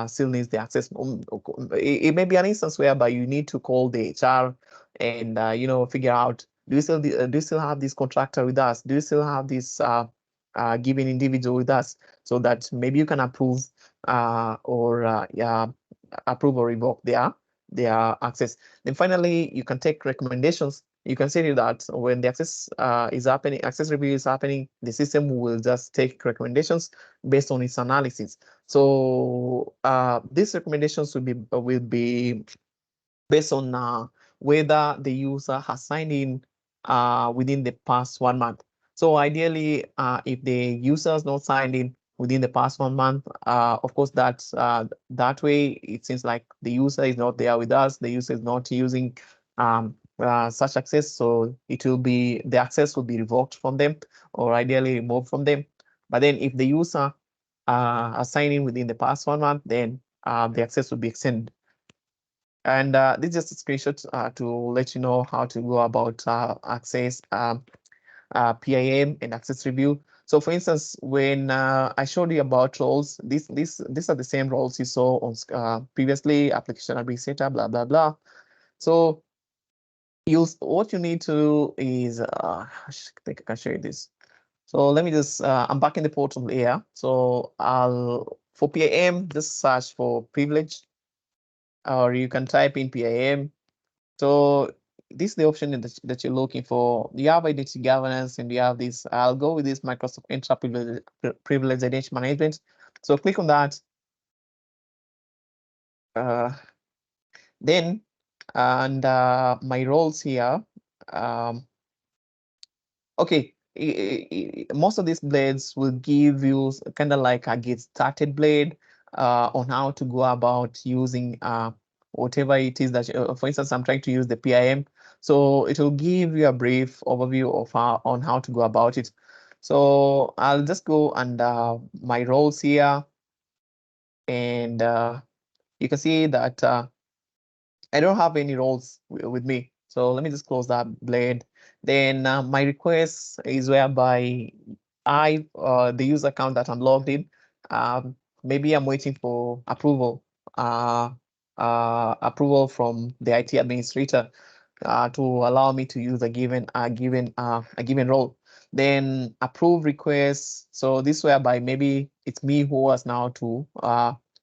still needs the access. It may be an instance whereby you need to call the HR and figure out, do you still have this contractor with us? Do you still have this given individual with us? So that maybe you can approve or yeah, approve or revoke their access. Then finally, you can take recommendations. You can say that when the access is happening, access review is happening, the system will just take recommendations based on its analysis. So these recommendations will be based on whether the user has signed in within the past 1 month. So ideally, if the user has not signed in within the past 1 month, of course, that way it seems like the user is not there with us. The user is not using such access, so the access will be revoked from them, or ideally removed from them. But then if the user has signed in within the past 1 month, then the access will be extended. And this is just a screenshot to let you know how to go about access, PIM, and access review. So for instance, when I showed you about roles, these are the same roles you saw on previously, application administrator, blah, blah, blah. So what you need to do is, I think I can show you this. So let me just, I'm back in the portal here. So for PIM, just search for privilege, or you can type in PIM. So this is the option that you're looking for. You have identity governance, and you have this. I'll go with this Microsoft Entra Privilege Identity Management. So click on that. Uh, then, and my roles here. Okay, most of these blades will give you kind of like a get started blade on how to go about using whatever it is that, for instance, I'm trying to use the PIM. So it will give you a brief overview of on how to go about it. So I'll just go under my roles here, and you can see that I don't have any roles with me. So let me just close that blade. Then my request is whereby the user account that I'm logged in, maybe I'm waiting for approval from the IT administrator to allow me to use a given role. Then approve requests. So this whereby maybe it's me who has now to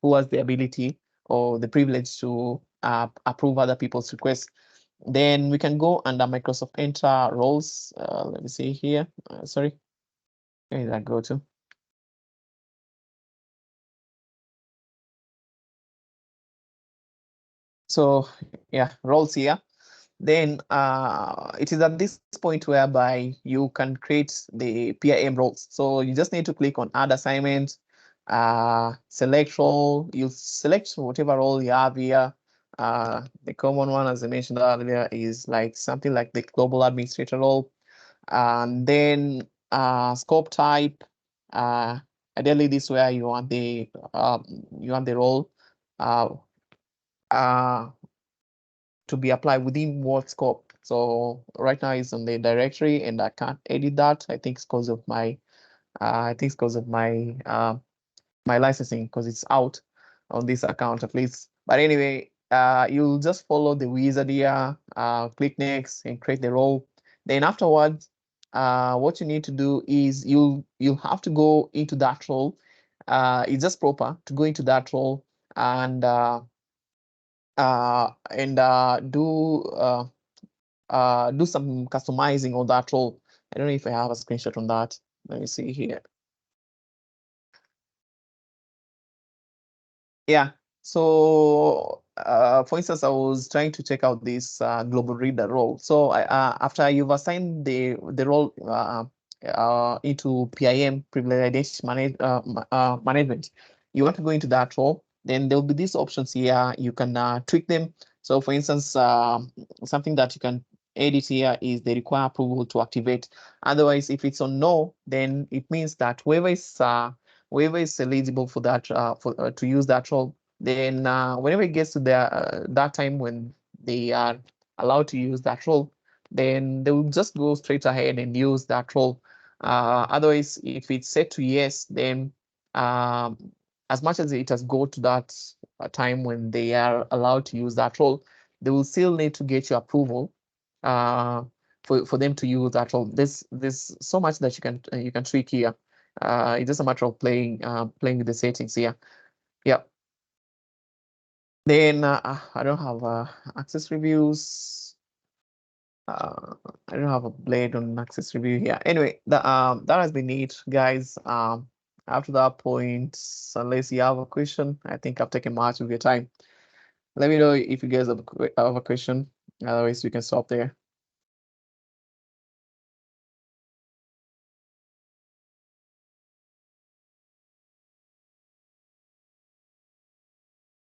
who has the ability or the privilege to approve other people's requests. Then we can go under Microsoft Entra roles. Let me see here. Sorry, where did I go to? So yeah, roles here. Then it is at this point whereby you can create the PIM roles. So you just need to click on add assignment, select role. You select whatever role you have here. The common one, as I mentioned earlier, is like something like the global administrator role. And then scope type. Ideally, this where you want the role uh, uh, to be applied within what scope. So right now it's on the directory and I can't edit that. I think it's because of my licensing, because it's out on this account at least. But anyway, you'll just follow the wizard here, click next and create the role. Then afterwards, what you need to do is you'll have to go into that role. It's just proper to go into that role and do some customizing on that role. I don't know if I have a screenshot on that. Let me see here. Yeah. So, for instance, I was trying to check out this global reader role. So, after you've assigned the role into PIM, privileged identity management, you want to go into that role. Then there'll be these options here. You can tweak them. So, for instance, something that you can edit here is they require approval to activate. Otherwise, if it's on no, then it means that whoever is eligible for that to use that role, then whenever it gets to that time when they are allowed to use that role, then they will just go straight ahead and use that role. Otherwise, if it's set to yes, then um, as much as it has go to that time when they are allowed to use that role, they will still need to get your approval for them to use that role. There's so much that you can tweak here. It's just a matter of playing with the settings here. Yeah. Then I don't have access reviews. I don't have a blade on access review here. Anyway, that has been it, guys. After that point, unless you have a question, I think I've taken much of your time. Let me know if you guys have a question. Otherwise, we can stop there.